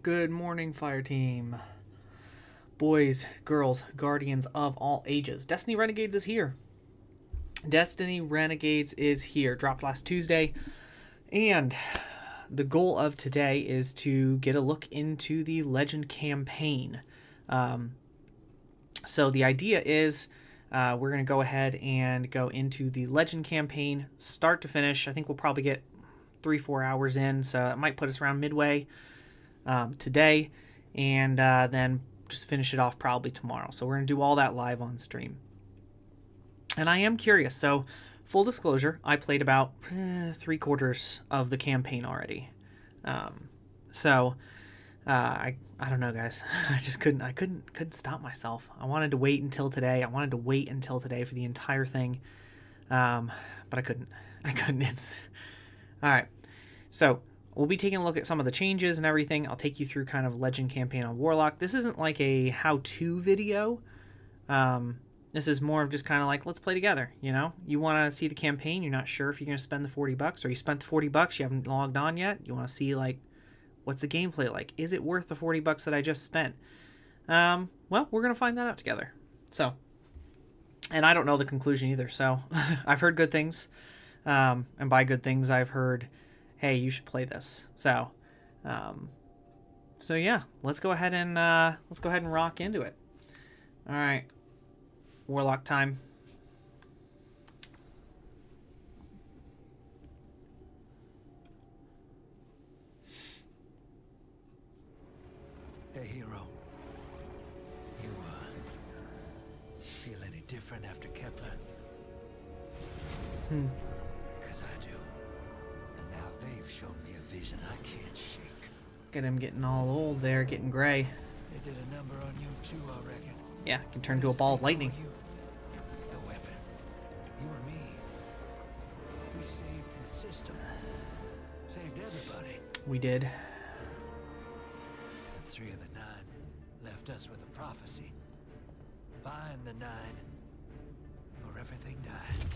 Good morning, fire team. Boys, girls, guardians of all ages. Destiny Renegades is here. Destiny Renegades is here. Dropped last Tuesday. And the goal of today is to get a look into the Legend campaign. So the idea is we're going to go ahead and go into the Legend campaign, start to finish. I think we'll probably get 3-4 hours in, so it might put us around midway today, and then just finish it off probably tomorrow. So we're going to do all that live on stream. And I am curious. So full disclosure, I played about 3/4 of the campaign already. I don't know, guys. I just couldn't stop myself. I wanted to wait until today. I wanted to wait until today for the entire thing. But I couldn't. It's all right. So we'll be taking a look at some of the changes and everything. I'll take you through kind of Legend campaign on Warlock. This isn't like a how-to video. This is more of just kind of like, let's play together, you know? You want to see the campaign, you're not sure if you're going to spend the $40, or you spent the $40, you haven't logged on yet, you want to see, like, what's the gameplay like? Is it worth the $40 that I just spent? Well, we're going to find that out together. So, and I don't know the conclusion either, so I've heard good things, and by good things, I've heard, hey, you should play this. So yeah, let's go ahead and rock into it. All right. Warlock time. Hey, hero. You, feel any different after Kepler? Because I do. And now they've shown me a vision I can't shake. Get him getting all old there, getting gray. They did a number on you too, I reckon. Yeah, can turn to a ball of lightning. The weapon. You and me. We saved the system. Saved everybody. We did. And 3 of the 9 left us with a prophecy. Bind the 9, or everything dies.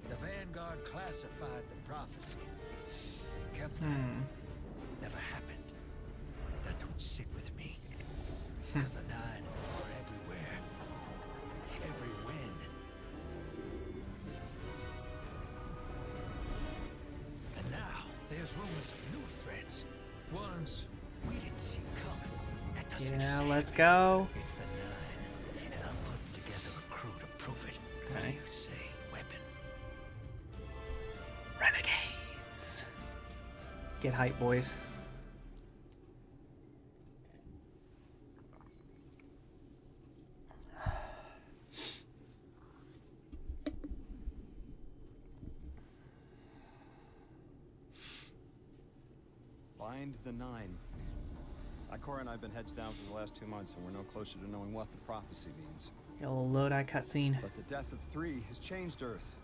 The Vanguard classified the prophecy. Kepler never happened. That don't sit with me. Because the 9 are everywhere. Every win. And now, there's rumors of new threats. Ones we didn't see coming. That doesn't Yeah, just let's happen. go. It's the 9, and I'm putting together a crew to prove it. What Okay. do you say, weapon? Renegades. Get hype, boys. Bind the 9. Ikora and I have been heads down for the last 2 months, and we're no closer to knowing what the prophecy means. Get a little Lodi cutscene. But the death of 3 has changed Earth,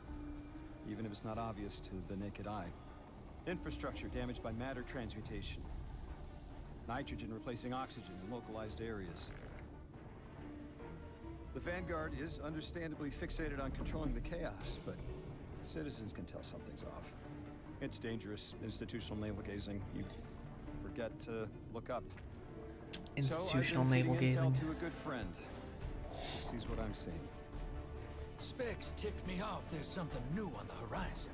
even if it's not obvious to the naked eye. Infrastructure damaged by matter transmutation. Nitrogen replacing oxygen in localized areas. The Vanguard is understandably fixated on controlling the chaos, but citizens can tell something's off. It's dangerous, institutional navel-gazing. You forget to look up. Institutional so I've been feeding navel-gazing. intel to a good friend. He sees what I'm seeing. Specs ticked me off there's something new on the horizon.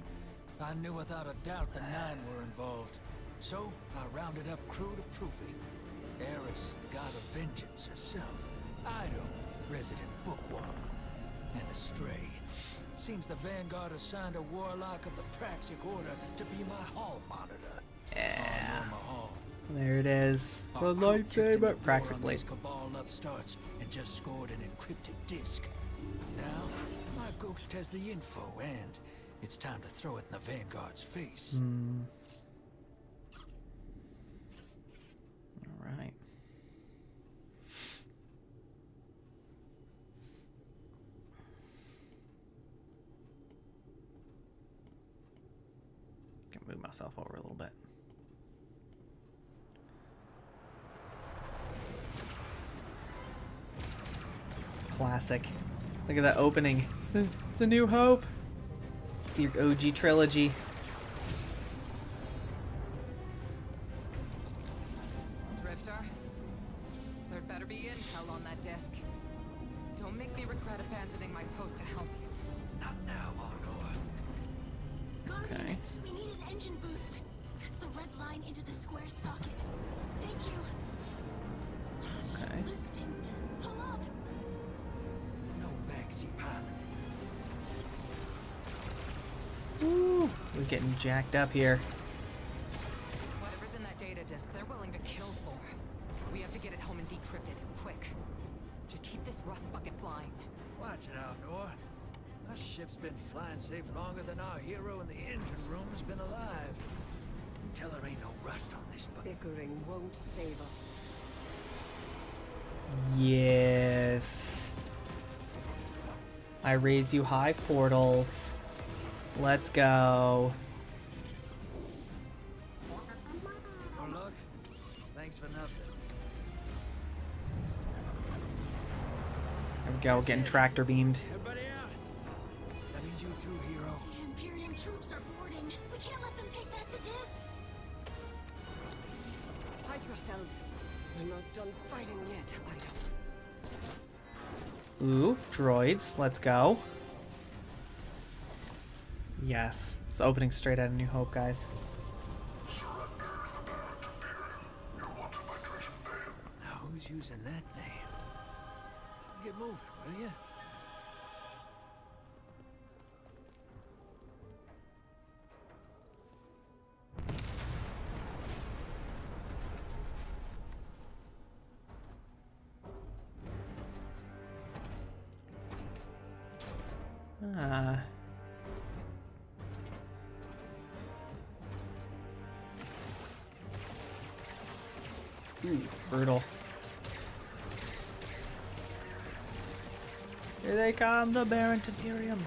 I knew without a doubt the 9 were involved. So I rounded up crew to prove it. Eris, the god of vengeance herself. Ido, resident bookworm. And Astray. Seems the Vanguard assigned a warlock of the Praxic Order to be my hall monitor. Yeah. Hall. There it is. The Our crew kicked in the lightsaber. door Praxic on blade. these Cabal upstarts and just scored an encrypted disk. Now, my ghost has the info, and it's time to throw it in the Vanguard's face. All right. Can move myself over a little bit. Classic. Look at that opening. It's a new hope. Your OG trilogy. We need an engine boost. That's the red line into the square socket. Thank you. Okay. She's listening. Pull up. No backseat pilot. Woo! We're getting jacked up here. Whatever's in that data disk, they're willing to kill for. We have to get it home and decrypt it, quick. Just keep this rust bucket flying. Watch it out, Noah. Our ship's been flying safe longer than our hero in the engine room has been alive. Tell her ain't no rust on this bucket. Bickering won't save us. Yes. I raise you high, portals. Let's go. Oh, look. Thanks for nothing. There we go, getting tractor beamed. Everybody out. That means you too, hero. The Imperium troops are boarding. We can't let them take back the disc. Hide yourselves. We're not done fighting yet, Ido. Ooh, droids. Let's go. Yes. It's opening straight out of New Hope, guys. Now who's using that name? Get moving, will you? Ooh, brutal. Here they come, the Barrent Imperium.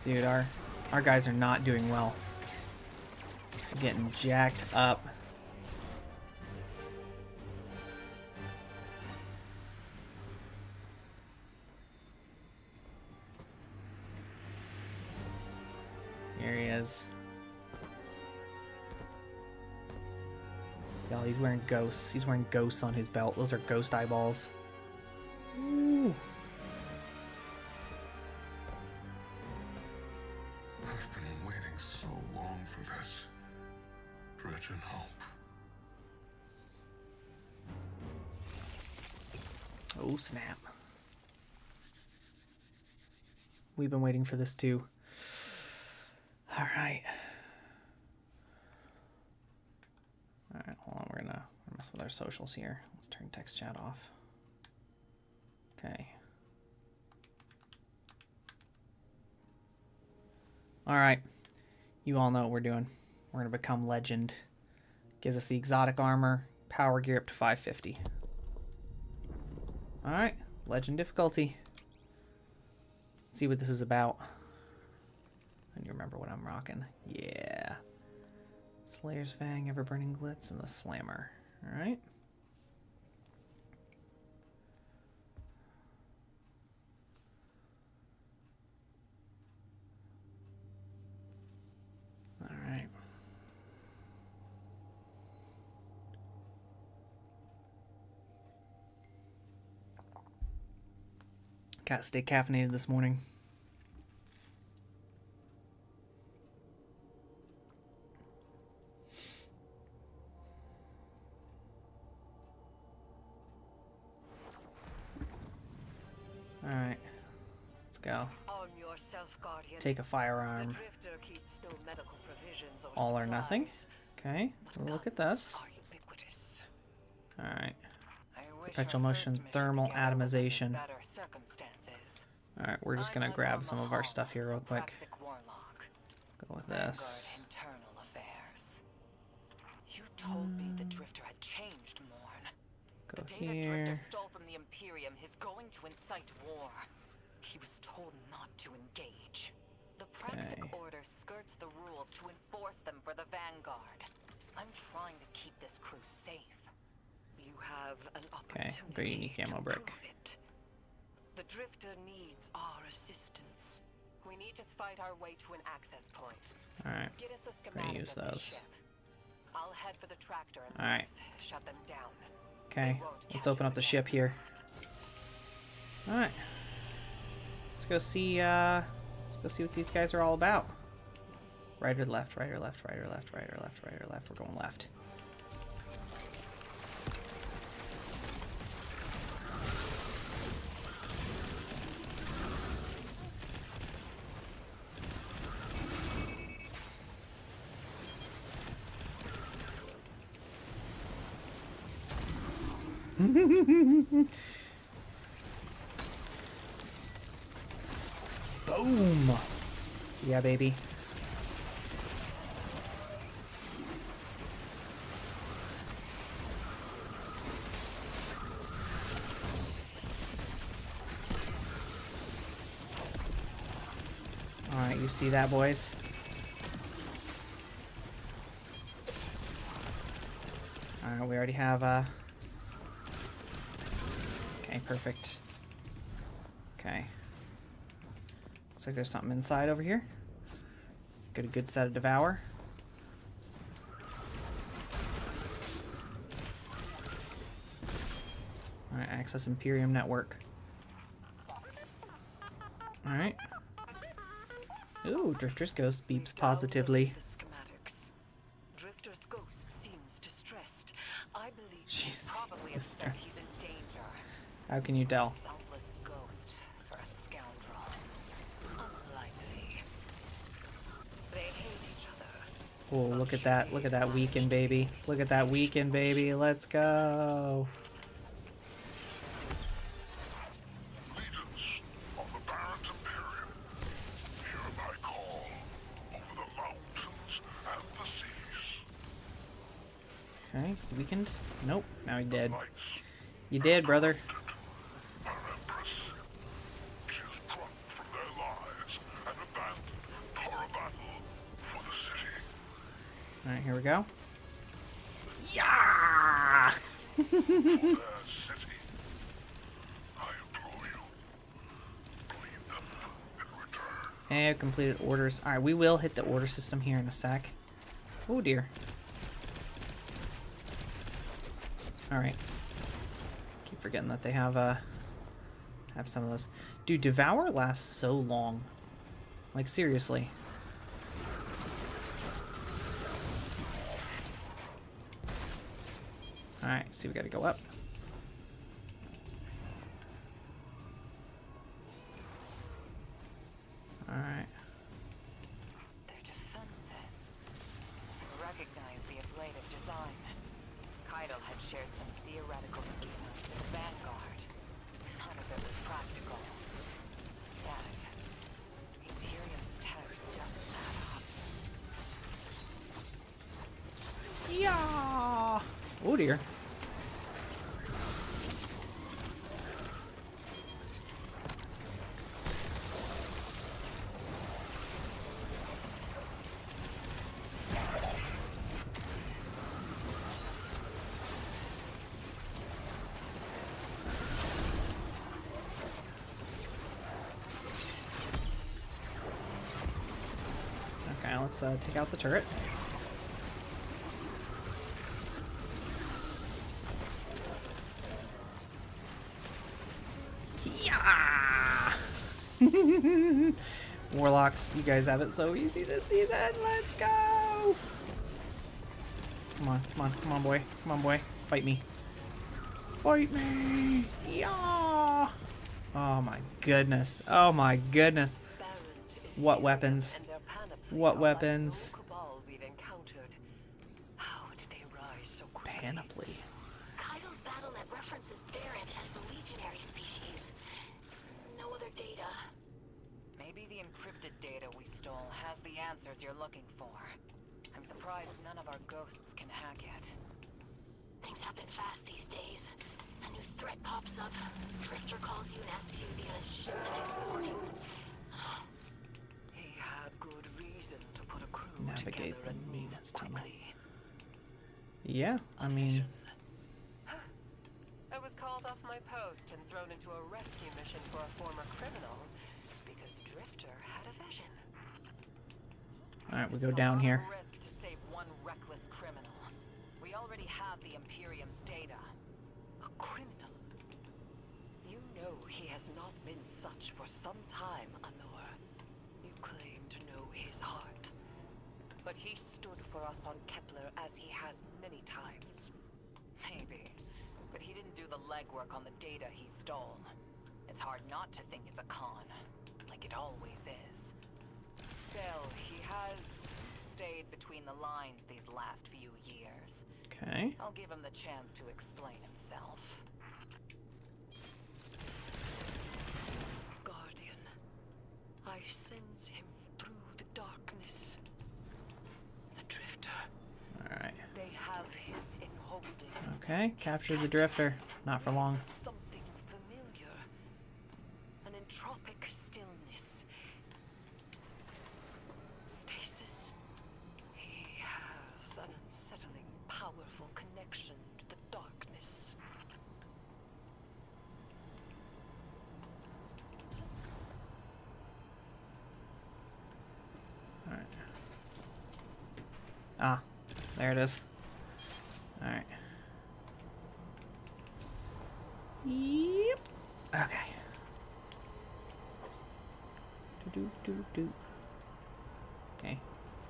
Dude, our guys are not doing well. Getting jacked up. Here he is. Y'all, he's wearing ghosts. He's wearing ghosts on his belt. Those are ghost eyeballs. Ooh. I've been waiting so long for this. Dredge and hope. Oh, snap. We've been waiting for this too. All right. All right, hold on. We're gonna mess with our socials here. Let's turn text chat off. Okay. All right. You all know what we're doing. We're gonna become legend. Gives us the exotic armor, power gear up to 550. All right, legend difficulty. Let's see what this is about. And you remember what I'm rocking? Yeah. Slayer's Fang, Ever-Burning Glitz, and the Slammer. Alright. Alright. Gotta stay caffeinated this morning. Alright, let's go. Arm yourself, Guardian. Take a firearm. The Drifter keeps no medical provisions or All or nothing. supplies, Okay, but we'll look at guns this. are ubiquitous. Alright, I wish Perpetual our motion, first mission thermal began under atomization. better circumstances. Alright, we're just gonna I'm grab Anwar some of our Mahal, stuff here real a quick. Praxic warlock. Go with Vanguard this. internal affairs. You told me the Drifter had changed, Morn. Go The data here. Drifter stole from the Imperium is going to incite war. He was told not to engage. The Praxic Okay. Order skirts the rules to enforce them for the Vanguard. I'm trying to keep this crew safe. You have an Okay, opportunity go unique ammo to brick. prove it. The Drifter needs our assistance. We need to fight our way to an access point. Alright, Get us a gonna schematic use of the those. ship. I'll head for the tractor and Alright. shut them down. Okay, They won't let's catch open us up the again. ship here. Alright. Let's go see what these guys are all about. Right or left, right or left, right or left, right or left, right or left. We're going left. Boom! Yeah, baby. Alright, you see that, boys? Alright, we already have, okay, perfect. Okay. Looks like there's something inside over here. Get a good set of Devour. Alright, access Imperium network. Alright. Ooh, Drifter's ghost beeps positively. The schematics. Drifter's ghost seems distressed. I believe She's probably distressed. upset he's in danger. How can you tell? Selfless ghost for a scoundrel. Unlikely. They hate each other. Oh, look at that. Look at that weekend, baby. Look at that weekend, baby. Let's go. Legions of the Baron's Imperium, hear my call over the mountains and the seas. Okay, weakened. Nope, now he dead. Lights, You did, brother. our Empress. She is drunk from their lives and abandoned for a battle for the city. Alright, here we go. Yeah! For their city. I implore you, bleed them in return. And I've completed orders. Alright, we will hit the order system here in a sec. Oh dear. Alright. Keep forgetting that they have some of those. Dude, Devour lasts so long. Like, seriously. Alright, see, we gotta go up. Alright. Their defenses recognize the ablative design. Keitel had shared some theoretical schemes with the Vanguard. None of it was practical. Yet, Imperium's tech doesn't add up. Yeah. Oh dear. Okay, let's take out the turret. Yeah! Warlocks, you guys have it so easy this season. Let's go! Come on, come on, come on, boy. Come on, boy. Fight me. Fight me! Yeah! Oh my goodness. Oh my goodness. What weapons? And their panoply What are weapons? Like no cabal we've encountered. How did they rise so quickly? Panoply. Keitel's battlenet references Barrett as the legionary species. No other data. Maybe the encrypted data we stole has the answers you're looking for. I'm surprised none of our ghosts can hack it. Things happen fast these days. A new threat pops up. Drifter calls you and asks you to be on a ship the next morning. He had good reason to put a crew Navigate together the and move Maintenance Tunnel. quickly. Yeah, I mean, I was called off my post and thrown into a rescue mission for a former criminal because Drifter had a vision. alright, we It's go a down lot of here. risk to save one reckless criminal. We already have the Imperium's data. A criminal. You know he has not been such for some time, Anor. You claim to know his heart. But he stood for us on Kepler as he has many times. Maybe. But he didn't do the legwork on the data he stole. It's hard not to think it's a con. Like it always is. Still, he has stayed between the lines these last few years. Okay. I'll give him the chance to explain himself. Guardian, I sense him through the darkness. The Drifter. Alright. They have him in holding. Okay, capture the Drifter. Not for long. Something familiar. An entropic stillness. Stasis. He has an unsettling, powerful connection to the darkness. Alright. Ah, there it is. Alright. Yep. Okay. Do. Okay.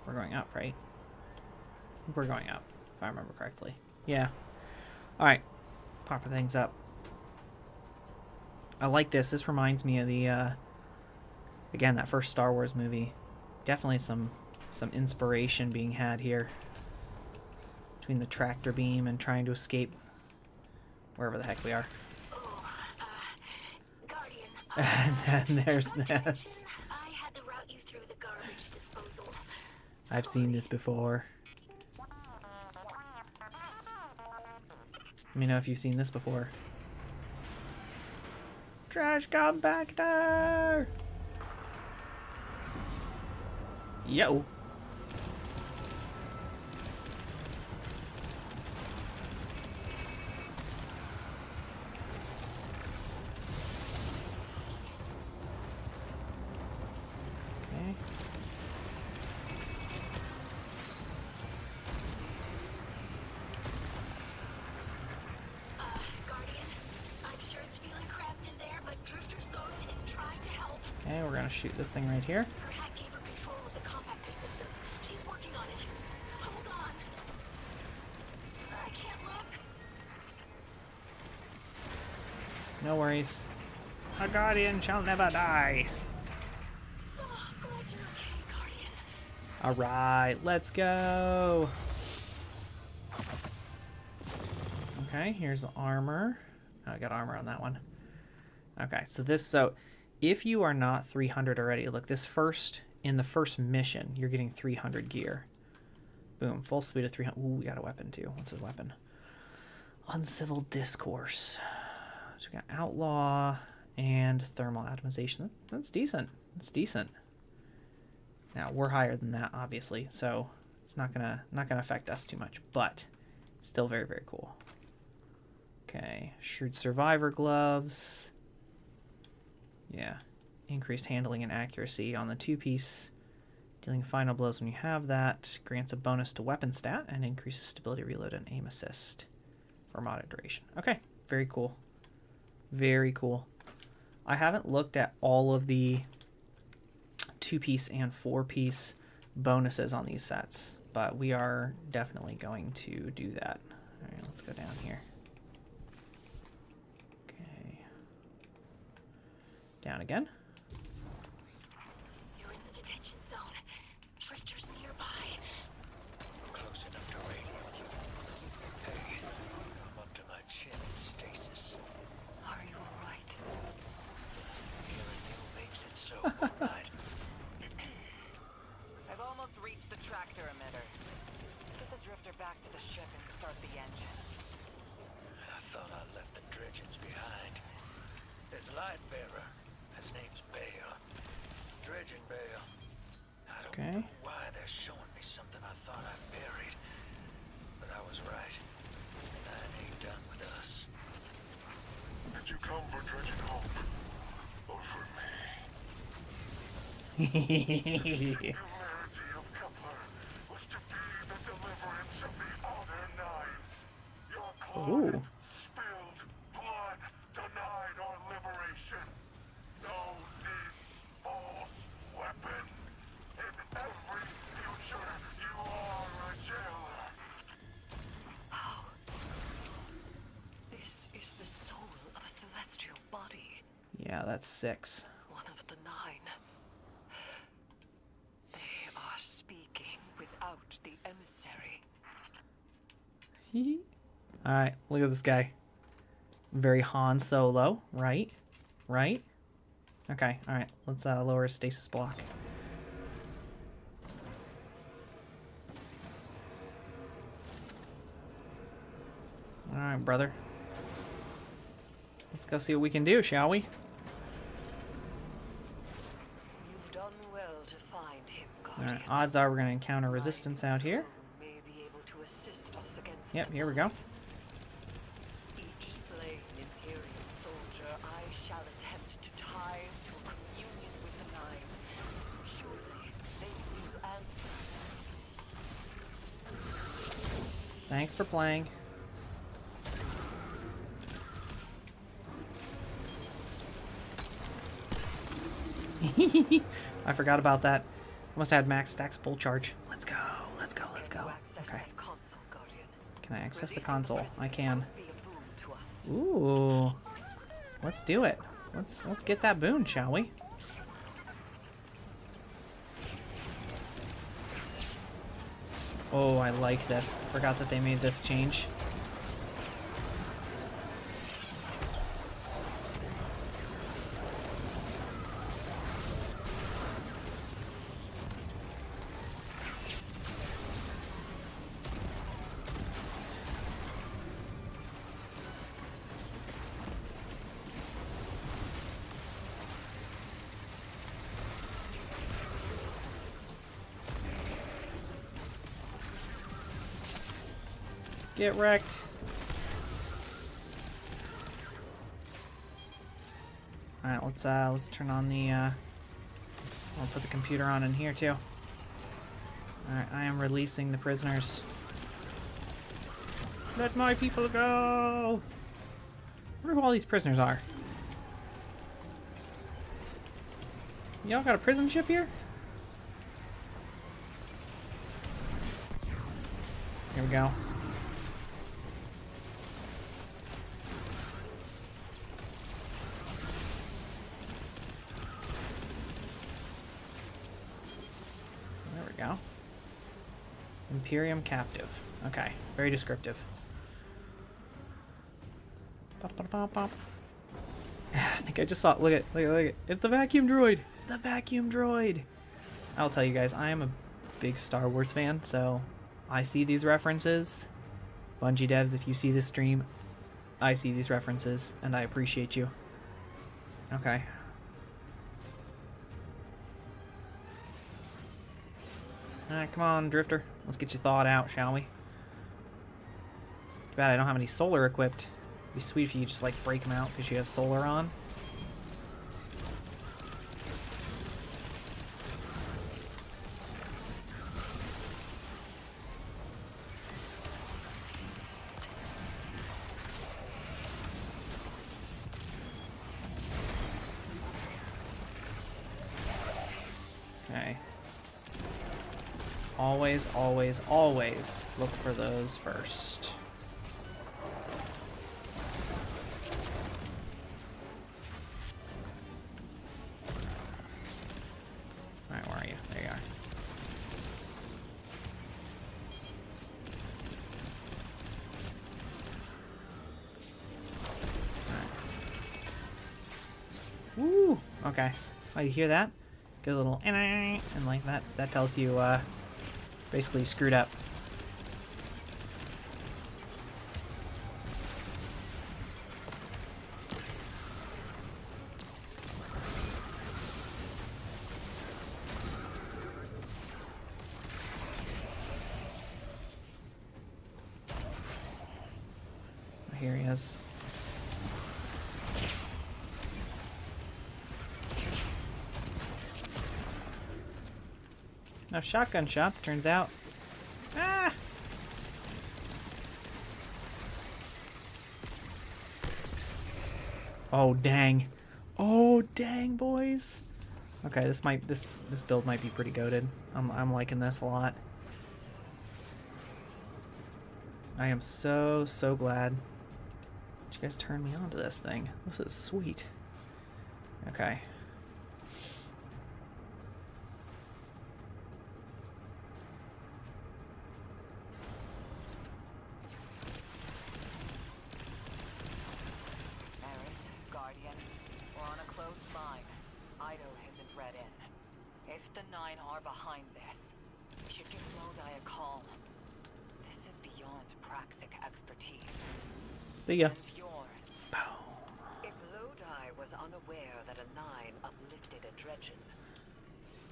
We're going up, right? I think we're going up, if I remember correctly. Yeah. Alright. Popping things up. I like this. This reminds me of the, again, that first Star Wars movie. Definitely some inspiration being had here. Between the tractor beam and trying to escape wherever the heck we are. Oh, Guardian. And then there's Connection. this. I had to route you through the garbage disposal. I've seen this before. Let me know if you've seen this before. Trash compactor! Yo! Okay. Guardian, I'm sure it's feeling cramped in there, but Drifter's ghost is trying to help. Okay, we're gonna shoot this thing right here. Her hack gave her control of the compactor systems. She's working on it. Hold on. I can't look. No worries. A guardian shall never die. Oh, glad you're okay, Guardian. Alright, let's go. Okay, here's the armor. Oh, I got armor on that one. Okay, so if you are not 300 already, look, in the first mission, you're getting 300 gear. Boom, full speed of 300. Ooh, we got a weapon too. What's his weapon? Uncivil Discourse. So we got Outlaw and Thermal Atomization. That's decent. That's decent. Now, we're higher than that, obviously, so it's not gonna affect us too much, but still very, very cool. Okay, Shrewd Survivor gloves. Yeah, increased handling and accuracy on the two-piece. Dealing final blows when you have that. Grants a bonus to weapon stat and increases stability, reload, and aim assist for moderate duration. Okay, very cool. Very cool. I haven't looked at all of the two-piece and four-piece bonuses on these sets, but we are definitely going to do that. All right, let's go down here. Okay. Down again. You're in the detention zone. Drifter's nearby. Close enough to radio. Hey, I'm up to my chin in stasis. Are you alright? Hearing you makes it so, right? I've almost reached the tractor emitters. Get the Drifter back to the ship and start the engines. I thought I left the dredgings behind. This light bearer, his name's Bale. Dredging Bale. I don't Okay. know why they're showing me something I thought I buried. But I was right. Nine ain't done with us. Did you come for Dredging Hope? Or for me? Humanity of Kepler was to be the deliverance of the other nine. Your Ooh. client spilled blood, denied our liberation. Know this false weapon. In every future you that's 6. One of the 9. They are speaking without the emissary. Alright, look at this guy. Very Han Solo, right? Right? Okay, alright, let's lower his stasis block. Alright, brother. Let's go see what we can do, shall we? You've done well to find him, Guardian. Alright, odds are we're going to encounter resistance out here. May be able to assist us against Yep, them. here we go. Each slain Imperial soldier I shall attempt to tie to a communion with the 9. Surely they will answer. Thanks for playing. I forgot about that. Must have had max stacks full charge. Let's go. Let's go. Let's go. Okay. Can I access the console? I can. Ooh. Let's do it. Let's get that boon, shall we? Oh, I like this. Forgot that they made this change. Get wrecked. Alright, let's turn on the I'll put the computer on in here too. Alright, I am releasing the prisoners. Let my people go! I wonder who all these prisoners are. Y'all got a prison ship here? Here we go. There we go. Imperium captive. Okay, very descriptive. Bop, bop, bop, bop. I think I just saw it. Look at it. It's the vacuum droid. The vacuum droid. I'll tell you guys, I am a big Star Wars fan, so I see these references. Bungie devs, if you see this stream, I see these references, and I appreciate you. Okay. Alright, come on, Drifter. Let's get you thawed out, shall we? Too bad I don't have any solar equipped. It'd be sweet if you just, like, break them out because you have solar on. Okay. Always, always, always look for those first. Alright, where are you? There you are. Alright. Woo! Okay. Oh, you hear that? Get a little and like that. That tells you basically screwed up. Here he is. No shotgun shots, turns out. Ah! Oh dang. Oh dang, boys. Okay, this build might be pretty goated. I'm liking this a lot. I am so glad that you guys turned me on to this thing. This is sweet. Okay. Eris, Guardian, we're on a closed mine. Ido isn't read in. If the Nine are behind this, we should give Lodi a call. This is beyond Praxic expertise. See ya. And yours. If Lodi was unaware that a Nine uplifted a Dredgen,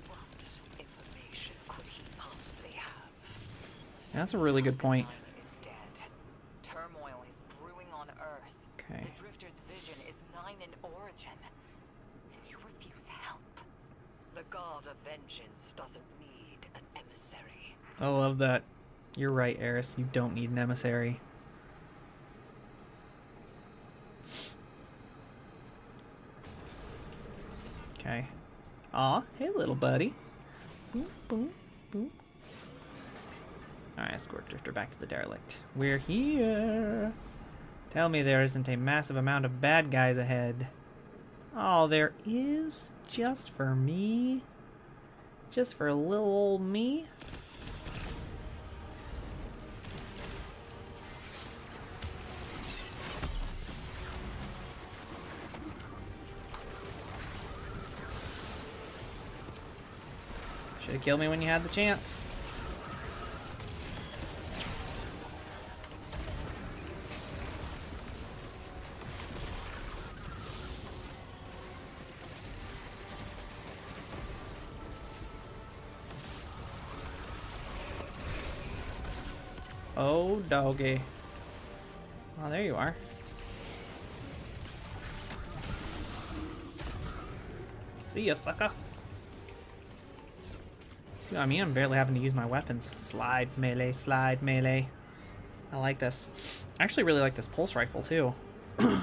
what information could he possibly have? That's a really good point. The Nine is dead. Turmoil is brewing on Earth. Okay. The Drifter's vision is Nine in origin. And you refuse help. The God of Vengeance doesn't need an emissary. I love that. You're right, Eris. You don't need an emissary. Okay. Aw, hey, little buddy. Boop, boop, boop. Alright, escort Drifter back to the derelict. We're here. Tell me there isn't a massive amount of bad guys ahead. Oh, there is? Just for me? Just for little old me? Should have killed me when you had the chance. Oh, doggy. Oh, there you are. See ya, sucker. See what I mean? I'm barely having to use my weapons. Slide, melee, slide, melee. I like this. I actually really like this pulse rifle, too. It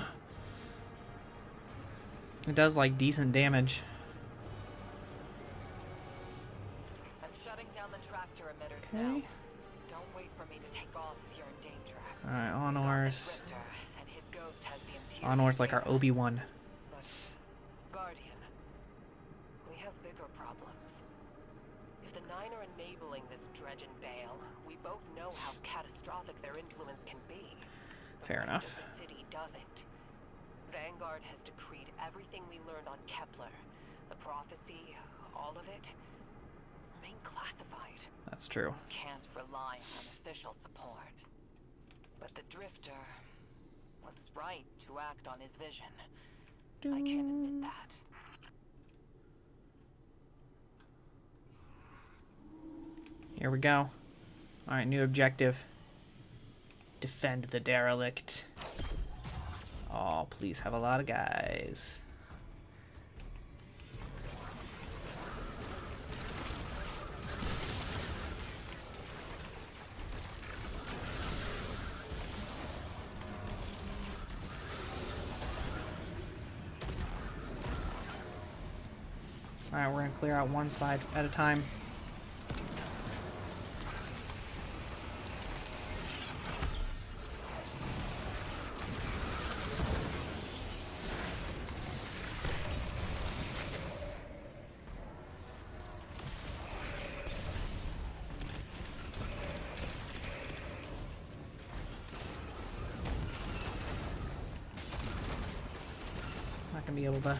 does, like, decent damage. I'm shutting down the tractor emitters Okay. now. Don't wait for me to take off if you're in danger. Alright, Got the Honor's. Drifter, and his ghost has the Imperial Honor's like our data. Obi-Wan. But, Guardian, we have bigger problems. If the Nine are enabling this Dredgen Bale, we both know how catastrophic their influence can be. The Fair rest enough. of the city doesn't. Vanguard has decreed everything we learned on Kepler, the prophecy, all of it, remain classified. That's true. Can't rely on official support. But the Drifter was right to act on his vision. I can admit that. Here we go. Alright, new objective. Defend the derelict. Oh, please have a lot of guys. Alright, we're gonna clear out one side at a time. Not gonna be able to.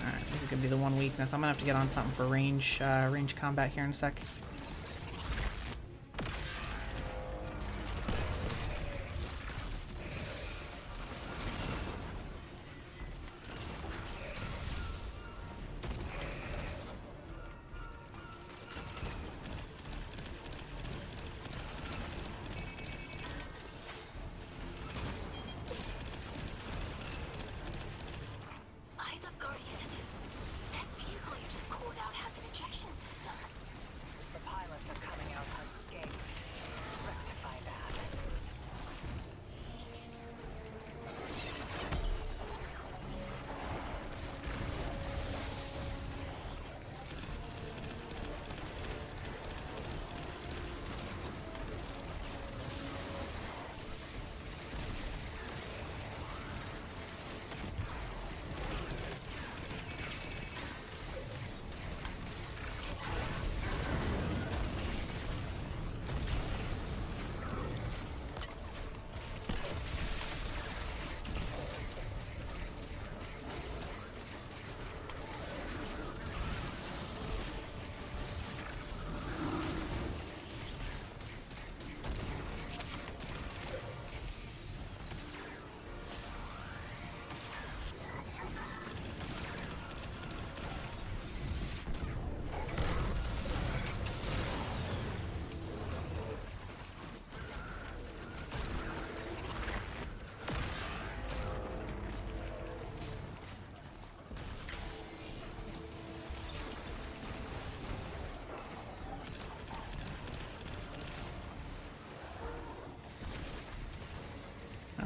Alright, this is gonna be the one weakness. I'm gonna have to get on something for range combat here in a sec.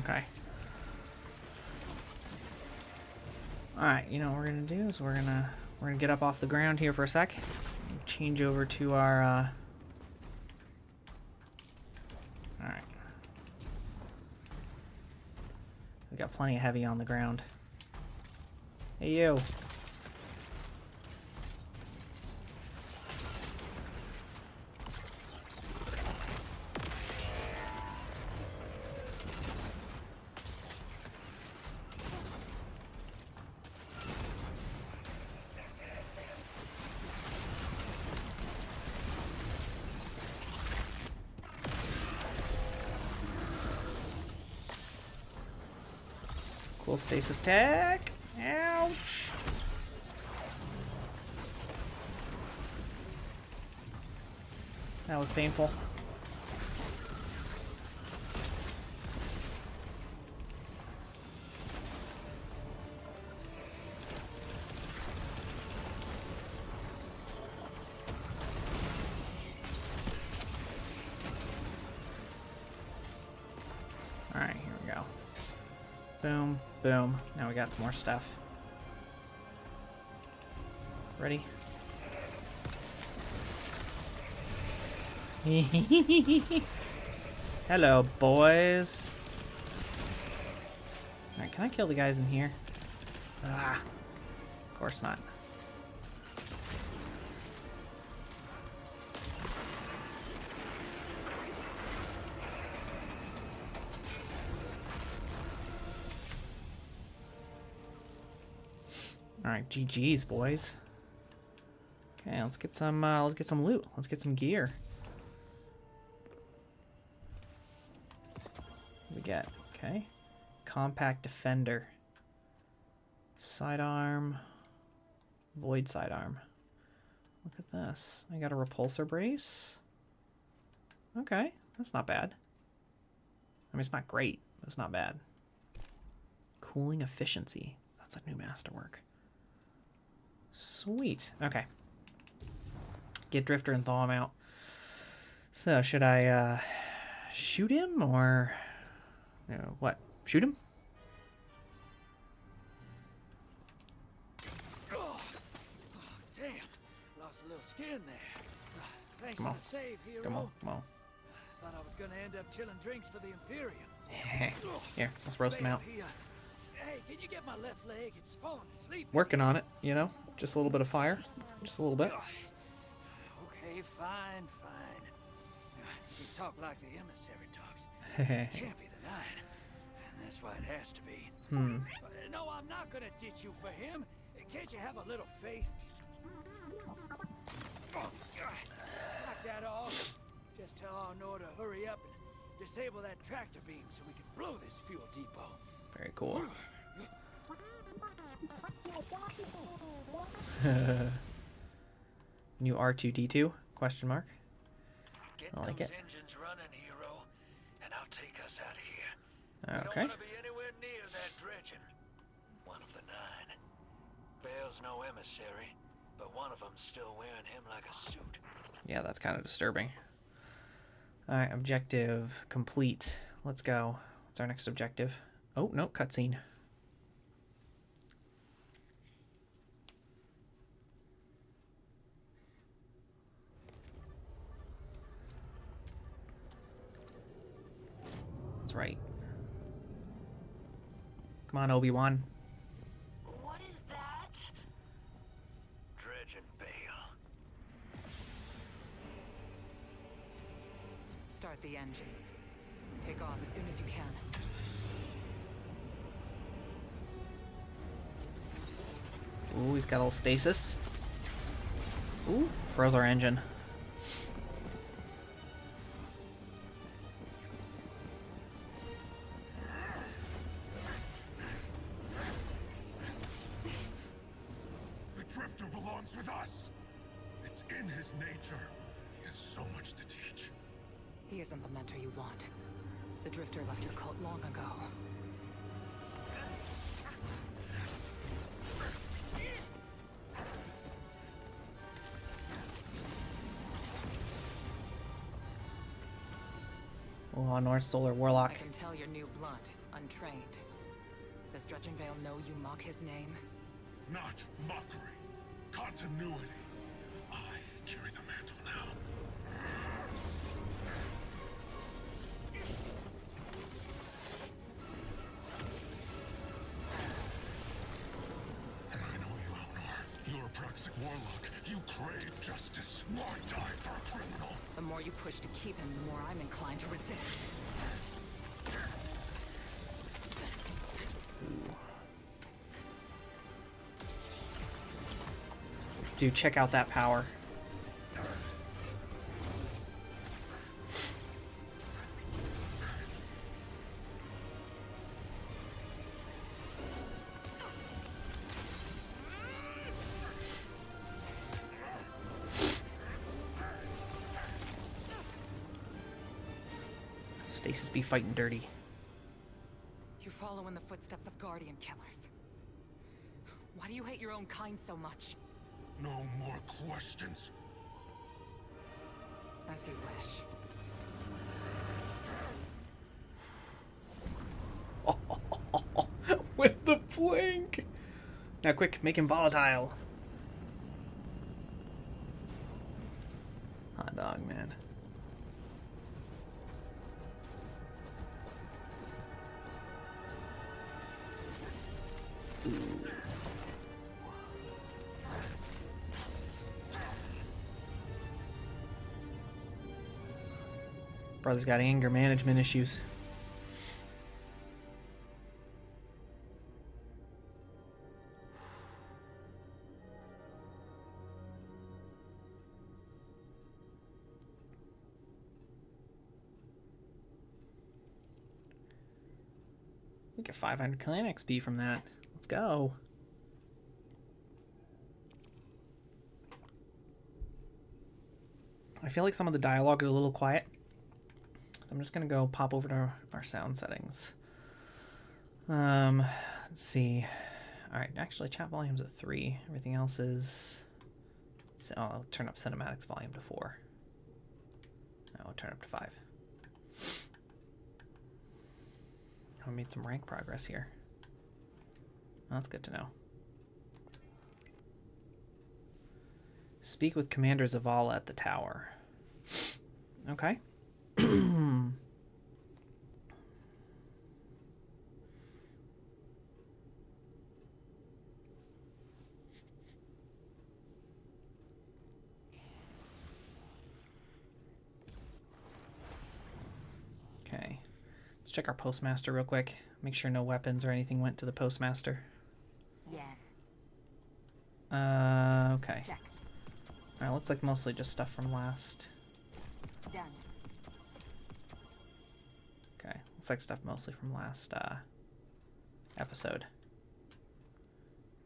Okay. Alright, you know what we're gonna do is we're gonna get up off the ground here for a sec. Change over to our Alright. We got plenty of heavy on the ground. Hey you. Cool stasis tag. Ouch. That was painful. Alright, here we go. Boom, boom. Now we got some more stuff. Ready? Hello, boys. Alright, can I kill the guys in here? Ah, of course not. Alright, GG's, boys. Okay, let's get some loot. Let's get some gear. What we get? Okay. Compact Defender. Sidearm. Void sidearm. Look at this. I got a repulsor brace. Okay, that's not bad. I mean, it's not great, but it's not bad. Cooling efficiency. That's a new masterwork. Sweet. Okay. Get Drifter and thaw him out. So, should I shoot him or what? Shoot him? Oh, damn. Lost a little skin there. Thanks Come for on. the save, hero. Come on, come on. Thought I was gonna end up chilling drinks for the Imperium. Here, let's roast him out. Hey, can you get my left leg? It's falling asleep. Working on it, you know? Just a little bit of fire. Just a little bit. Okay, fine, fine. You talk like the emissary talks. Hehe. Can't be the Nine. And that's why it has to be. Hmm. No, I'm not gonna ditch you for him. Can't you have a little faith? Knock that off. Just tell Arnor to hurry up and disable that tractor beam so we can blow this fuel depot. Very cool. New R2D2? Question mark. Get I like those it. engines running, hero, and I'll take us out of here. Okay. We don't want to be anywhere near that dredging. One of the Nine. Bale's no emissary, but one of them's still wearing him like a suit. Yeah, that's kind of disturbing. Alright, objective complete. Let's go. What's our next objective? Oh, no, cutscene. That's right. Come on, Obi-Wan. What is that? Dredging Bale. Start the engines. Take off as soon as you can. Ooh, he's got a little stasis. Ooh, froze our engine. The Drifter belongs with us. It's in his nature. He has so much to teach. He isn't the mentor you want. The Drifter left your cult long ago. Oh, North Solar Warlock. I can tell you're new blood. Untrained. Does Drudgenvale know you mock his name? Not mockery. Continuity. I carry the mantle now. And I know you, Alnar. You're a Praxic warlock. You crave justice. Why die for a criminal? The more you push to keep him, the more I'm inclined to resist. Dude, check out that power. Stasis be fighting dirty. You follow in the footsteps of Guardian killers. Why do you hate your own kind so much? No more questions. As you wish. With the blink! Now quick, make him volatile. Hot dog, man. Ooh. Brother's got anger management issues. We get 500 clan XP from that. Let's go. I feel like some of the dialogue is a little quiet. I'm just gonna go pop over to our sound settings. Let's see. All right, actually, chat volume's at 3. Everything else is. So I'll turn up cinematics volume to 4. I'll turn up to 5. I made some rank progress here. Well, that's good to know. Speak with Commander Zavala at the tower. Okay. Okay. Let's check our postmaster real quick. Make sure no weapons or anything went to the postmaster. Yes. Okay. Check. Alright, looks like mostly just stuff from last. Done. Okay, looks like stuff mostly from last episode.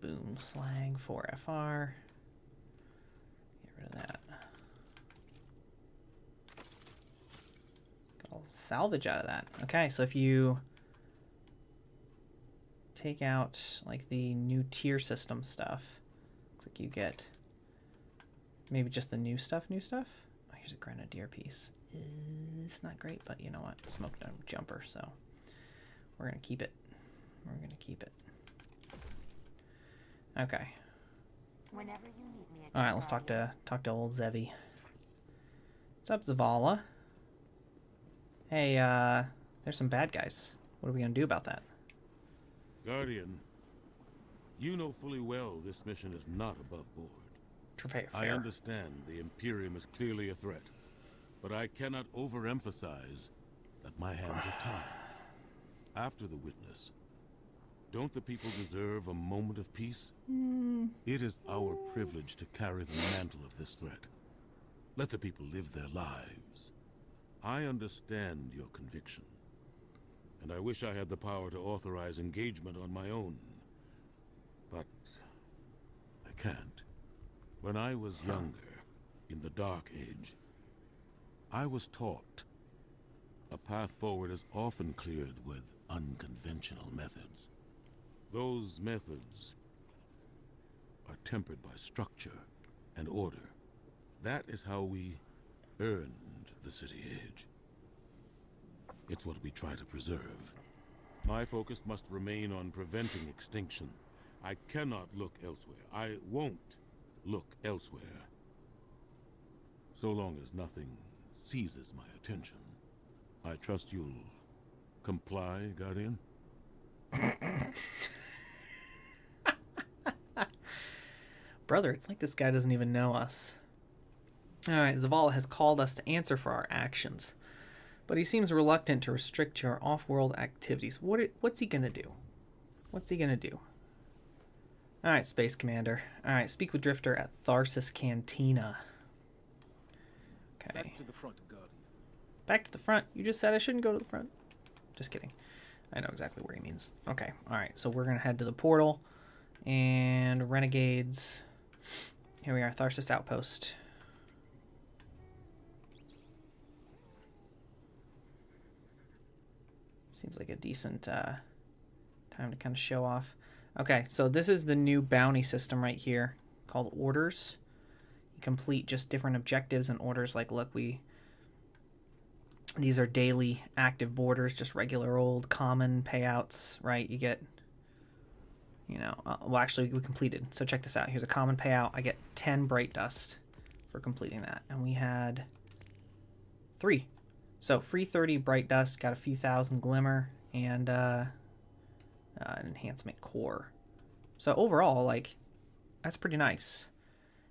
Boom, slang, 4FR. Get rid of that. Got a salvage out of that. Okay, so if you take out like the new tier system stuff, looks like you get maybe just the new stuff. Oh, here's a grenadier piece. It's not great, but you know what? Smoked a jumper, so we're gonna keep it. Okay. Whenever you need me. All right, let's talk to old Zevi. What's up, Zavala? Hey, there's some bad guys. What are we gonna do about that? Guardian, you know fully well this mission is not above board. Fair. I understand the Imperium is clearly a threat, but I cannot overemphasize that my hands are tied. After the witness, don't the people deserve a moment of peace? It is our privilege to carry the mantle of this threat. Let the people live their lives. I understand your conviction, and I wish I had the power to authorize engagement on my own. But I can't. When I was younger, in the Dark Age, I was taught a path forward is often cleared with unconventional methods. Those methods are tempered by structure and order. That is how we earned the City Age. It's what we try to preserve. My focus must remain on preventing extinction. I cannot look elsewhere. I won't look elsewhere. So long as nothing seizes my attention. I trust you'll comply, Guardian? Brother, it's like this guy doesn't even know us. Alright, Zavala has called us to answer for our actions. But he seems reluctant to restrict your off-world activities. What's he gonna do? What's he gonna do? Alright, Space Commander. Alright, speak with Drifter at Tharsis Cantina. Okay. Back to the front, Guardian. Back to the front? You just said I shouldn't go to the front. Just kidding. I know exactly where he means. Okay, alright, so we're gonna head to the portal. And Renegades. Here we are, Tharsis Outpost. Seems like a decent time to kind of show off. Okay, so this is the new bounty system right here called Orders. You complete just different objectives and orders. Like, look, these are daily active boarders, just regular old common payouts, right? You get, you know, well, actually, we completed. So check this out. Here's a common payout. I get 10 bright dust for completing that. And we had 3. So free 30 bright dust, got a few thousand glimmer, and an enhancement core. So overall, like, that's pretty nice.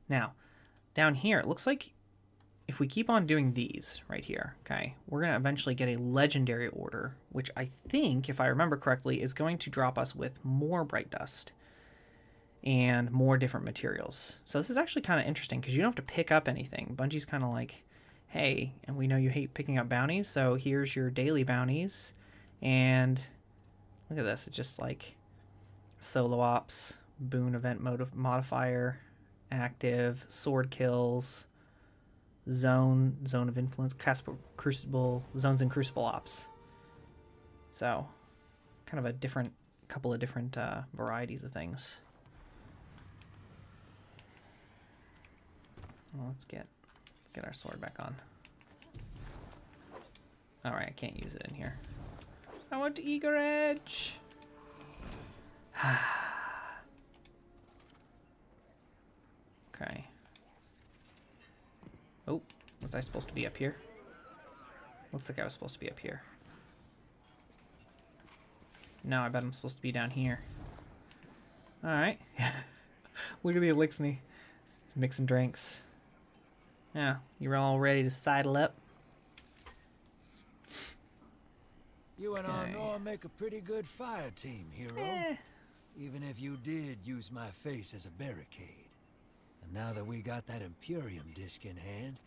Now, down here, it looks like if we keep on doing these right here, okay, we're going to eventually get a legendary order, which I think, if I remember correctly, is going to drop us with more bright dust and more different materials. So this is actually kind of interesting because you don't have to pick up anything. Bungie's kind of like, hey, and we know you hate picking up bounties, so here's your daily bounties. And look at this, it's just like solo ops, boon event modifier, active, sword kills, zone of influence, crucible, zones and crucible ops. So kind of a couple of different varieties of things. Well, let's get our sword back on. Alright, I can't use it in here. I want to Eager Edge. Okay. Oh, was I supposed to be up here? Looks like I was supposed to be up here. No, I bet I'm supposed to be down here. Alright. Look at the Elixni. Mixing drinks. Yeah, you're all ready to sidle up. You and Okay. Arnor make a pretty good fire team, hero. Even if you did use my face as a barricade. And now that we got that Imperium disc in hand,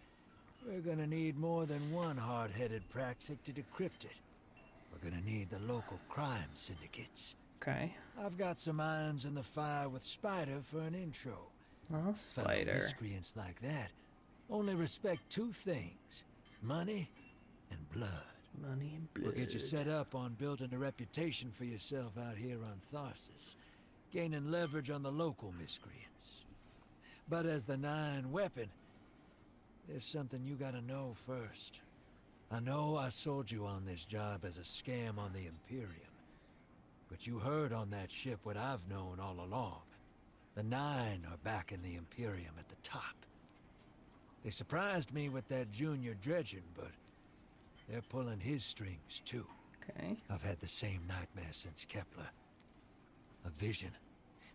we're gonna need more than one hard-headed praxic to decrypt it. We're gonna need the local crime syndicates. Okay. I've got some irons in the fire with Spider for an intro. Oh, Fellow Spider. miscreants like that only respect 2 things: money and blood. Money and blood. We'll get you set up on building a reputation for yourself out here on Tharsis, gaining leverage on the local miscreants. But as the 9 weapon, there's something you gotta know first. I know I sold you on this job as a scam on the Imperium, but you heard on that ship what I've known all along. The 9 are back in the Imperium at the top. They surprised me with that junior dredging, but they're pulling his strings too. Okay. I've had the same nightmare since Kepler. A vision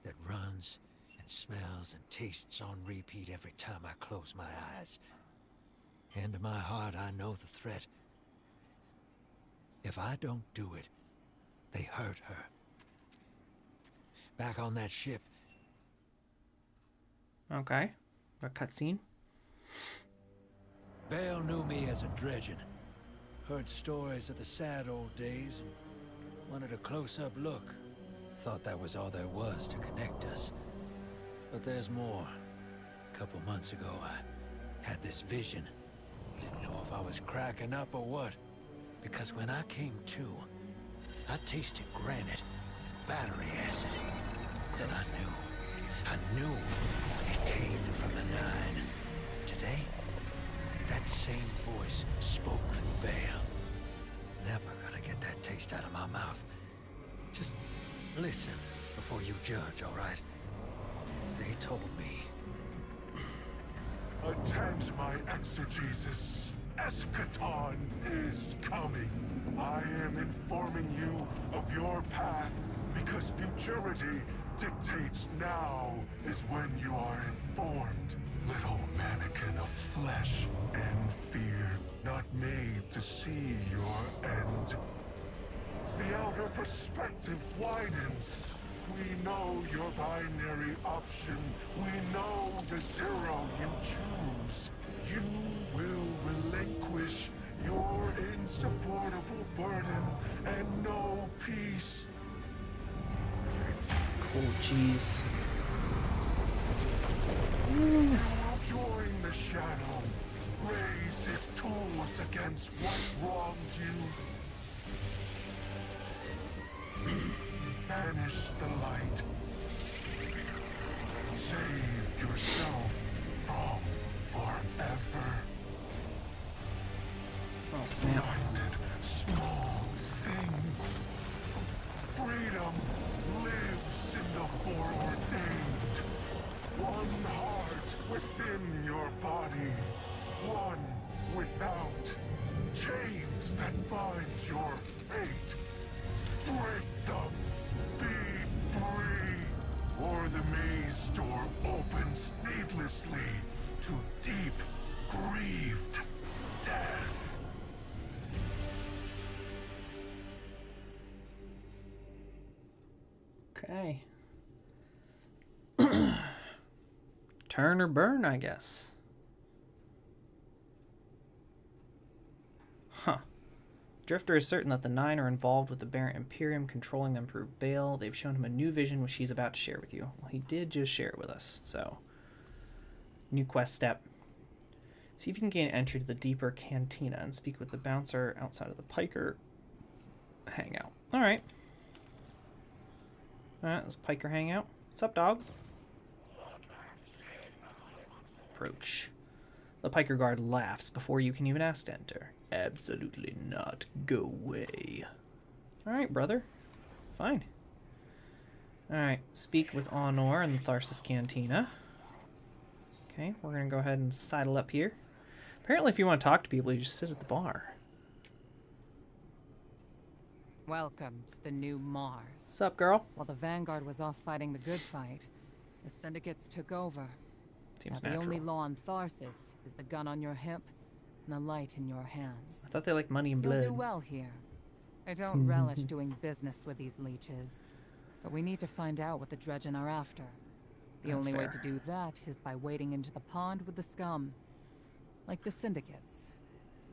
that runs and smells and tastes on repeat every time I close my eyes. And in my heart, I know the threat. If I don't do it, they hurt her. Back on that ship, Okay. A cutscene. Bale knew me as a dredgen. Heard stories of the sad old days and wanted a close-up look. Thought that was all there was to connect us. But there's more. A couple months ago, I had this vision. Didn't know if I was cracking up or what. Because when I came to, I tasted granite, battery acid. Then I knew it came from the 9. Today, that same voice spoke through Bale. Never gonna get that taste out of my mouth. Just listen before you judge, all right? They told me. Attend my exegesis. Eschaton is coming. I am informing you of your path because futurity dictates now is when you are informed. Little mannequin of flesh and fear, not made to see your end. The outer perspective widens. We know your binary option. We know the zero you choose. You will relinquish your insupportable burden and know peace. Cool, jeez. You will join the shadow. Raise his tools against what wronged you. Banish the light. Save yourself from forever. Oh, snap. Blinded, small thing. Freedom lives in the foreordained. One heart within your body. One without. Chains that bind your fate. Break them. Be free. Or the maze door opens needlessly to deep, grieved death. Okay. Turn or burn, I guess. Huh. Drifter is certain that the Nine are involved with the Barren Imperium, controlling them through Bale. They've shown him a new vision, which he's about to share with you. Well, he did just share it with us, so. New quest step. See if you can gain entry to the deeper cantina and speak with the bouncer outside of the Piker hangout. Alright. Alright, let's Piker hangout. What's up, dog? Approach. The Piker guard laughs before you can even ask to enter. Absolutely not. Go away. Alright, brother. Fine. Alright, speak with Honor in the Tharsis Cantina. Okay, we're going to go ahead and sidle up here. Apparently, if you want to talk to people, you just sit at the bar. Welcome to the new Mars. What's up, girl? While the Vanguard was off fighting the good fight, the Syndicates took over. Seems now, natural. the only law on Tharsis is the gun on your hip and the light in your hands. I thought they liked money and blood. You'll do well here. I don't relish doing business with these leeches, but we need to find out what the Dredgen are after. The That's only way fair. to do that is by wading into the pond with the scum. Like the Syndicates.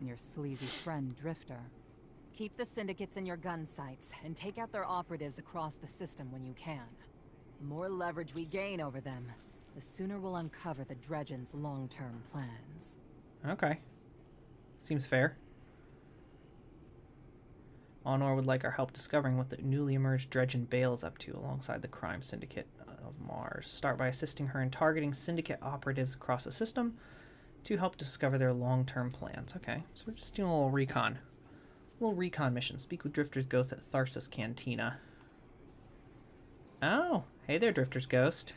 And your sleazy friend, Drifter. Keep the Syndicates in your gun sights, and take out their operatives across the system when you can. The more leverage we gain over them, the sooner we'll uncover the Dredgen's long-term plans. Okay. Seems fair. Honor would like our help discovering what the newly emerged Dredgen Bale is up to alongside the crime syndicate of Mars. Start by assisting her in targeting syndicate operatives across the system to help discover their long-term plans. Okay, so we're just doing a little recon. A little recon mission. Speak with Drifter's Ghost at Tharsis Cantina. Oh, hey there, Drifter's Ghost.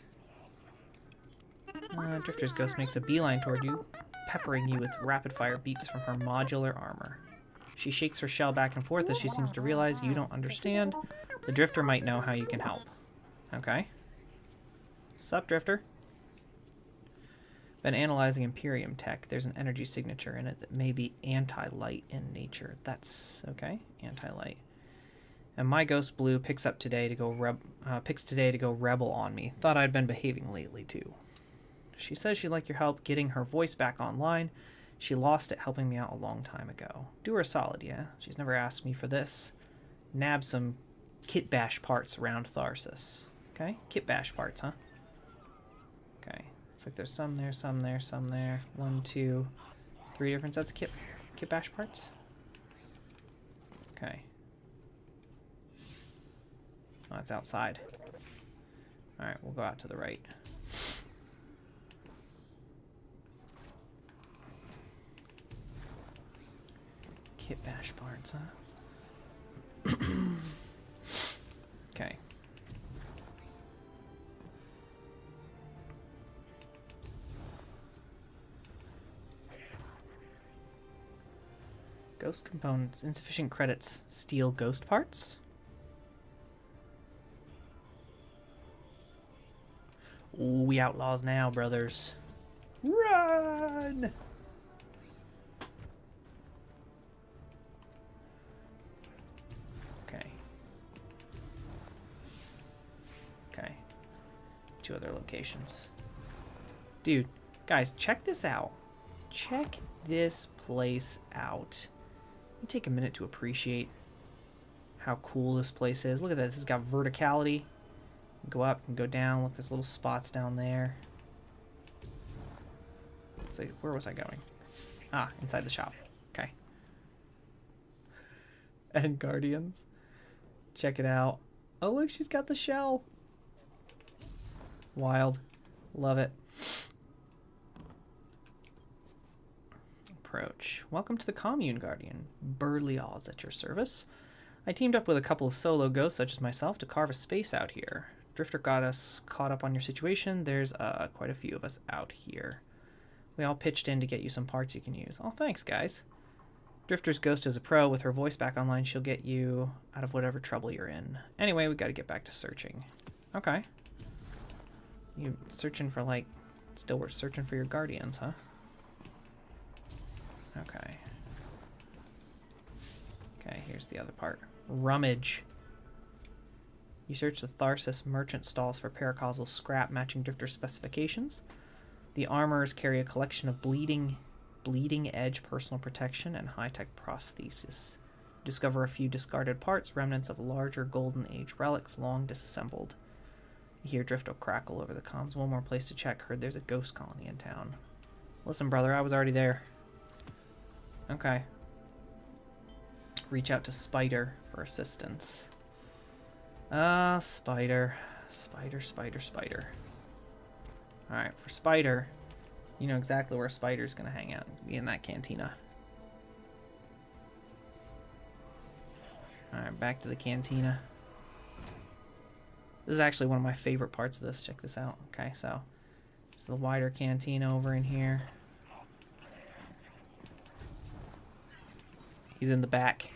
Drifter's Ghost makes a beeline toward you, peppering you with rapid-fire beeps from her modular armor. She shakes her shell back and forth as she seems to realize you don't understand. The Drifter might know how you can help. Okay. Sup, Drifter? Been analyzing Imperium tech. There's an energy signature in it that may be anti-light in nature. That's okay. Anti-light. And my Ghost Blue picks today to go rebel on me. Thought I'd been behaving lately too. She says she'd like your help getting her voice back online. She lost it helping me out a long time ago. Do her a solid, yeah? She's never asked me for this. Nab some kit bash parts around Tharsis. Okay? Kit bash parts, huh? Okay. Looks like there's some there, some there, some there. 1, 2, 3 different sets of kit bash parts. Okay. Oh, it's outside. Alright, we'll go out to the right. Kit bash parts, huh? Ghost components. Insufficient credits. Steal ghost parts? Ooh, we outlaws now, brothers. Run! Okay. Okay. 2 other locations. Dude, guys, check this out. Check this place out. Let me take a minute to appreciate how cool this place is. Look at this. This has got verticality. Go up and go down. Look, there's little spots down there. So where was I going? Ah, inside the shop. Okay. And Guardians. Check it out. Oh, look, she's got the shell. Wild. Love it. Approach. Welcome to the Commune, Guardian. Burly Oz at your service. I teamed up with a couple of solo ghosts such as myself to carve a space out here. Drifter got us caught up on your situation. There's quite a few of us out here. We all pitched in to get you some parts you can use. Oh, thanks, guys. Drifter's ghost is a pro. With her voice back online, she'll get you out of whatever trouble you're in. Anyway, we got to get back to searching. Okay. You searching for, like... Still, we're searching for your guardians, huh? Okay. Okay, here's the other part. Rummage. You search the Tharsis merchant stalls for paracausal scrap matching Drifter's specifications. The armorers carry a collection of bleeding edge personal protection and high-tech prosthesis. You discover a few discarded parts, remnants of larger Golden Age relics long disassembled. You hear Drifter crackle over the comms. One more place to check. Heard there's a ghost colony in town. Listen, brother, I was already there. Okay. Reach out to Spider for assistance. Spider. Alright, for Spider, you know exactly where Spider's gonna hang out. Be in that cantina. Alright, back to the cantina. This is actually one of my favorite parts of this. Check this out. Okay, so it's the wider cantina over in here. He's in the back.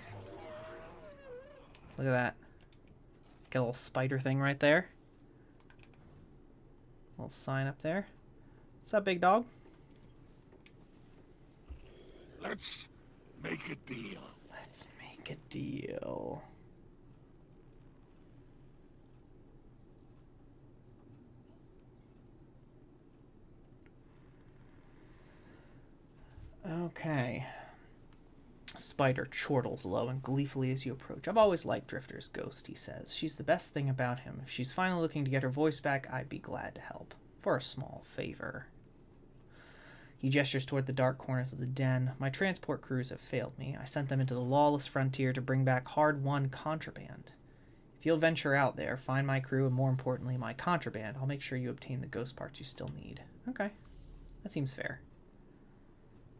Look at that. Got a little spider thing right there. Little sign up there. What's up, big dog? Let's make a deal. Let's make a deal. Okay. Spider chortles low and gleefully as you approach. I've always liked Drifter's ghost, he says. She's the best thing about him. If she's finally looking to get her voice back, I'd be glad to help. For a small favor. He gestures toward the dark corners of the den. My transport crews have failed me. I sent them into the lawless frontier to bring back hard-won contraband. If you'll venture out there, find my crew, and more importantly, my contraband, I'll make sure you obtain the ghost parts you still need. Okay. That seems fair.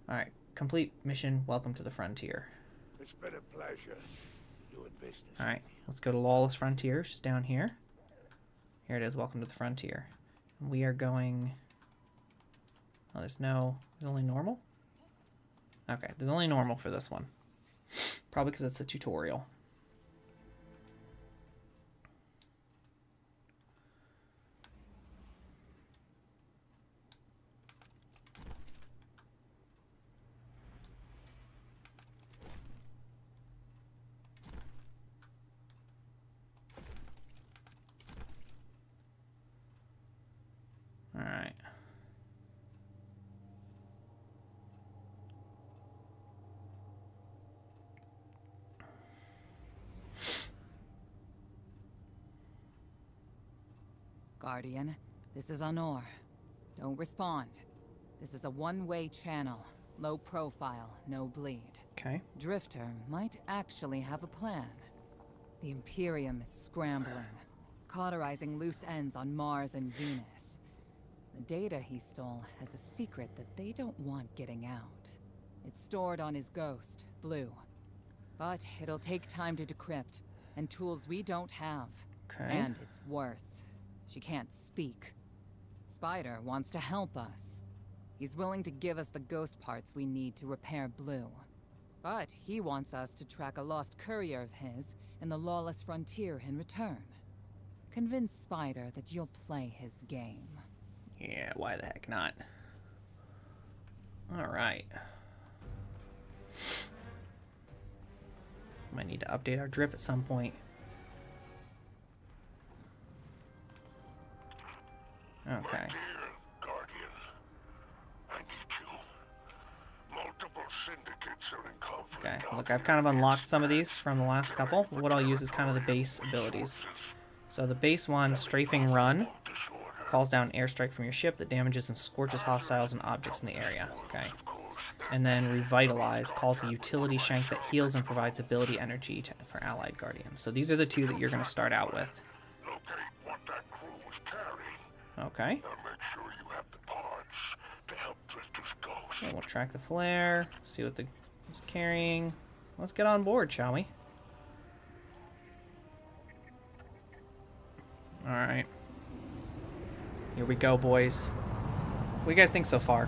Alright. Complete mission. Welcome to the frontier. It's been a pleasure doing business. Alright, let's go to Lawless Frontier. She's down here. Here it is. Welcome to the frontier. We are going... Oh, there's only normal? Okay, there's only normal for this one. Probably because it's a tutorial. Alright. Guardian, this is Honor. Don't respond. This is a one-way channel. Low profile, no bleed. Okay. Drifter might actually have a plan. The Imperium is scrambling, cauterizing loose ends on Mars and Venus. The data he stole has a secret that they don't want getting out. It's stored on his ghost, Blue. But it'll take time to decrypt, and tools we don't have. Okay. And it's worse. She can't speak. Spider wants to help us. He's willing to give us the ghost parts we need to repair Blue. But he wants us to track a lost courier of his in the lawless frontier in return. Convince Spider that you'll play his game. Yeah, why the heck not? Alright. Might need to update our drip at some point. Okay. Dear Guardian, I need you. Multiple syndicates are in conflict. Okay, look, I've kind of unlocked some of these from the last couple. What I'll use is kind of the base abilities. So the base one, Strafing Run, calls down airstrike from your ship that damages and scorches hostiles and objects in the area. Okay. And then Revitalize calls a utility shank that heals and provides ability energy for allied guardians. So these are the two that you're going to start out with. Locate what that crew was carrying. Okay. Now make sure you have the parts to help Drifter's ghost. And we'll track the flare, see what it's carrying. Let's get on board, shall we? Alright. Here we go, boys. What do you guys think so far?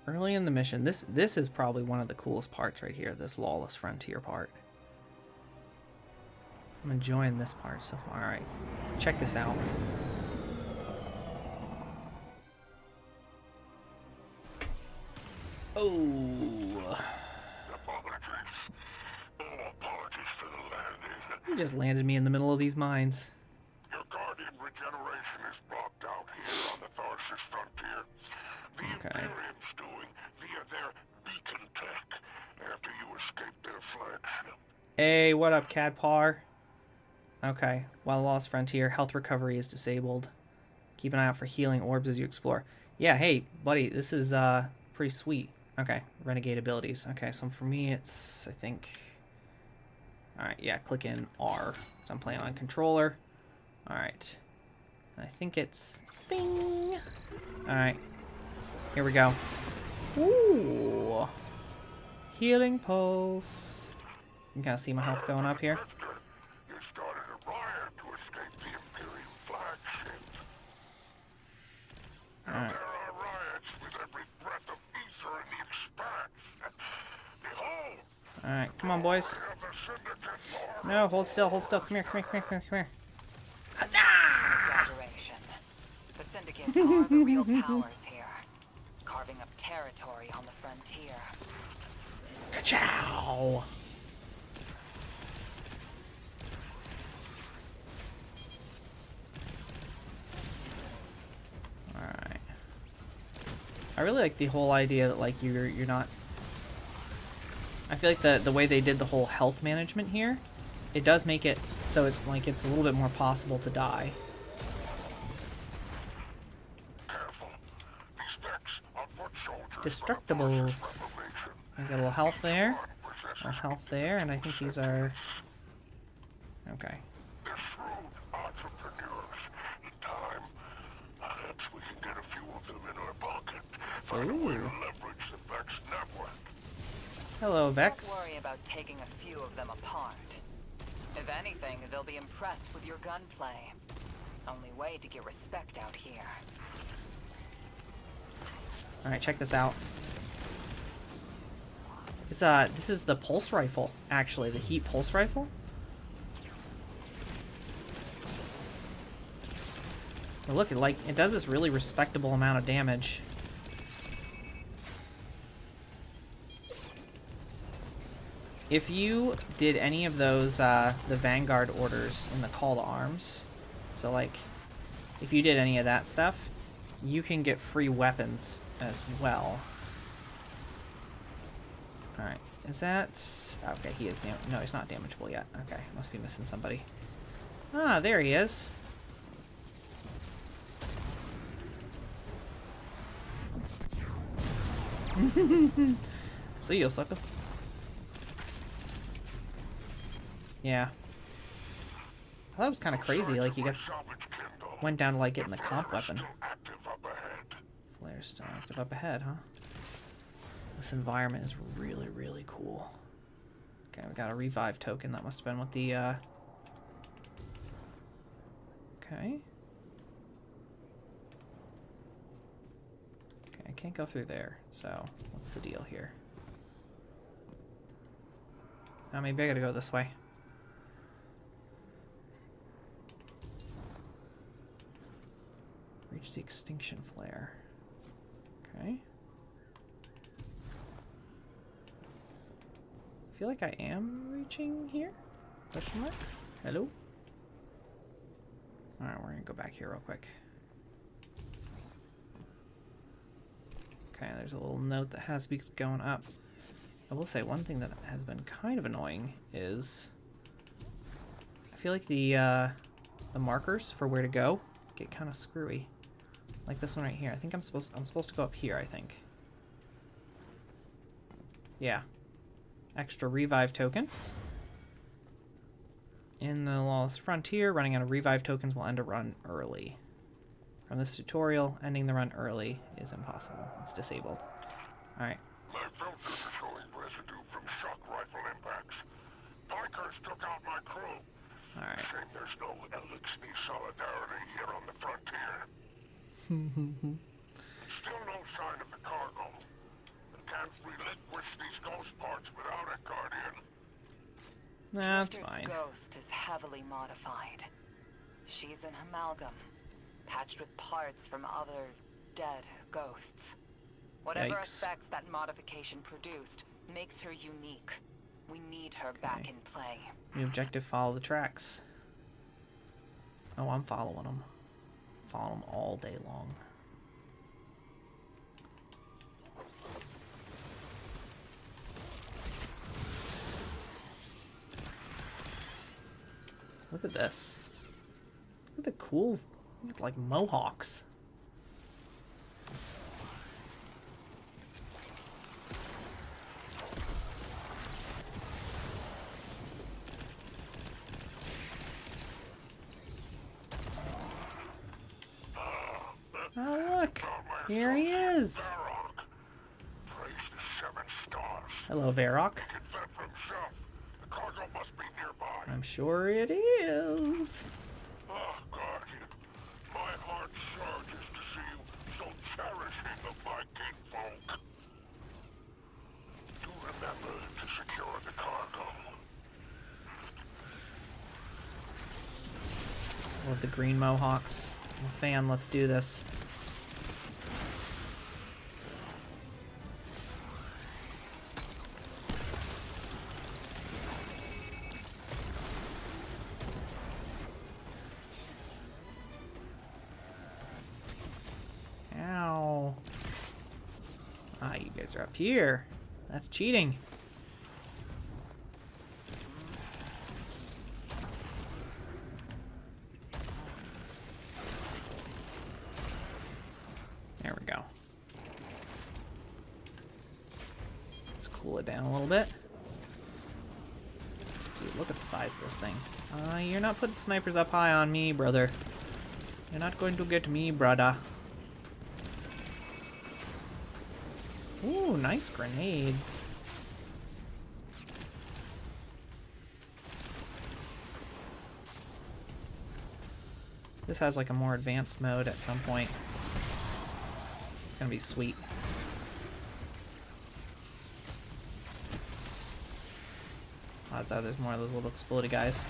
Early in the mission. This is probably one of the coolest parts right here, this Lawless Frontier part. I'm enjoying this part so far. Alright. Check this out. Oh. Apologies for the landing. He just landed me in the middle of these mines. Your Guardian regeneration is blocked out here on the Tharsis frontier. The Imperium's doing via their beacon tech after you escaped their flagship. Hey, what up, Cadpar? Okay, while Lost Frontier, health recovery is disabled. Keep an eye out for healing orbs as you explore. Yeah, hey, buddy, this is pretty sweet. Okay, Renegade abilities. Okay, so for me, it's, I think... Alright, yeah, click in R. So I'm playing on controller. Alright. I think it's... Bing! Alright. Here we go. Ooh! Healing pulse. You can kind of see my health going up here. You started a riot to escape the Imperium flagship. Alright. There are riots with every breath of ether in the expanse. Behold! Alright, come on, boys. No, hold still, hold still. Come here, come here, come here, come here, come here. Exaggeration. The syndicates are the real powers here, carving up territory on the frontier. Ka-chow! Alright. I really like the whole idea that like you're not. I feel like the way they did the whole health management here, it does make it so it's like it's a little bit more possible to die. Careful. These decks are foot soldiers. Destructibles. I got a little health there. A little health there, and I think these are... Okay. They're shrewd entrepreneurs. In time, perhaps we can get a few of them in our pocket. Find a way to leverage the Vex network. Hello, Vex. Don't worry about taking a few of them apart. If anything, they'll be impressed with your gunplay. Only way to get respect out here. Alright, check this out. This is the pulse rifle, actually, the heat pulse rifle. But look, it does this really respectable amount of damage. If you did any of those, the Vanguard orders in the Call to Arms, so like, if you did any of that stuff, you can get free weapons as well. Alright, is that... Okay, he is no, he's not damageable yet. Okay, must be missing somebody. Ah, there he is. See you, sucker. Yeah. That was kind of crazy, like you went down to like getting the comp weapon. Flare's still active up ahead, huh? This environment is really, really cool. Okay, we got a revive token. That must have been what the, Okay. Okay, I can't go through there, so what's the deal here? Oh, maybe I gotta go this way. Reach the extinction flare. Okay. I feel like I am reaching here? Question mark? Hello? Alright, we're gonna go back here real quick. Okay, there's a little note that has speaks going up. I will say one thing that has been kind of annoying is I feel like the markers for where to go get kind of screwy. Like this one right here. I think I'm supposed to go up here, I think. Yeah. Extra revive token. In the Lawless Frontier, running out of revive tokens will end a run early. From this tutorial, ending the run early is impossible. It's disabled. Alright. My filters are showing residue from shock rifle impacts. Pikers took out my crew. Alright. Shame there's no Elixir solidarity here on the frontier. Still no sign of the cargo. I can't relinquish these ghost parts without it, Guardian. That's Drifter's fine. ghost is heavily modified. She's an amalgam, patched with parts from other dead ghosts. Whatever Yikes. effects that modification produced makes her unique. We need her back in play. The objective, follow the tracks. Oh, I'm following them. Follow them all day long. Look at this. Look at the cool, look at like mohawks. Oh look, here he is. Praise the 7 stars. Hello, Varrock. He can fend for himself. The cargo must be nearby. I'm sure it is. Oh, Guardian. My heart surges to see you so cherishing the Viking folk. Do remember to secure the cargo. Love the green mohawks. I'm a fan. Let's do this. Ow. Ah, you guys are up here. That's cheating. There we go. Let's cool it down a little bit. Dude, look at the size of this thing. You're not putting snipers up high on me, brother. You're not going to get me, brother. Ooh, nice grenades. This has like a more advanced mode at some point. It's gonna be sweet. I thought there's more of those little explodey guys.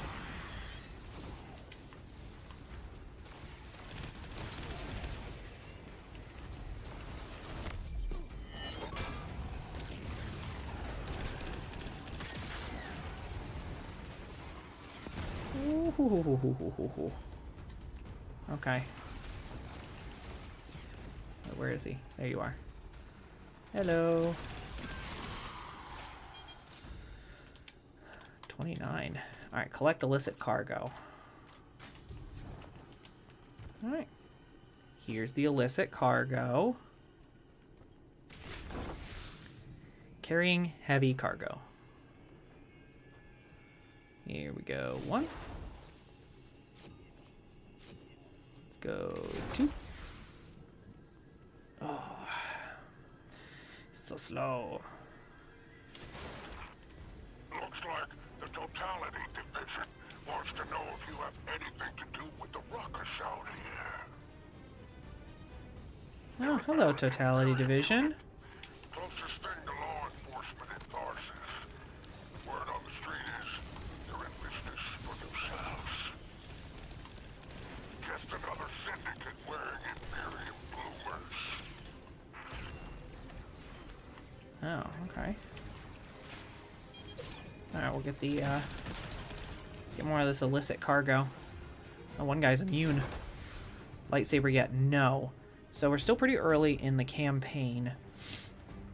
Ooh. Okay. Where is he? There you are. Hello. 29. Alright, collect illicit cargo. Alright. Here's the illicit cargo. Carrying heavy cargo. Here we go. 1. Let's go 2. Oh, so slow. Looks like the Totality Division wants to know if you have anything to do with the ruckus out here. Oh, hello, Totality Division. Closest thing to law enforcement in Tarsus. Word on the street is they're in business for themselves. Just another syndicate wearing Imperium bloomers. Oh, okay. Alright, we'll get the, get more of this illicit cargo. Oh, one guy's immune. Lightsaber yet? No. So we're still pretty early in the campaign.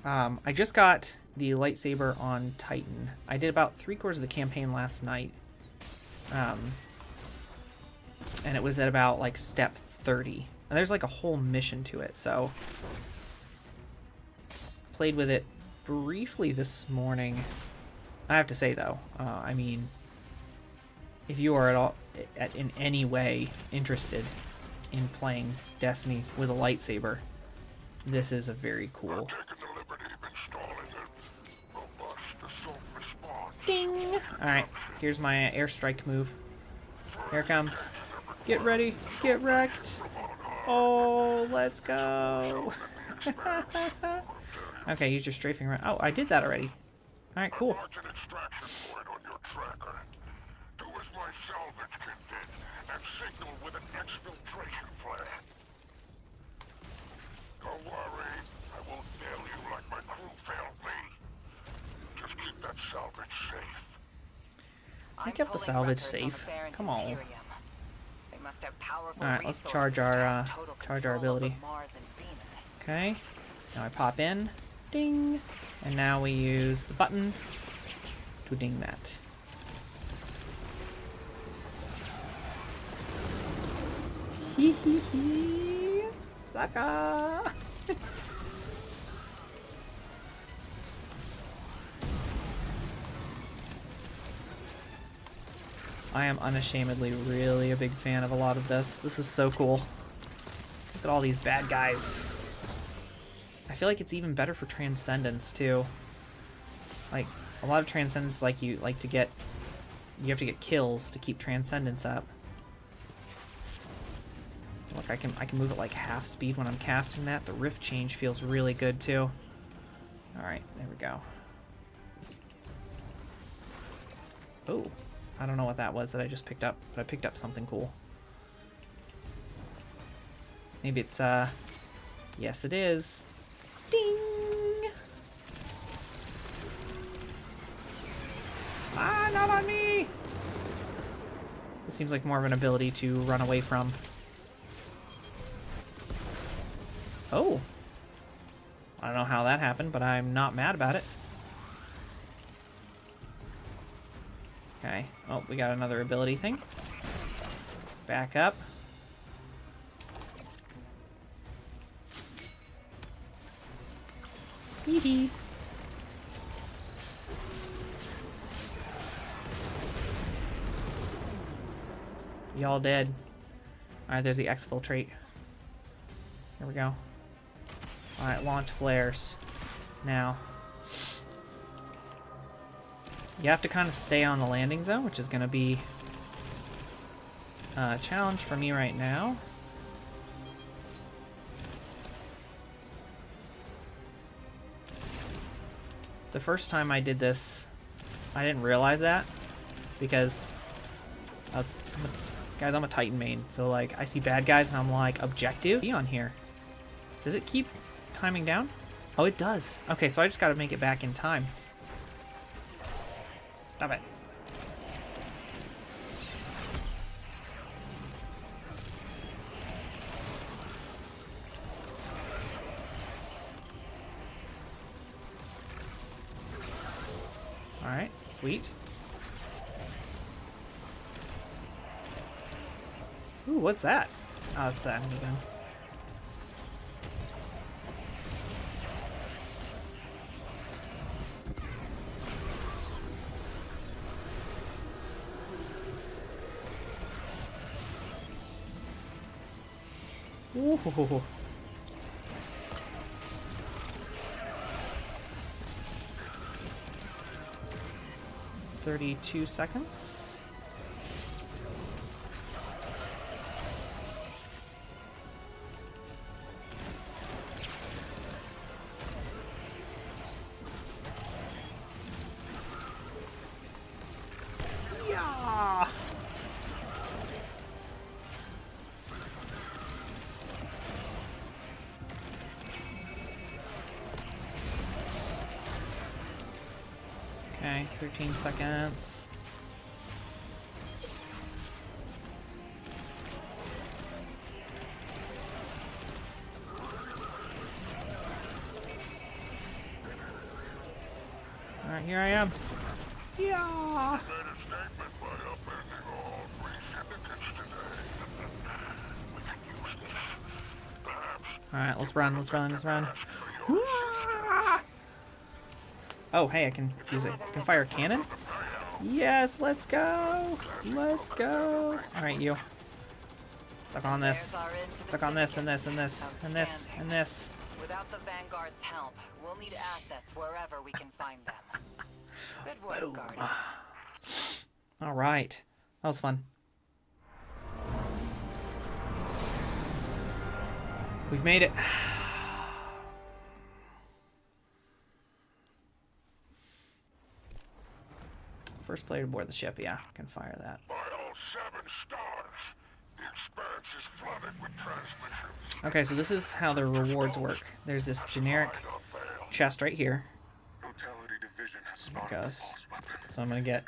I just got the lightsaber on Titan. I did about 3/4 of the campaign last night. And it was at about, like, step 30. And there's, like, a whole mission to it, so... Played with it briefly this morning. I have to say, though, I mean... If you are at all, in any way interested in playing Destiny with a lightsaber, this is a very cool. Ding! Alright, here's my airstrike move. Here it comes. Get ready, get wrecked. Oh, let's go. Okay, use your strafing around. Oh, I did that already. Alright, cool. As my salvage kit did, and signal with an exfiltration flare. Don't worry, I won't fail you like my crew failed me. Just keep that salvage safe. I kept the salvage safe. Come on. They must have powerful Alright, let's charge our ability. Okay. Now I pop in. Ding. And now we use the button to ding that. Hee hee hee. Sucker. I am unashamedly really a big fan of a lot of this. This is so cool. Look at all these bad guys. I feel like it's even better for Transcendence too. Like a lot of Transcendence, like you have to get kills to keep Transcendence up. Look, I can move at like half speed when I'm casting that. The rift change feels really good too. All right, there we go. Oh, I don't know what that was that I just picked up, but I picked up something cool. Maybe it's yes it is. Ding! Ah, not on me! This seems like more of an ability to run away from. Oh. I don't know how that happened, but I'm not mad about it. Okay. Oh, we got another ability thing. Back up. Hee hee. Y'all dead. Alright, there's the exfiltrate. Here we go. Alright, launch flares. Now. You have to kind of stay on the landing zone, which is going to be a challenge for me right now. The first time I did this, I didn't realize that because guys, I'm a Titan main, so like I see bad guys and I'm like, objective? Be on here. Does it keep timing down? Oh, it does. Okay, so I just got to make it back in time. Stop it. Alright, sweet. Ooh, what's that? Oh, it's that enemy gun. Ooh. 32 seconds. Okay, 13 seconds. Alright, here I am. Yeah! Alright, let's run, let's run, let's run. Oh, hey, I can use it. I can fire a cannon? Yes, let's go! Let's go! Alright, you. Stuck on this. Stuck on this, and this, and this, and this, and this. Without the Vanguard's help, we'll need assets wherever we can find them. Good work, Guardian. Alright. That was fun. We've made it. First player to board the ship, yeah, can fire that. By all 7 stars, the expanse is flooded with transmissions. Okay, so this is how the rewards work. There's this generic chest right here. There it goes. So I'm gonna get,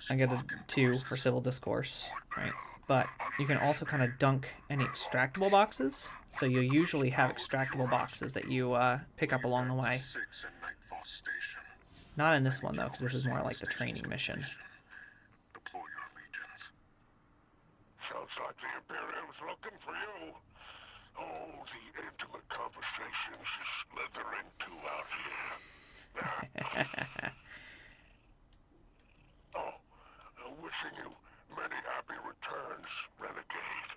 I get a 2 for civil discourse, right? But you can also kind of dunk any extractable boxes. So you'll usually have extractable boxes that you pick up along the way. Not in this one though, because this is more like the training mission. Deploy your legions. Sounds like the Imperium's looking for you. Oh, the intimate conversations you slither into out here. Oh, wishing you many happy returns, Renegade.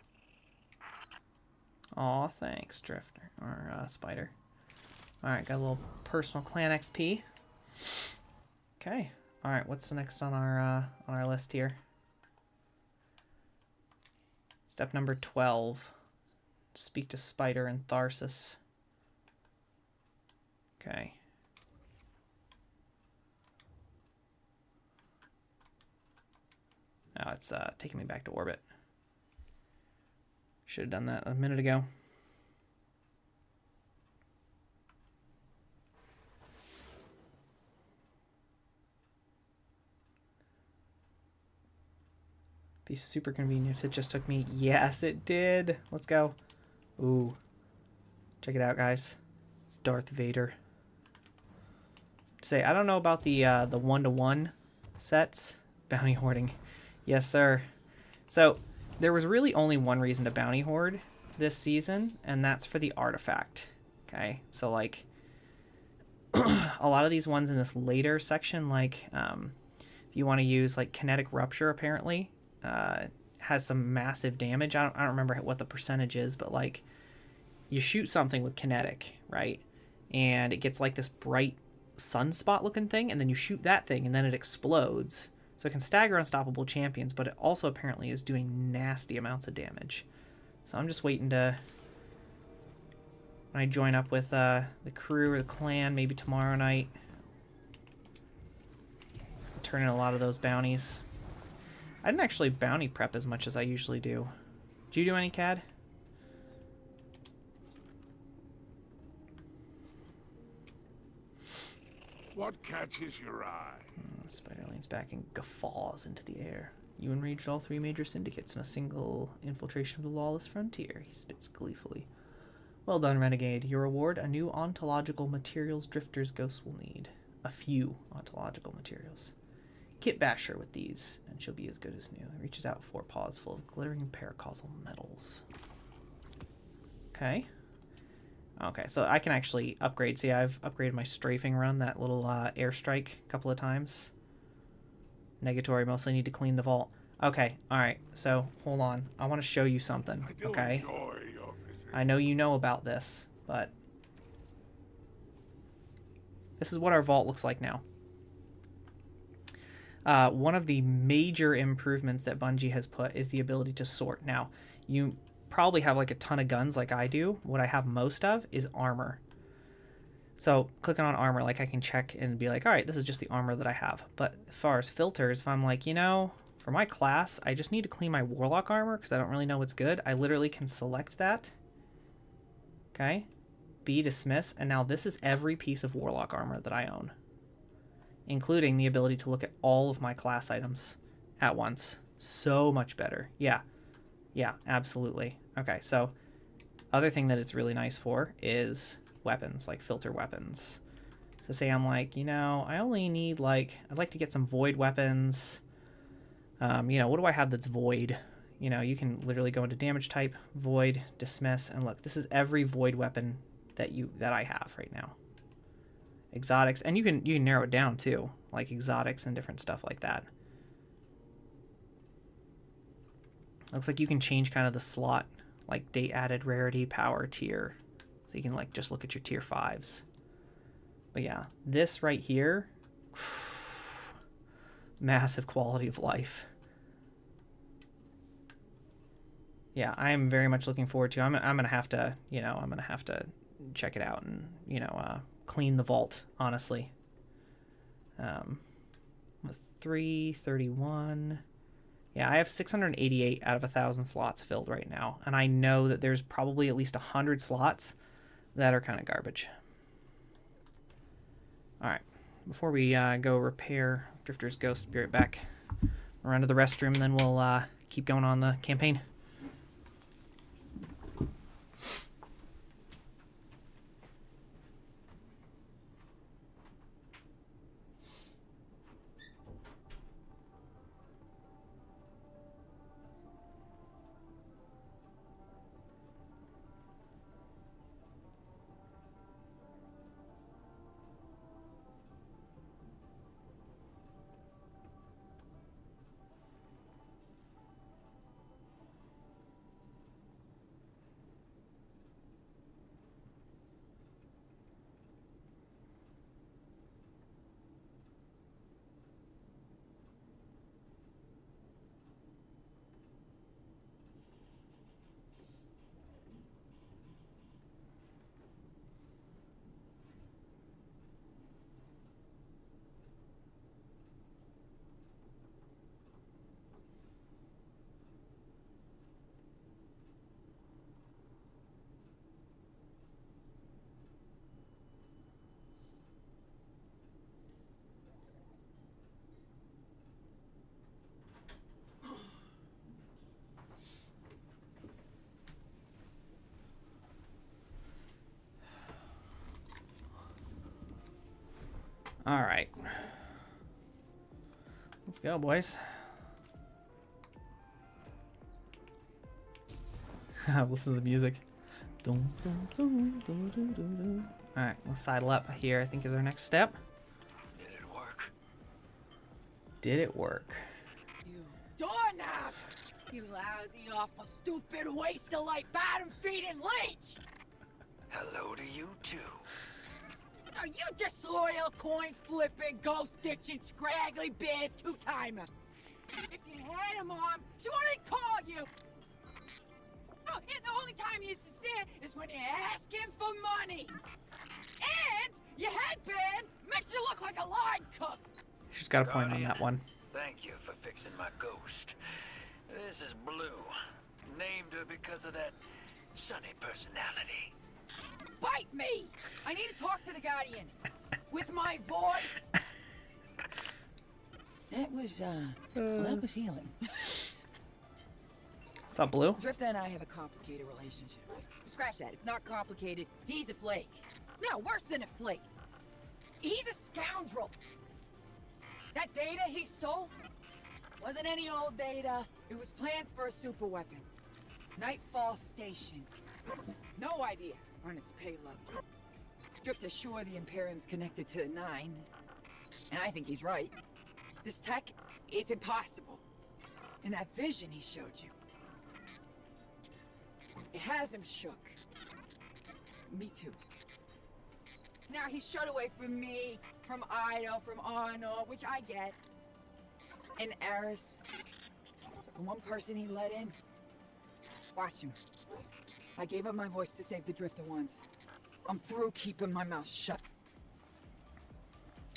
Aw, thanks, Drifter. Or, Spider. Alright, got a little personal clan XP. Okay. Alright, what's the next on our list here? Step number 12. Speak to Spider and Tharsis. Okay. Now it's taking me back to orbit. Should have done that a minute ago. Be super convenient if it just took me. Yes, it did. Let's go. Ooh. Check it out, guys. It's Darth Vader. Say, I don't know about the 1-to-1 sets. Bounty hoarding. Yes, sir. So, there was really only one reason to bounty hoard this season, and that's for the artifact. Okay? So, like, a lot of these ones in this later section, like, if you want to use, like, kinetic rupture, apparently, has some massive damage. I don't remember what the percentage is, but, like, you shoot something with kinetic, right? And it gets, like, this bright sunspot looking thing, and then you shoot that thing, and then it explodes. So it can stagger unstoppable champions, but it also apparently is doing nasty amounts of damage. So I'm just waiting to, when I join up with the crew or the clan, maybe tomorrow night, turn in a lot of those bounties. I didn't actually bounty prep as much as I usually do. Do you do any, CAD? What catches your eye? Spider leans back and guffaws into the air. You enraged all 3 major syndicates in a single infiltration of the lawless frontier, he spits gleefully. Well done, Renegade. Your reward, a new ontological materials Drifter's ghost will need. A few ontological materials. Kit bash her with these, and she'll be as good as new. He reaches out 4 paws full of glittering paracausal metals. Okay. Okay, so I can actually upgrade. See, I've upgraded my strafing run, that little airstrike, a couple of times. Negatory, mostly need to clean the vault. Okay, alright, so hold on. I want to show you something, okay? I know you know about this, but this is what our vault looks like now. One of the major improvements that Bungie has put is the ability to sort. Now, you probably have like a ton of guns like I do. What I have most of is armor. So clicking on armor, like I can check and be like, all right, this is just the armor that I have. But as far as filters, if I'm like, you know, for my class, I just need to clean my warlock armor because I don't really know what's good. I literally can select that. Okay. B, dismiss. And now this is every piece of warlock armor that I own. including the ability to look at all of my class items at once. So much better. Yeah, absolutely. Okay, so other thing that it's really nice for is weapons, like filter weapons. So say I'm like, I only need I'd like to get some void weapons. What do I have that's void? You can literally go into damage type, void, dismiss, and look, this is every void weapon that I have right now. Exotics, and you can narrow it down too, like exotics and different stuff like that. Looks like you can change kind of the slot, like date added, rarity, power, tier. So you can just look at your tier 5s. But yeah, this right here, massive quality of life. Yeah, I am very much looking forward to. I'm gonna have to, I'm gonna have to check it out and clean the vault, honestly. With 331. Yeah, I have 688 out of 1,000 slots filled right now, and I know that there's probably at least 100 slots that are kind of garbage. All right, before we go repair Drifter's ghost, be right back. We'll run to the restroom, and then we'll keep going on the campaign. All right. Let's go, boys. Listen to the music. All right, let's sidle up here, I think is our next step. Did it work? Did it work? You doorknob! You lousy, awful, stupid, waste of light, bottom-feeding leech! Hello to you, too. Are you disloyal, coin-flipping, ghost-ditching, scraggly beard two-timer? If you had a mom, she wouldn't call you! Oh, and the only time you're sincere is when you're asking for money! And your headband makes you look like a line cook! She's got a point on that one. Thank you for fixing my ghost. This is Blue. Named her because of that sunny personality. Bite me! I need to talk to the Guardian. With my voice. That was healing. What's up, Blue? Drifter and I have a complicated relationship. Scratch that. It's not complicated. He's a flake. No, worse than a flake. He's a scoundrel. That data he stole wasn't any old data. It was plans for a super weapon. Nightfall Station. No idea on its payload. Drifter's sure the Imperium's connected to the Nine. And I think he's right. This tech, it's impossible. And that vision he showed you, it has him shook. Me too. Now he's shut away from me, from Ido, from Arno, which I get. And Eris, the one person he let in. Watch him. I gave up my voice to save the Drifter once. I'm through keeping my mouth shut.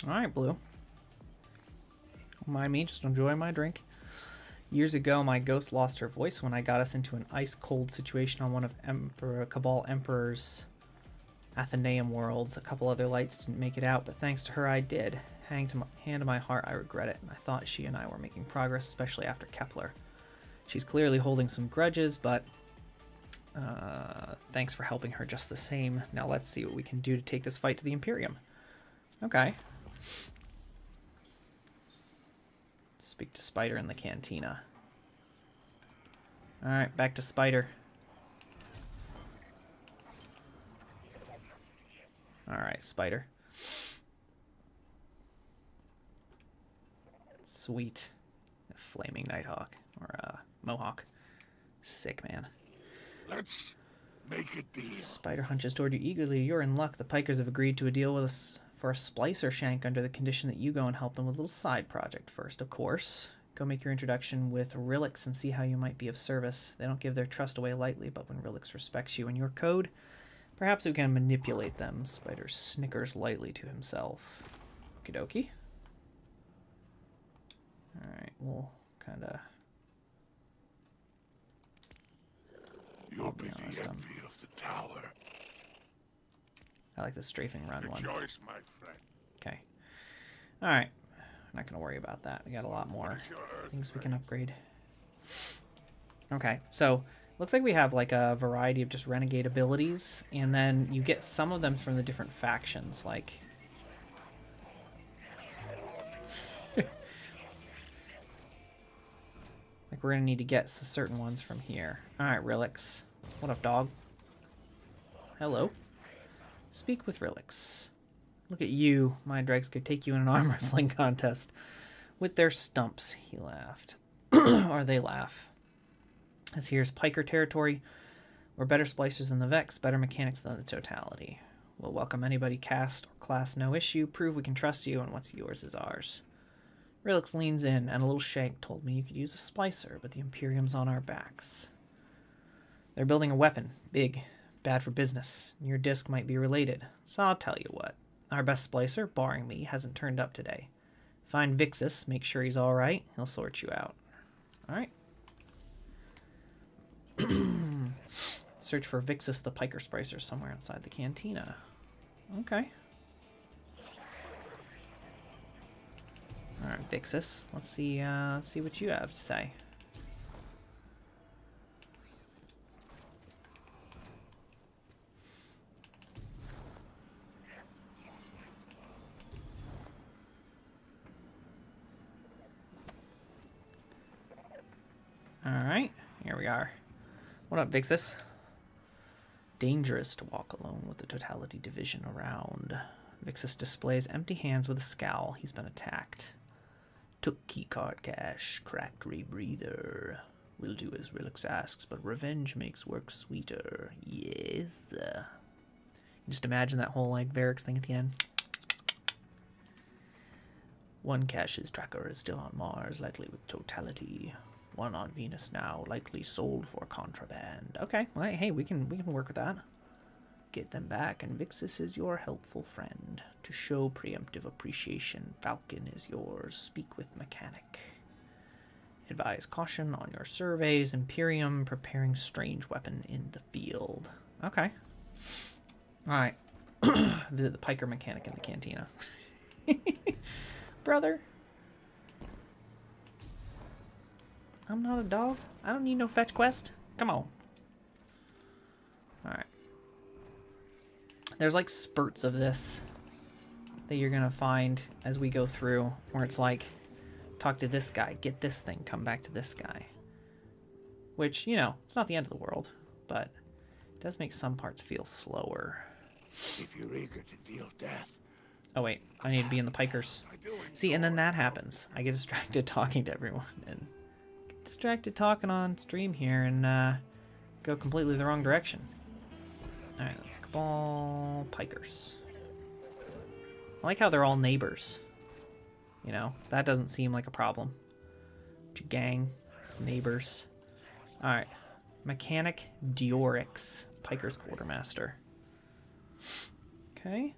Alright, Blue. Don't mind me, just enjoying my drink. Years ago, my ghost lost her voice when I got us into an ice-cold situation on one of Cabal Emperor's Athenaeum worlds. A couple other lights didn't make it out, but thanks to her I did. hand to my heart, I regret it. I thought she and I were making progress, especially after Kepler. She's clearly holding some grudges, but thanks for helping her just the same. Now let's see what we can do to take this fight to the Imperium. Okay. Speak to Spider in the cantina. Alright, back to Spider. Alright, Spider. Sweet. A flaming Nighthawk. Or Mohawk. Sick, man. Let's make a deal. Spider hunches toward you eagerly. You're in luck. The Pikers have agreed to a deal with us for a splicer shank under the condition that you go and help them with a little side project first, of course. Go make your introduction with Rilix and see how you might be of service. They don't give their trust away lightly, but when Rilix respects you and your code, perhaps we can manipulate them. Spider snickers lightly to himself. Okie dokie. Alright, we'll kinda... You'll be the envy of the tower. I like the strafing run one. Rejoice, my friend. Okay. Alright. I'm not going to worry about that. We got a lot more things we can upgrade. Okay, so looks like we have like a variety of just renegade abilities, and then you get some of them from the different factions, like... like we're going to need to get certain ones from here. Alright, Rilix. What up, dog? Hello. Speak with Rilix. Look at you. My dregs could take you in an arm wrestling contest. With their stumps, he laughed. Or they laugh. As here's Piker territory. We're better splicers than the Vex, better mechanics than the Totality. We'll welcome anybody caste or class, no issue. Prove we can trust you, and what's yours is ours. Rilix leans in, and a little shank told me you could use a splicer, but the Imperium's on our backs. They're building a weapon. Big. Bad for business. Your disc might be related. So I'll tell you what. Our best splicer, barring me, hasn't turned up today. Find Vixus, make sure he's alright. He'll sort you out. Alright. Search for Vixus the Piker Splicer somewhere outside the cantina. Okay. Alright, Vixus. Let's see what you have to say. Alright, here we are. What up, Vixus? Dangerous to walk alone with the Totality Division around. Vixus displays empty hands with a scowl. He's been attacked. Took keycard cash, cracked rebreather. We'll do as Rilix asks, but revenge makes work sweeter. Yes. Just imagine that whole, like, Varix thing at the end. One cache's tracker is still on Mars, likely with Totality. One on Venus now, likely sold for contraband. Okay, well, hey, we can work with that. Get them back, and Vixus is your helpful friend. To show preemptive appreciation, Falcon is yours. Speak with Mechanic. Advise caution on your surveys. Imperium preparing strange weapon in the field. Okay. Alright. Visit the Piker Mechanic in the cantina. Brother. I'm not a dog. I don't need no fetch quest. Come on. Alright. There's like spurts of this that you're going to find as we go through, where it's like, talk to this guy, get this thing, come back to this guy. Which, you know, it's not the end of the world, but it does make some parts feel slower. If you're eager to deal death. Oh wait, I need to be in the Pikers. See, and then that happens. I get distracted talking to everyone, and get distracted talking on stream here, and go completely the wrong direction. Alright, let's Cabal Pikers. I like how they're all neighbors. You know, that doesn't seem like a problem. It's a gang, it's neighbors. Alright, Mechanic Diorix, Piker's Quartermaster. Okay.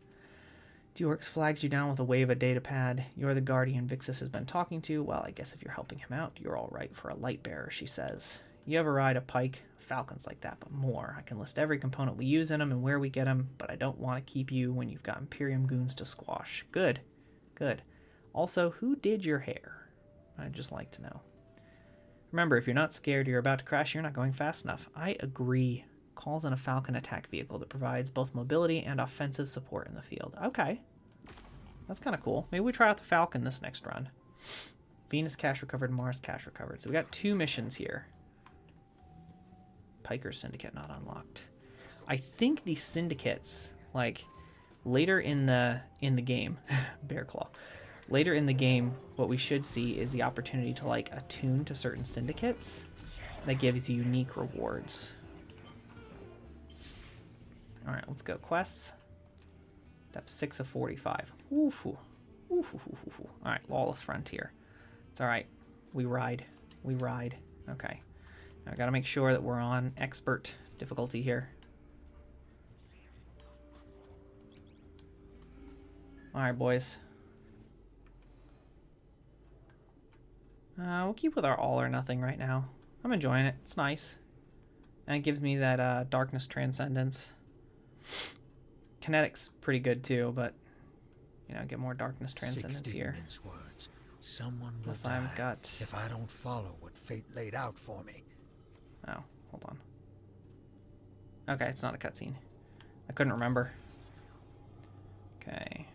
Diorix flags you down with a wave of datapad. You're the guardian Vixus has been talking to. Well, I guess if you're helping him out, you're all right for a light bearer, she says. You ever ride a Pike? Falcons like that, but more. I can list every component we use in them and where we get them, but I don't want to keep you when you've got Imperium goons to squash. Good. Good. Also, who did your hair? I'd just like to know. Remember, if you're not scared you're about to crash, you're not going fast enough. I agree. Calls on a Falcon attack vehicle that provides both mobility and offensive support in the field. Okay. That's kind of cool. Maybe we try out the Falcon this next run. Venus cache recovered, Mars cache recovered. So we got 2 missions here. Piker Syndicate not unlocked. I think these syndicates, like, later in the game, Bear Claw. Later in the game, what we should see is the opportunity to, like, attune to certain syndicates that gives you unique rewards. Alright, let's go. Quests. Step 6 of 45. Oof. Alright, Lawless Frontier. It's alright. We ride. We ride. Okay. Now I gotta make sure that we're on expert difficulty here. Alright, boys. We'll keep with our all or nothing right now. I'm enjoying it. It's nice. And it gives me that darkness transcendence. Kinetic's pretty good too, but you know, get more darkness transcendence here. Words. Someone will Plus die I've got... if I don't follow what fate laid out for me. Oh, hold on. Okay, it's not a cutscene. I couldn't remember. Okay.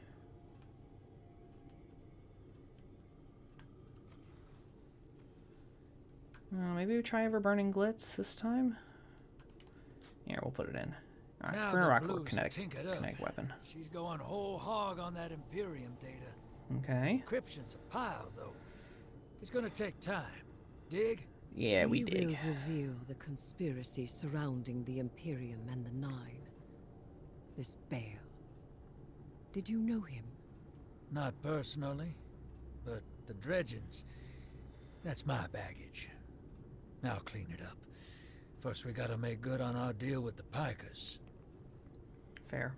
Maybe we try Everburning Glitz this time? Here, we'll put it in. Alright, Now Screamer that Rocket, Blue's kinetic tinkered up, weapon. She's going whole hog on that Imperium data. Okay. Encryption's a pile, though. It's gonna take time. Dig? Yeah, we dig. will reveal the conspiracy surrounding the Imperium and the Nine. This Bale. Did you know him? Not personally, but the dredgens, that's my baggage. I'll clean it up. First, we gotta make good on our deal with the Pikers. Fair.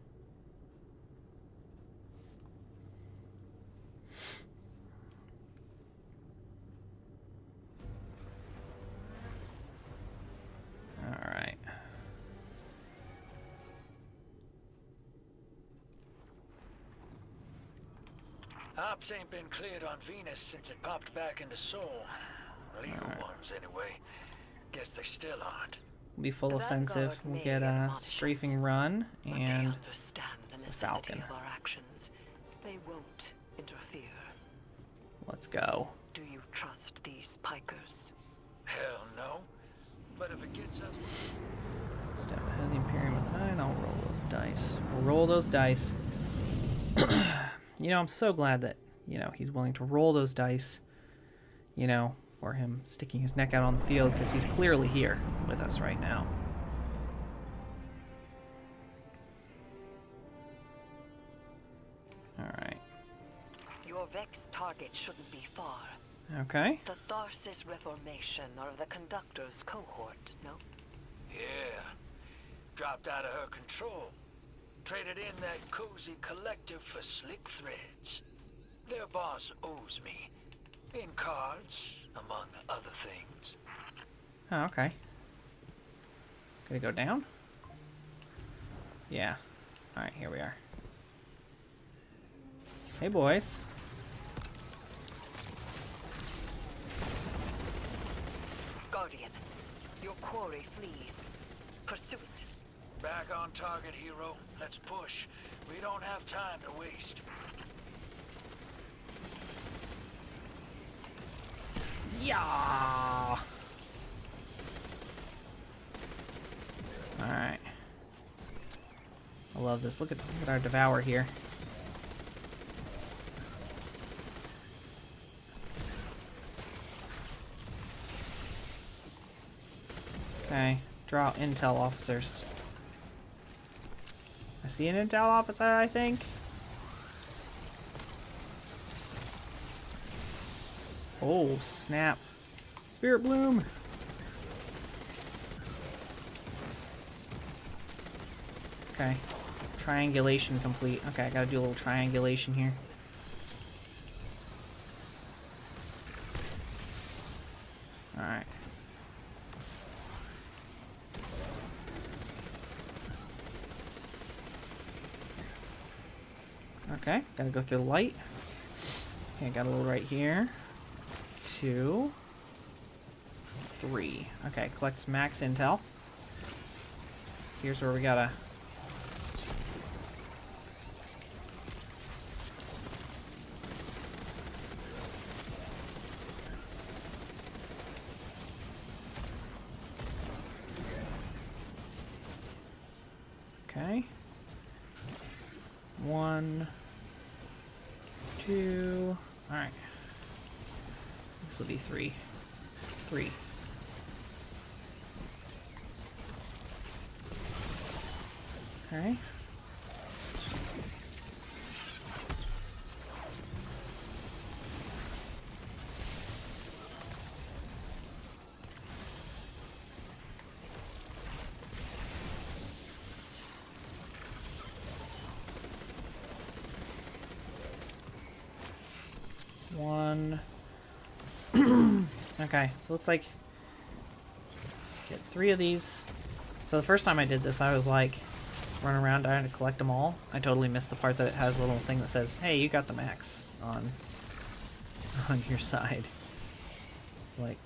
Alright. Ops ain't been cleared on Venus since it popped back into Sol. Legal ones, anyway. Guess they still aren't. We'll be full offensive. We'll get a strafing run and the Falcon. Of our actions. They won't interfere. Let's go. Do you trust these Pikers? Hell no. But if it gets us... Step ahead of the Imperium with 9. I'll roll those dice. We'll roll those dice. You know, I'm so glad that, you know, he's willing to roll those dice, you know, for him sticking his neck out on the field, because he's clearly here with us right now. Alright. Your Vex target shouldn't be far. Okay. The Tharsis Reformation are the Conductor's cohort, no? Yeah. Dropped out of her control. Traded in that cozy collective for slick threads. Their boss owes me. In cards, among other things. Oh, okay. Gonna go down? Yeah. Alright, here we are. Hey, boys. Guardian, your quarry flees. Pursue it. Back on target, hero. Let's push. We don't have time to waste. Yeah. Alright. I love this. Look at our Devour here. Okay. Draw intel officers. I see an intel officer, I think. Oh, snap. Spirit Bloom. Okay. Triangulation complete. Okay, I gotta do a little triangulation here. Alright. Okay, gotta go through the light. Okay, got a little right here. 2, 3. Okay, collects max intel. Here's where we gotta... Okay. 1, 2. Alright. This will be 3. 3. Okay. Okay, so it looks like get 3 of these. So the first time I did this, I was like running around trying to collect them all. I totally missed the part that it has a little thing that says, "Hey, you got the max on your side." It's like,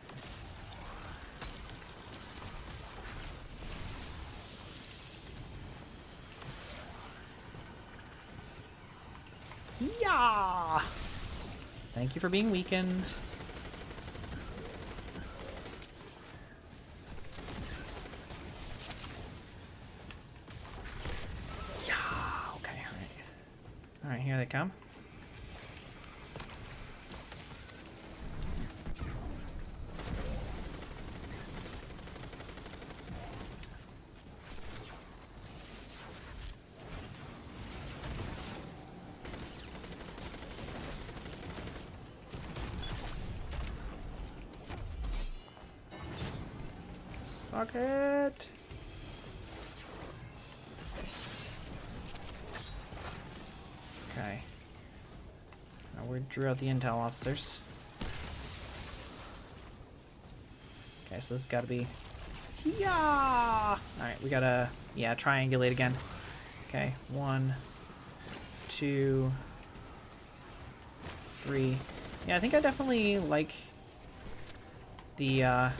yeah. Thank you for being weakened. Alright, here they come. Suck it! Okay. We drew out the intel officers. Okay, so this has got to be... Yeah! Alright, we gotta... Yeah, triangulate again. Okay, 1, 2, 3. Yeah, I think I definitely like the, I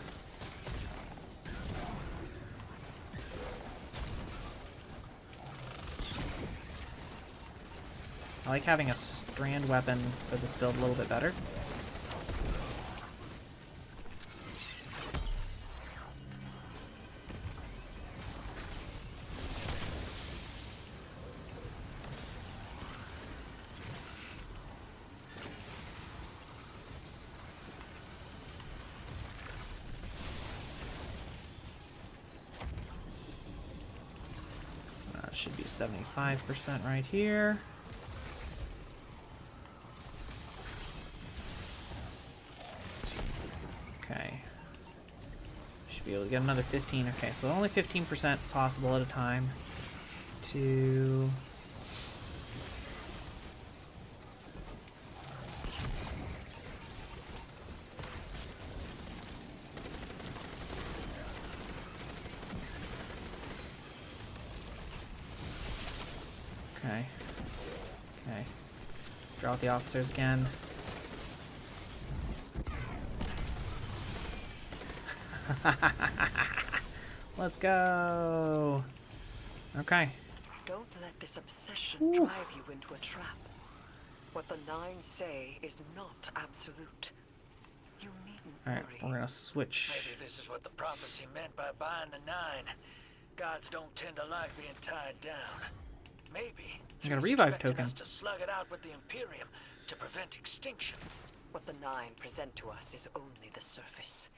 like having a strand weapon for this build a little bit better. Should be 75% right here. Okay. Should be able to get another 15. Okay, so only 15% possible at a time. 2. Okay. Okay. Draw out the officers again. Let's go. Okay. Don't let this obsession drive you into a trap. What the Nine say is not absolute. You needn't All right, worry. we're gonna switch. Maybe this is what the prophecy meant by buying the Nine. Gods don't tend to like being tied down. Maybe I got a he's revive expecting token. us to slug it out with the Imperium to prevent extinction. What the Nine present to us is only the surface.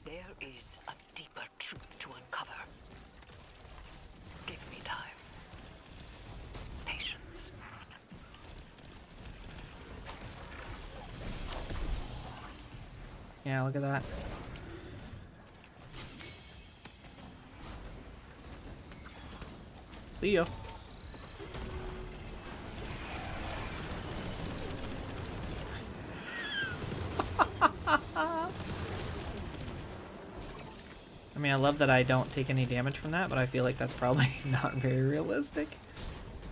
There is a deeper truth to uncover. Give me time. Patience. Yeah, look at that. See ya. I mean, I love that I don't take any damage from that, but I feel like that's probably not very realistic.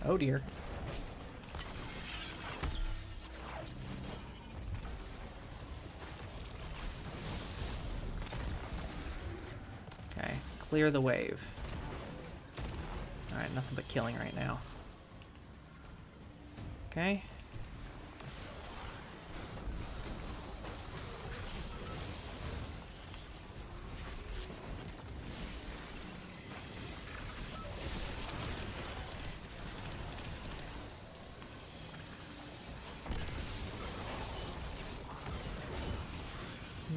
Oh dear. Clear the wave. Alright, nothing but killing right now. Okay.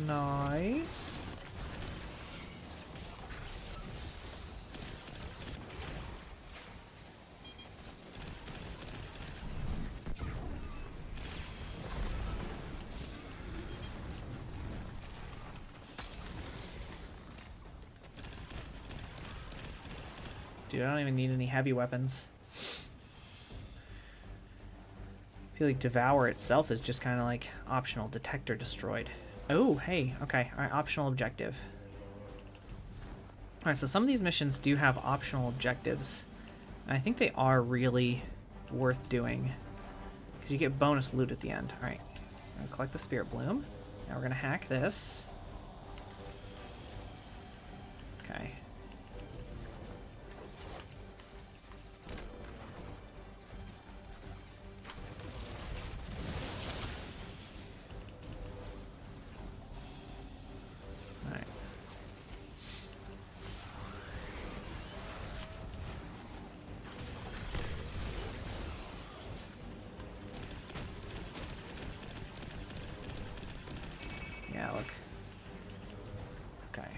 Nice. Dude, I don't even need any heavy weapons. I feel like Devour itself is just kind of like optional. Detector destroyed. Oh, hey. Okay. All right. Optional objective. All right. So some of these missions do have optional objectives. And I think they are really worth doing. Because you get bonus loot at the end. All right. I'm going to collect the Spirit Bloom. Now we're going to hack this. Okay. Yeah, look. Okay.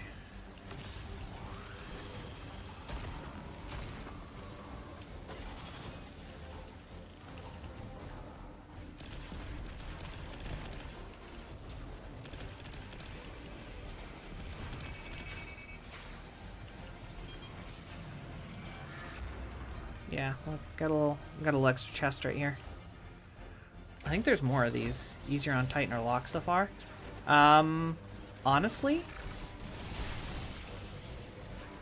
Yeah, well, got a little extra chest right here. I think there's more of these. Easier on Titan or Lock so far. Honestly,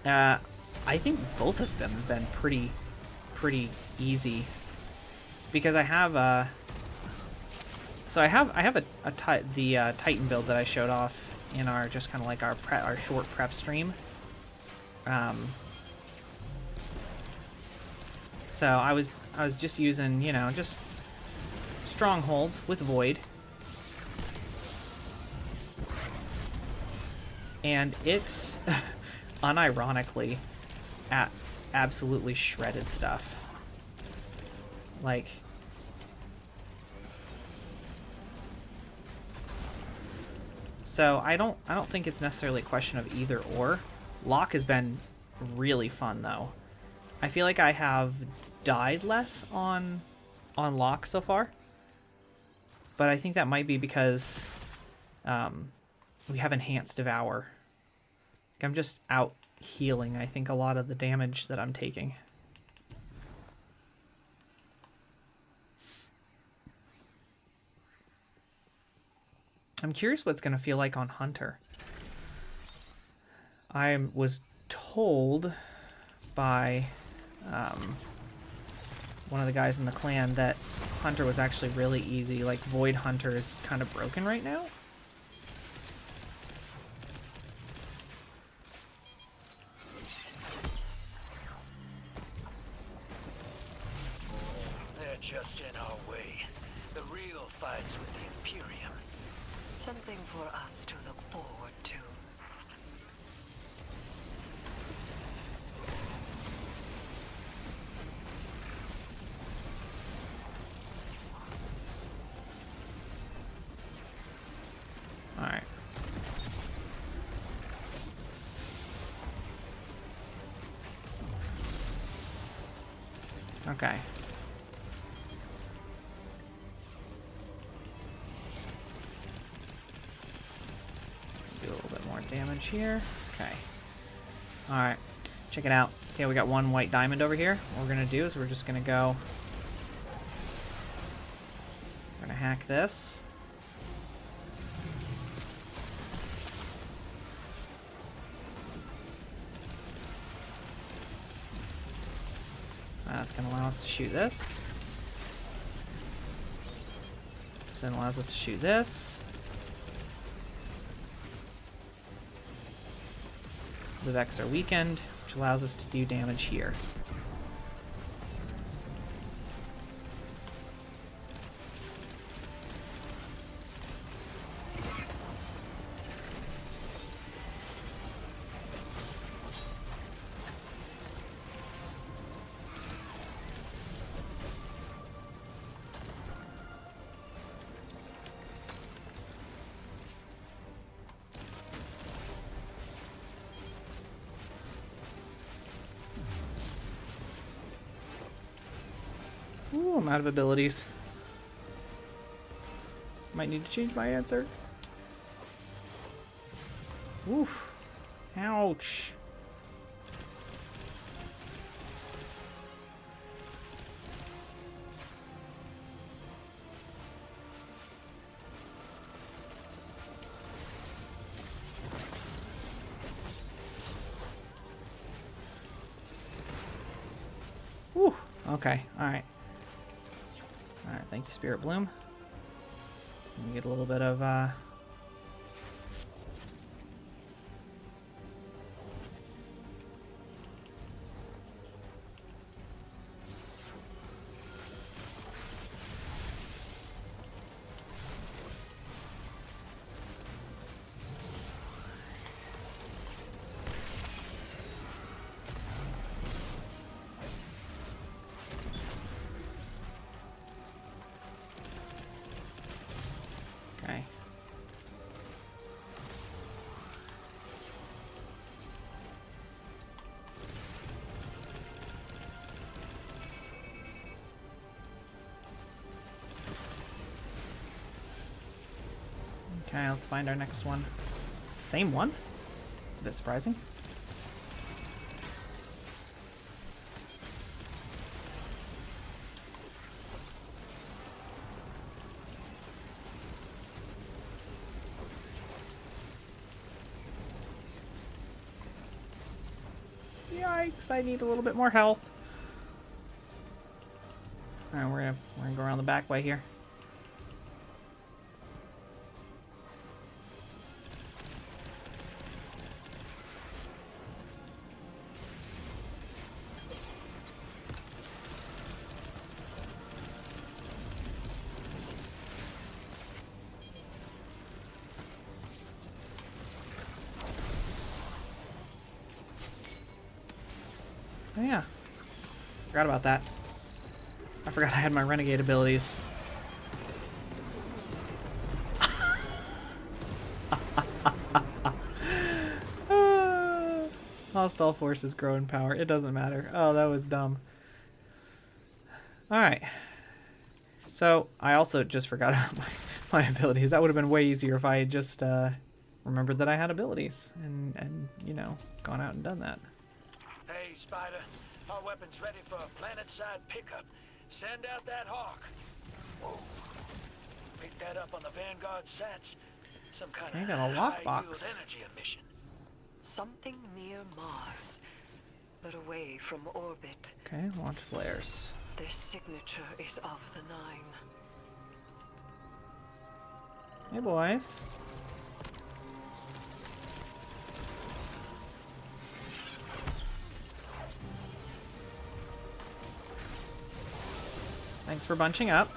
I think both of them have been pretty easy, because I have so I have the Titan build that I showed off in our just kind of like our short prep stream. So I was just using, you know, just strongholds with Void. And it, unironically, absolutely shredded stuff. Like, so I don't think it's necessarily a question of either or. Lock has been really fun though. I feel like I have died less on Lock so far, but I think that might be because we have enhanced Devour. I'm just out healing, I think, a lot of the damage that I'm taking. I'm curious what it's going to feel like on Hunter. I was told by one of the guys in the clan that Hunter was actually really easy. Like, Void Hunter is kind of broken right now. They're just in our way. The real fight's with the Imperium. Something for us to look forward to. Alright. Okay. Do a little bit more damage here. Okay. Alright. Check it out. See how we got one white diamond over here? What we're going to do is we're just going to go... We're going to hack this. That's going to allow us to shoot this. So then allows us to shoot this. The Vex are weakened, which allows us to do damage here. Ooh, I'm out of abilities. Might need to change my answer. Oof. Ouch. Whew. Okay, alright. Alright, thank you, Spirit Bloom. Let me get a little bit of, okay. Okay, let's find our next one. Same one? It's a bit surprising. Yikes, I need a little bit more health. Alright, we're gonna go around the back way here. Oh yeah, forgot about that. I forgot I had my Renegade abilities. Hostile forces grow in power. It doesn't matter. Oh, that was dumb. Alright. So, I also just forgot my abilities. That would have been way easier if I had just remembered that I had abilities and, you know, gone out and done that. Hey, Spider. Our weapon's ready for a planet-side pickup. Send out that hawk. Whoa. Pick that up on the Vanguard sats. Some kind I of got a high-yield lockbox. energy emission. Something near Mars, but away from orbit. Okay, launch flares. Their signature is of the Nine. Hey, boys. Thanks for bunching up.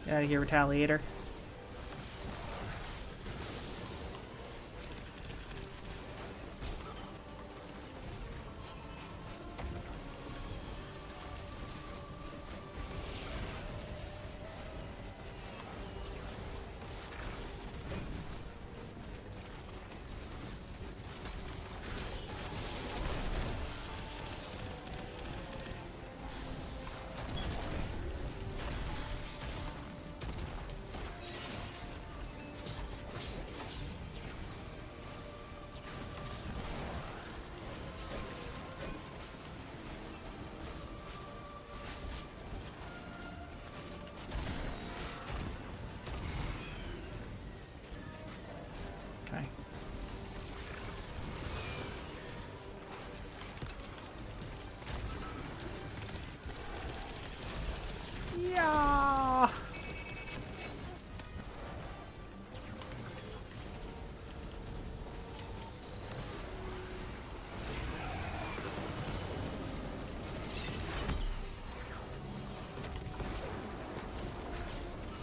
Get out of here, Retaliator.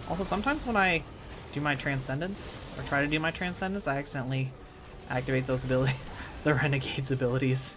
Also, sometimes when I do my Transcendence, or try to do my Transcendence, I accidentally activate those abilities, the Renegades abilities.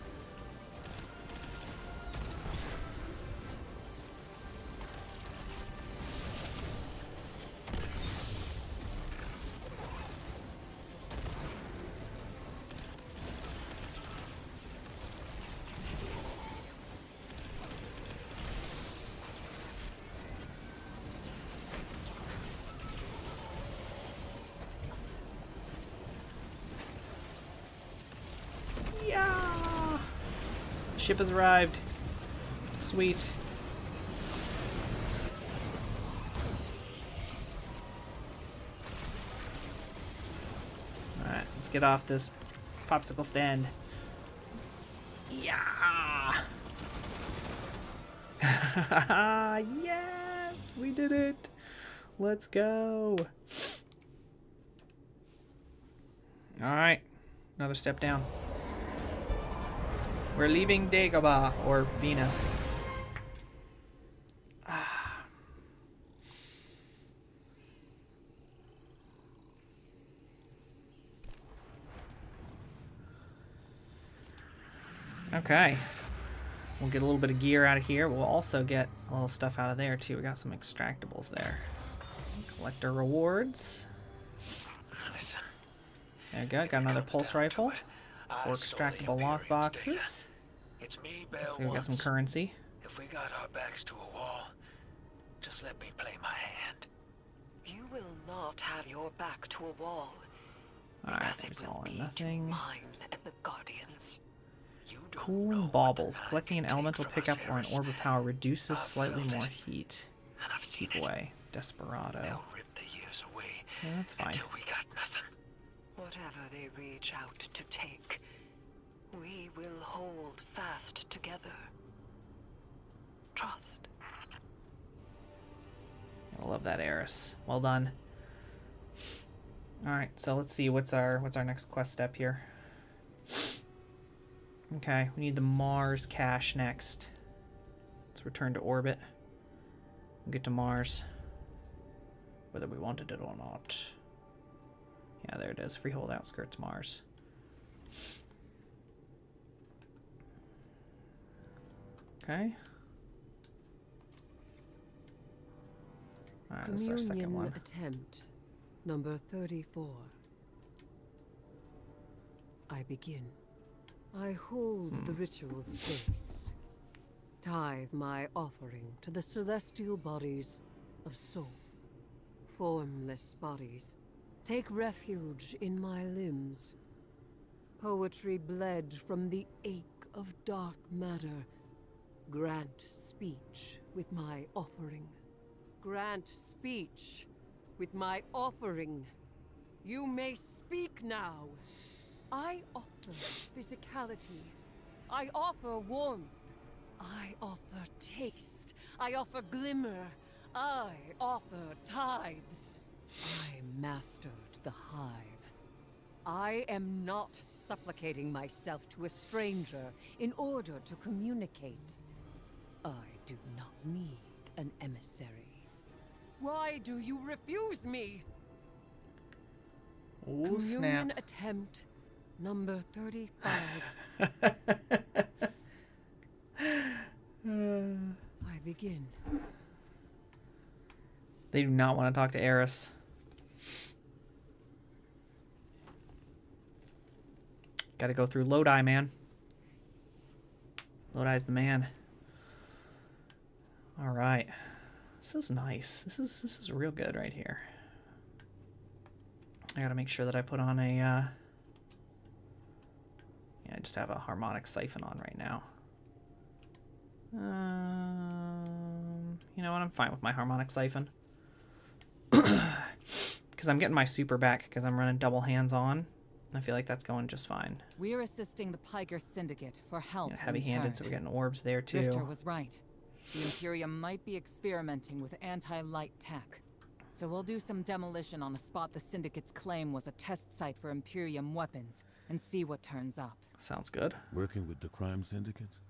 Ship has arrived. Sweet. Alright, let's get off this popsicle stand. Yeah! Yes! We did it! Let's go! Alright, another step down. We're leaving Dagobah, or Venus. Okay. We'll get a little bit of gear out of here. We'll also get a little stuff out of there, too. We got some extractables there. Collect our rewards. There we go. Got another pulse rifle. 4 extractable lockboxes. So we got some currency. If we got our backs to a wall, just let me play my hand. You will not have your back to a wall. Alright, there's all or nothing. Mine and the Guardians. Cooling baubles. Collecting an elemental pickup or an orb of power reduces slightly more heat. Keep away. Desperado. They'll rip the years away. Yeah, that's fine. Until we got nothing. Whatever they reach out to take, we will hold fast together. Trust. I love that, Eris. Well done. Alright, so let's see what's our next quest step here. Okay, we need the Mars cache next. Let's return to orbit. We'll get to Mars. Whether we wanted it or not. Yeah, there it is. Freehold outskirts Mars. Okay. Alright, this is our second one. Attempt number 34. I begin. I hold the ritual space. Tithe my offering to the celestial bodies of soul. Formless bodies. Take refuge in my limbs. Poetry bled from the ache of dark matter. Grant speech with my offering. Grant speech with my offering. You may speak now. I offer physicality. I offer warmth. I offer taste. I offer glimmer. I offer tithes. I mastered the hive. I am not supplicating myself to a stranger in order to communicate. I do not need an emissary. Why do you refuse me? Oh, Communion snap. attempt number 35. I begin. They do not want to talk to Eris. Gotta go through Lodi, man. Lodi's the man. Alright. This is nice. This is real good right here. I gotta make sure that I put on a yeah, I just have a harmonic siphon on right now. You know what? I'm fine with my harmonic siphon. Because I'm getting my super back because I'm running double hands on. I feel like that's going just fine. We're assisting the Piker Syndicate for help. Yeah, heavy-handed, so we're getting orbs there too. Drifter was right. The Imperium might be experimenting with anti-light tech. So we'll do some demolition on a spot the Syndicate's claim was a test site for Imperium weapons and see what turns up. Sounds good. Working with the crime syndicates?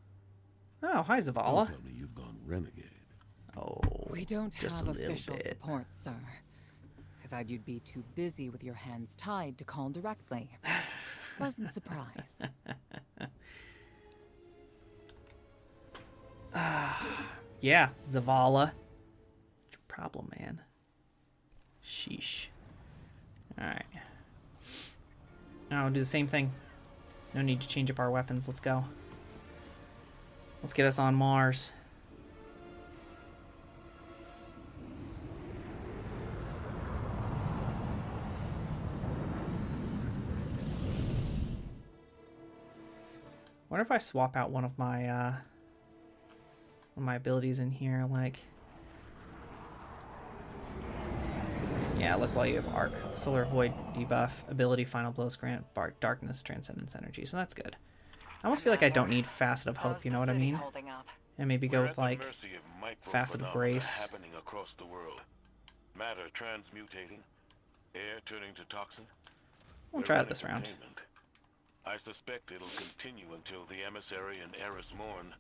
Oh, hi Don't Zavala. tell me you've gone renegade. Oh, We don't just have a little official bit. support, sir. I thought you'd be too busy with your hands tied to call directly. Pleasant surprise. Yeah, Zavala. What's your problem, man? Sheesh. Alright. Now we'll do the same thing. No need to change up our weapons. Let's go. Let's get us on Mars. Wonder if I swap out one of my abilities in here, like, yeah, look, while you have arc, solar void debuff, ability, final blows grant, darkness, transcendence energy, so that's good. I almost feel like I don't need facet of hope, you know what I mean? And maybe go with like facet of grace. Happening across the world. Matter transmutating, air turning to toxin. We'll try it this round. I suspect it'll continue until the emissary and Eris Morn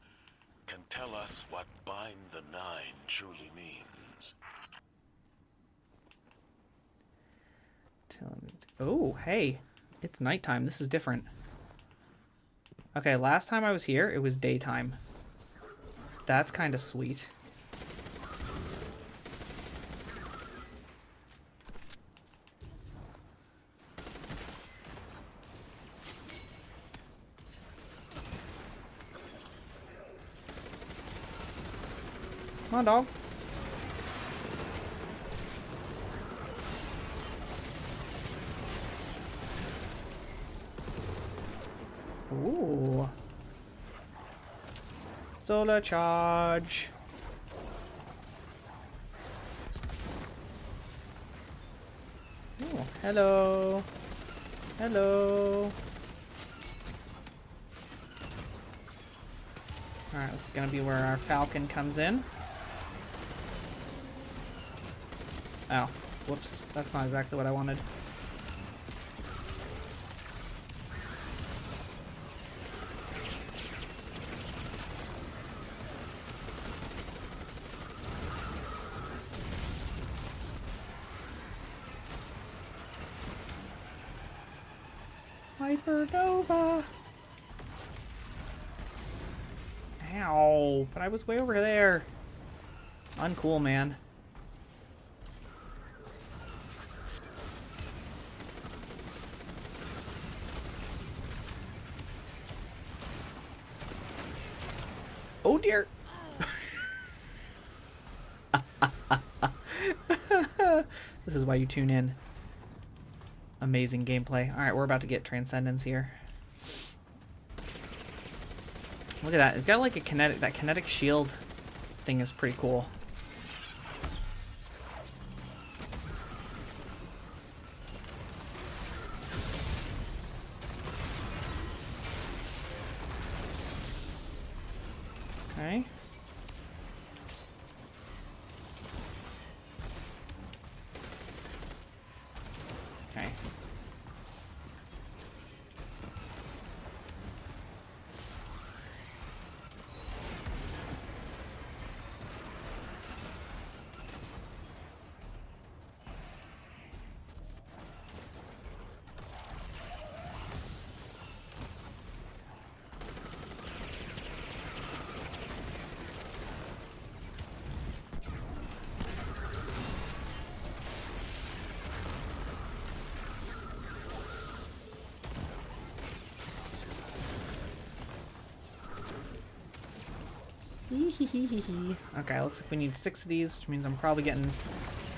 can tell us what Bind the Nine truly means. Oh, hey, it's nighttime. This is different. Okay, last time I was here, it was daytime. That's kind of sweet. Come on, dog. Ooh. Solar charge. Oh, hello. Hello. Alright, this is gonna be where our Falcon comes in. Oh, whoops. That's not exactly what I wanted. Hypernova! Ow, but I was way over there. Uncool, man. Oh dear. This is why you tune in. Amazing gameplay. Alright, we're about to get Transcendence here. Look at that. It's got like a kinetic, that kinetic shield thing is pretty cool. Okay. Okay. Okay, looks like we need 6 of these, which means I'm probably getting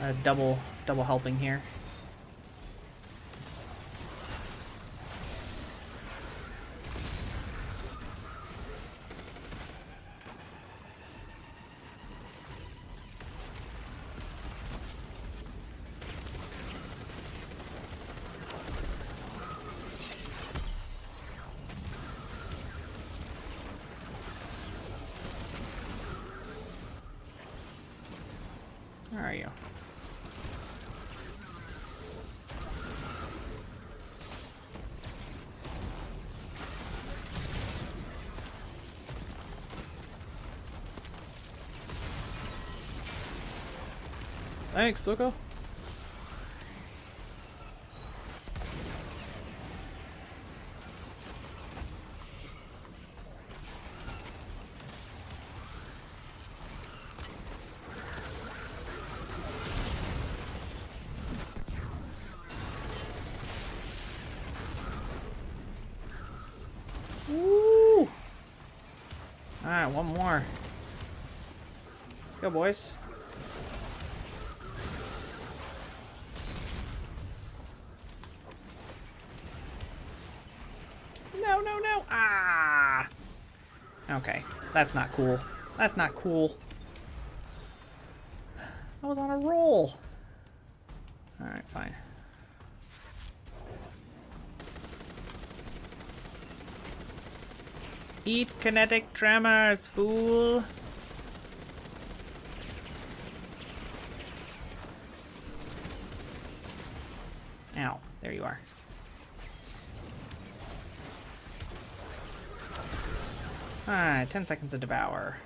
a double helping here. Where are you? Thanks, sucker. Woo! Alright, one more. Let's go, boys. No, no, no! Ah! Okay, that's not cool. That's not cool. I was on a roll. Alright, fine. Eat kinetic tremors, fool! Ow, there you are. Alright, 10 seconds to devour.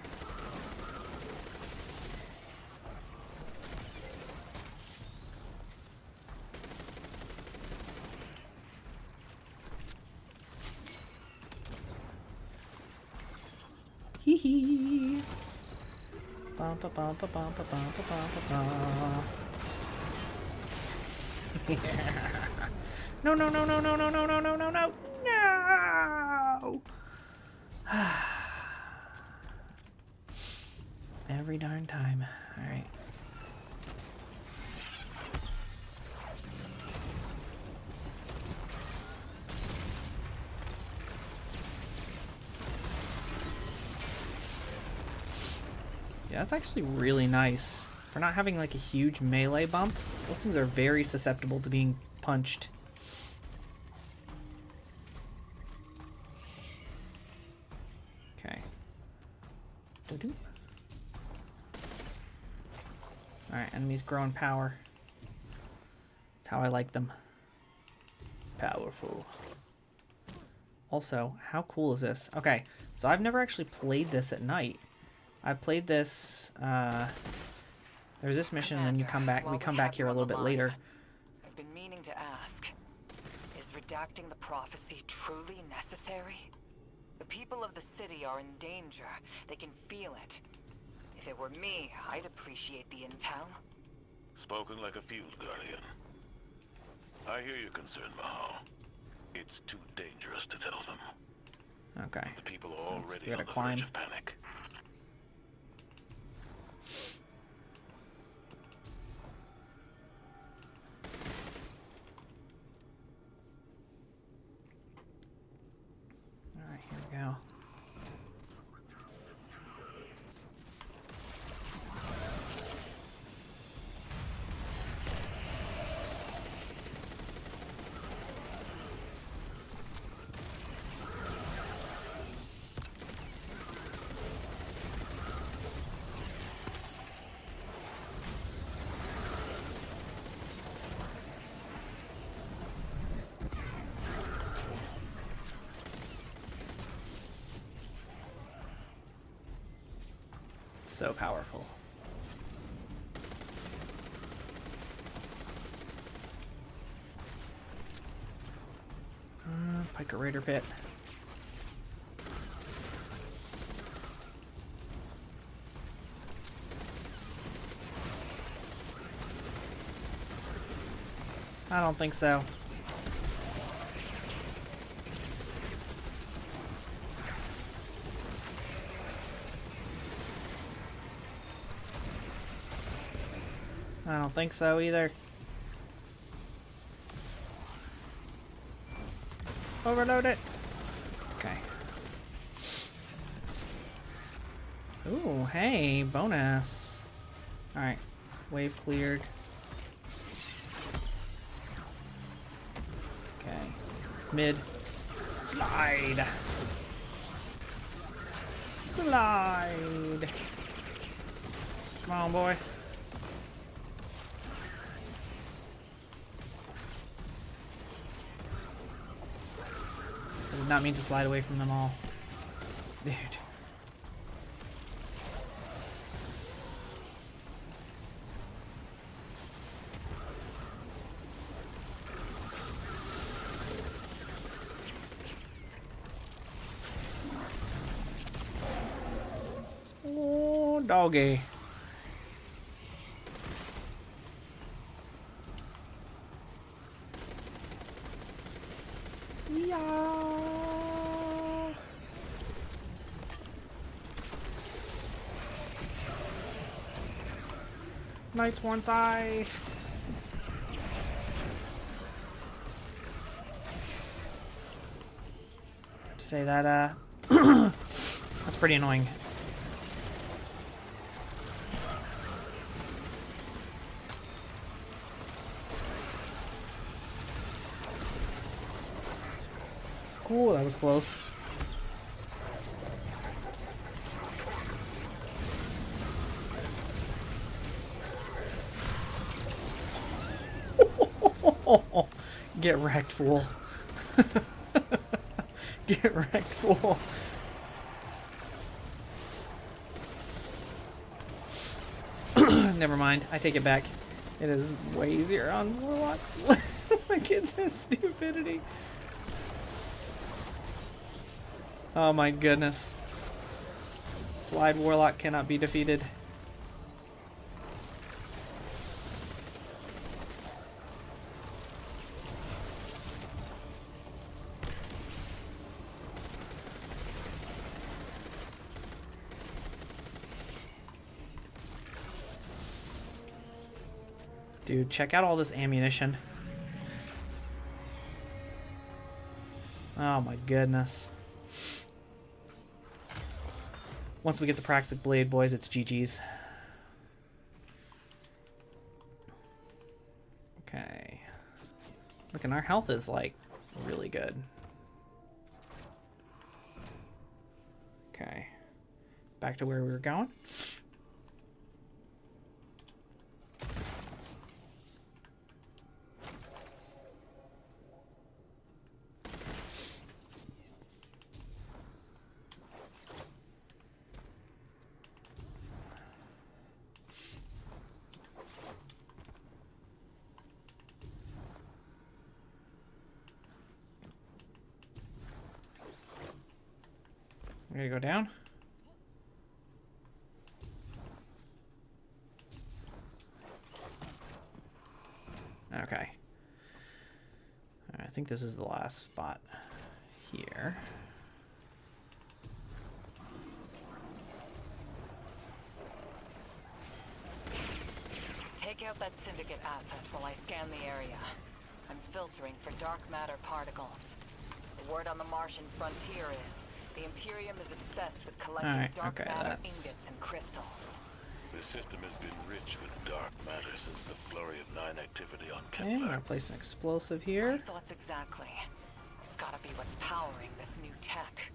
Hee hee. Bum ba bum ba bum ba bum ba bum ba bum. No, no, no, no, no, no, no, no, no, no, no, no! Every darn time. Alright. Yeah, that's actually really nice. For not having like a huge melee bump, those things are very susceptible to being punched. Okay. Doo-doo. Alright, enemies grow in power. That's how I like them. Powerful. Also, how cool is this? Okay, so I've never actually played this at night. I've played this, there's this mission and then you come back, we come back here a little bit later. I've been meaning to ask, is redacting the prophecy truly necessary? The people of the city are in danger. They can feel it. If it were me, I'd appreciate the intel. Spoken like a field guardian. I hear your concern, Mahal. It's too dangerous to tell them. Okay. The people are already on the climb. verge of panic. Alright, here we go. So powerful. Piker Raider Pit. I don't think so. I don't think so either. Overload it. Okay. Ooh, hey, bonus. Alright, wave cleared. Okay. Mid. Slide. Slide. Come on, boy. I did not mean to slide away from them all. Dude. doggy. Yeah. Knight's one side. To say that, that's pretty annoying. Ooh, that was close. Get wrecked, fool. Get wrecked, fool. Never mind. I take it back. It is way easier on Warlock. Look at this stupidity. Oh my goodness. Slide Warlock cannot be defeated. Dude, check out all this ammunition. Oh my goodness. Once we get the Praxic Blade, boys, it's GG's. Okay. Look, and our health is, like, really good. Okay. Back to where we were going. We're gonna go down. Okay. I think this is the last spot here. Take out that Syndicate asset while I scan the area. I'm filtering for dark matter particles. The word on the Martian frontier is the Imperium is obsessed with collecting dark matter ingots and crystals. The system has been rich with dark matter since the flurry of 9 activity on Okay, I'm gonna place an explosive My here. thoughts exactly. It's gotta be what's powering this new tech.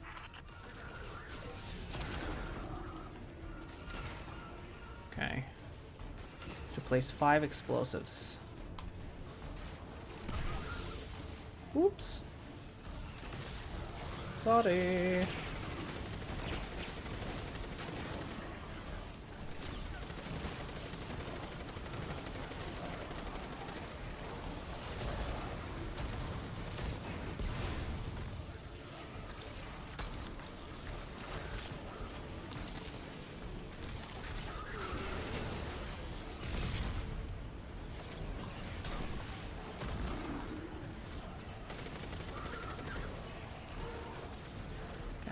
Okay. To place 5 explosives. Oops. Sorry.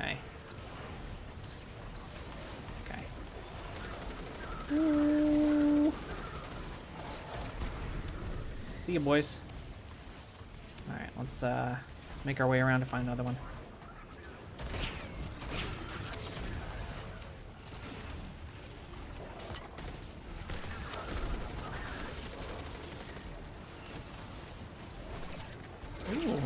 Okay. Okay. Ooh. See you, boys. Alright, let's make our way around to find another one. Ooh.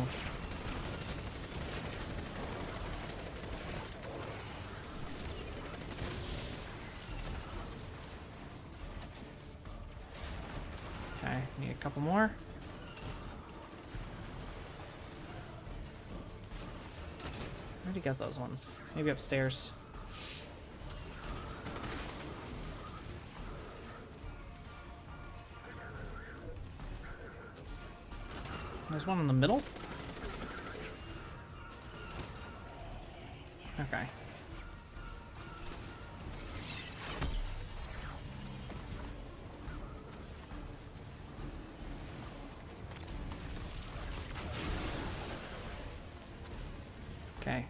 Okay, need a couple more. I already got those ones. Maybe upstairs. There's one in the middle. Okay. Okay.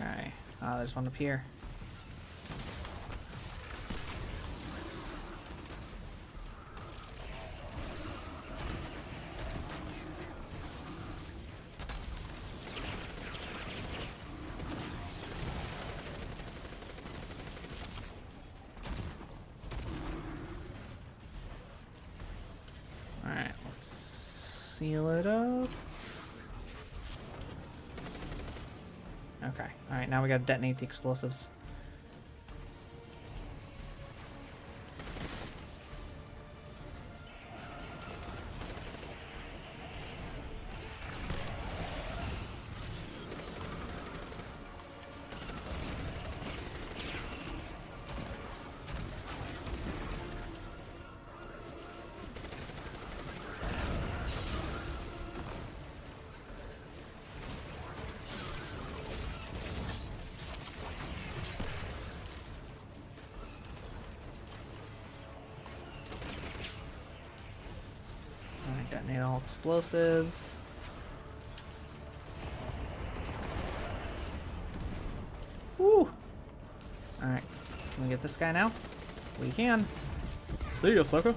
Okay. Ah, there's one up here. Alright, let's seal it up. Okay, alright, now we gotta detonate the explosives. Alright, detonate all explosives. Woo! Alright, can we get this guy now? We can. See ya, sucker.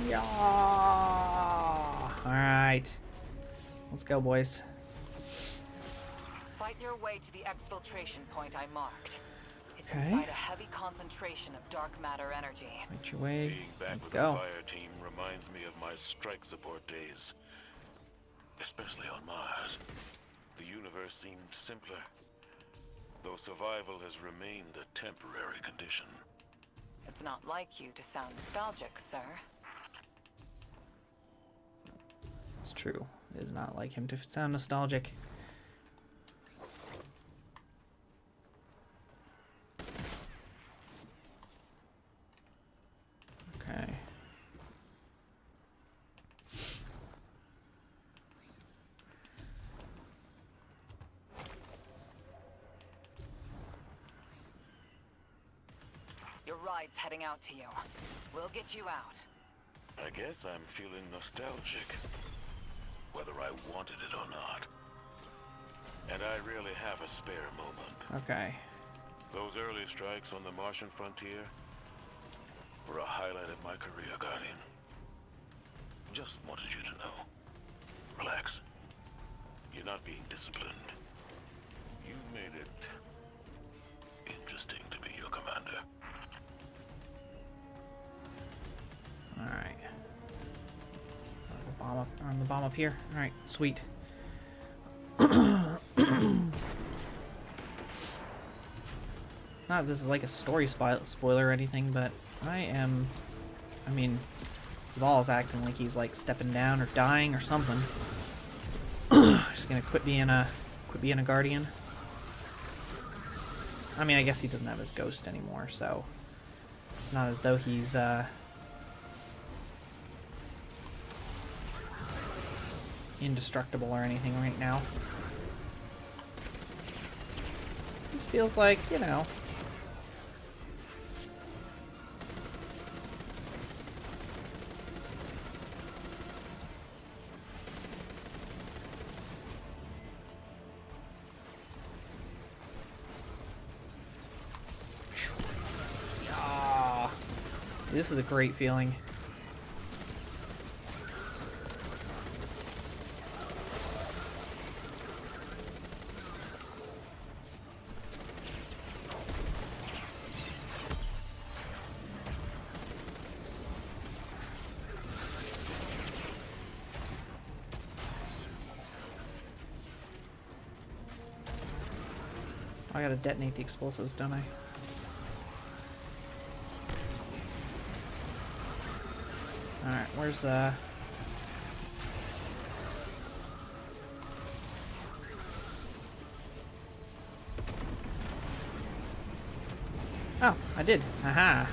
Yeah. All right. Let's go, boys. Fight your way to the exfiltration point I marked. It's Okay. inside a heavy concentration of dark matter energy. Fight your way. Being back Let's with go. the fire team reminds me of my strike support days. Especially on Mars. The universe seemed simpler. Though survival has remained a temporary condition. It's not like you to sound nostalgic, sir. It's true. It is not like him to sound nostalgic. Okay. Your ride's heading out to you. We'll get you out. I guess I'm feeling nostalgic. Whether I wanted it or not. And I really have a spare moment. Okay. Those early strikes on the Martian frontier were a highlight of my career, Guardian. Just wanted you to know. Relax. You're not being disciplined. You've made it interesting to be your commander. All right. Bomb up. The bomb up here. All right. Sweet. Not that this is like a story spoiler or anything, but I mean, Zabal's acting like he's like stepping down or dying or something. Just gonna quit being a guardian. I mean, I guess he doesn't have his ghost anymore, so it's not as though he's indestructible or anything right now. Just feels like, you know. Ah, this is a great feeling. I gotta detonate the explosives, don't I? Alright, where's Oh, I did. Aha.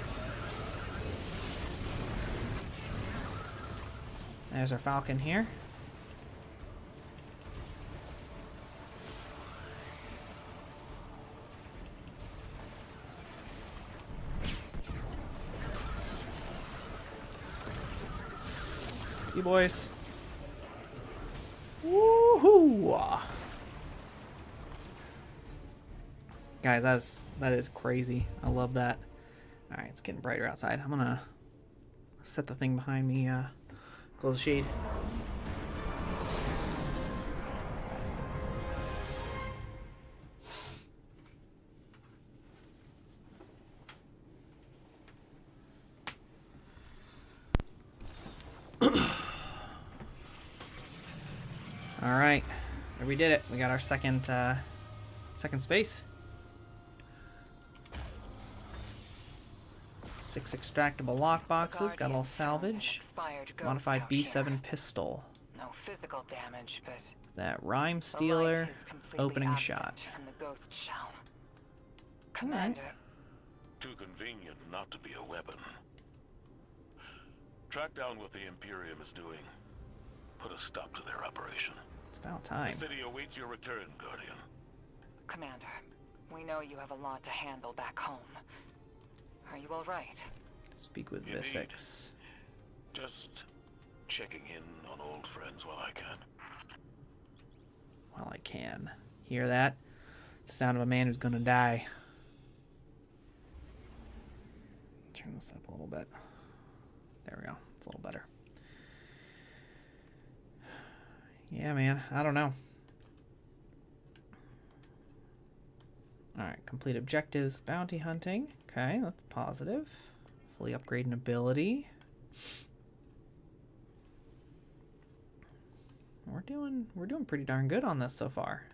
There's our falcon here. See you, boys. Woohoo! Guys, that is crazy. I love that. All right, it's getting brighter outside. I'm gonna set the thing behind me. Close the shade. All right, we did it. We got our second space. 6 extractable lockboxes. Got all salvage. Modified B7 pistol. No physical damage, but that rhyme stealer. Opening shot. From the ghost shell. Commander. Too convenient not to be a weapon. Track down what the Imperium is doing. Put a stop to their operation. It's about time. The city awaits your return, Guardian. Commander, we know you have a lot to handle back home. Are you all right? Speak with Indeed. Visix. Just checking in on old friends while I can. While I can. Hear that? It's the sound of a man who's gonna die. Turn this up a little bit. There we go. It's a little better. Yeah, man. I don't know. Alright, complete objectives. Bounty hunting. Okay, that's positive. Fully upgrading ability. We're doing pretty darn good on this so far.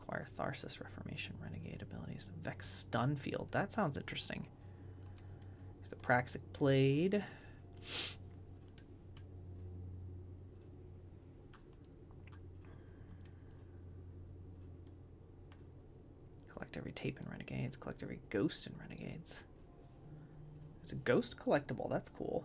Acquire Tharsis Reformation Renegade abilities. Vex Stun Field. That sounds interesting. There's the Praxic Blade. Collect every tape in Renegades. Collect every ghost in Renegades. There's a ghost collectible. That's cool.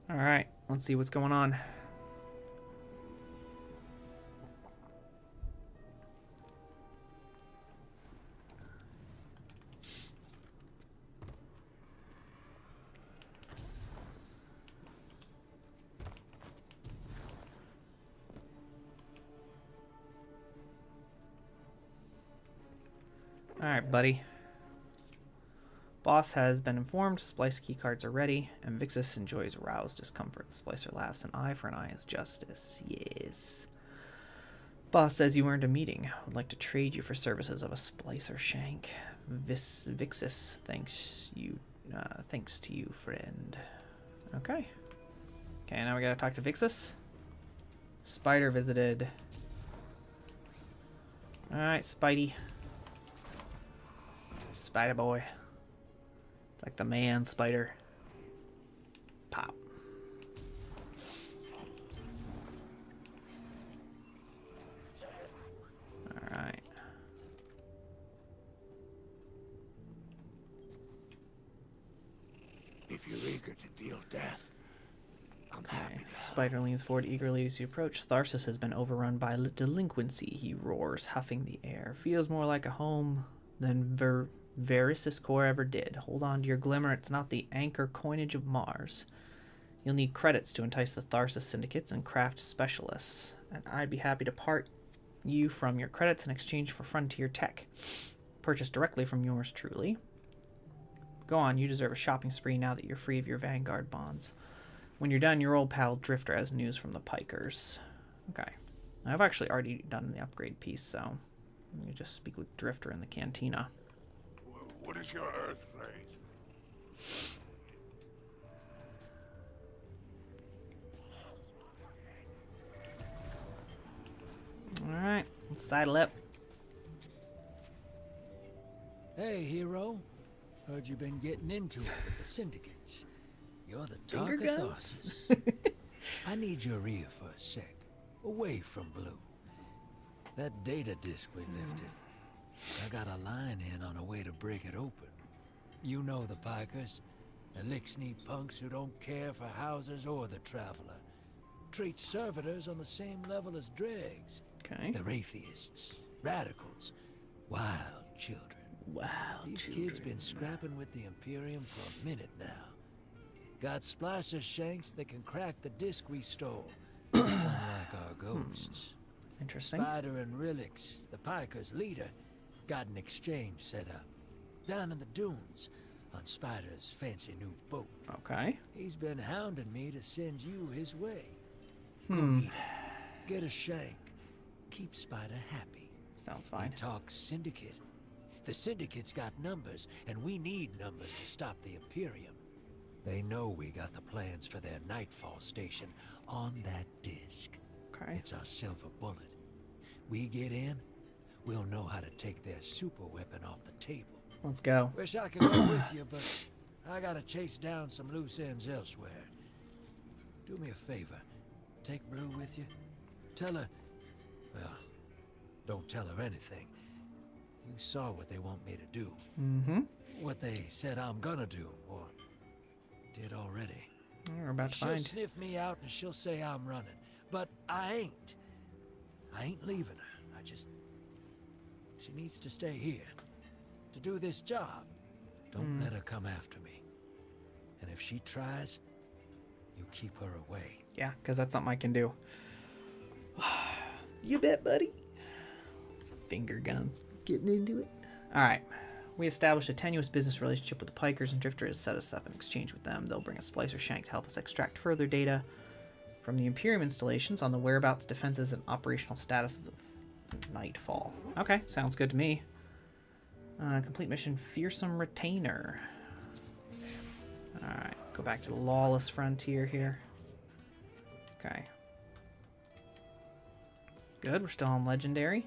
All right, let's see what's going on. Alright, buddy. Boss has been informed. Splice keycards are ready, and Vixis enjoys roused discomfort. Splicer laughs. An eye for an eye is justice. Yes. Boss says you earned a meeting. Would like to trade you for services of a splicer shank. Vixis thanks to you, friend. Okay. Okay, now we gotta talk to Vixis. Spider visited. Alright, Spidey. Spider boy. Like the man spider. Pop. Alright. If you're eager to deal death, I'm happy to. Spider leans forward eagerly as you approach. Tharsis has been overrun by delinquency, he roars, huffing the air. Feels more like a home than Verisis Core ever did. Hold on to your glimmer. It's not the anchor coinage of Mars. You'll need credits to entice the Tharsis syndicates and craft specialists. And I'd be happy to part you from your credits in exchange for frontier tech. Purchased directly from yours truly. Go on, you deserve a shopping spree now that you're free of your Vanguard bonds. When you're done, your old pal Drifter has news from the Pikers. Okay. I've actually already done the upgrade piece, so let me just speak with Drifter in the cantina. What is your Earth fate? Alright, let's sidle up. Hey, hero. Heard you've been getting into it with the syndicates. You're the talk Finger of guns? Thossus. I need your ear for a sec. Away from Blue. That data disk we lifted. I got a line in on a way to break it open. You know the Pikers. The lick-sneak punks who don't care for houses or the traveler. Treat servitors on the same level as dregs. Okay. They're atheists, radicals, wild children. Wow. These kids been scrapping with the Imperium for a minute now. Got splicer shanks that can crack the disc we stole, unlike our ghosts. Interesting. Spider and Relix, the Pikers' leader, got an exchange set up down in the dunes on Spider's fancy new boat. Okay. He's been hounding me to send you his way. Go meet him. Get a shank. Keep Spider happy. Sounds fine. He talks syndicate. The syndicate's got numbers, and we need numbers to stop the Imperium. They know we got the plans for their Nightfall station on that disc. Okay. It's our silver bullet. We get in, we'll know how to take their super weapon off the table. Let's go. Wish I could go with you, but I gotta chase down some loose ends elsewhere. Do me a favor. Take Blue with you. Tell her... Well, don't tell her anything. You saw what they want me to do. Mm-hmm. What they said I'm gonna do, or did already. We're about to She'll find. sniff me out and she'll say I'm running. But I ain't. I ain't leaving her. She needs to stay here. To do this job. Don't let her come after me. And if she tries, you keep her away. Yeah, because that's something I can do. You bet, buddy. Finger guns. Getting into it. Alright. We established a tenuous business relationship with the Pikers, and Drifter has set us up in exchange with them. They'll bring a splicer shank to help us extract further data from the Imperium installations on the whereabouts, defenses, and operational status of the Nightfall. Okay, sounds good to me. Complete mission, Fearsome Retainer. Alright, go back to the Lawless Frontier here. Okay. Good, we're still on Legendary.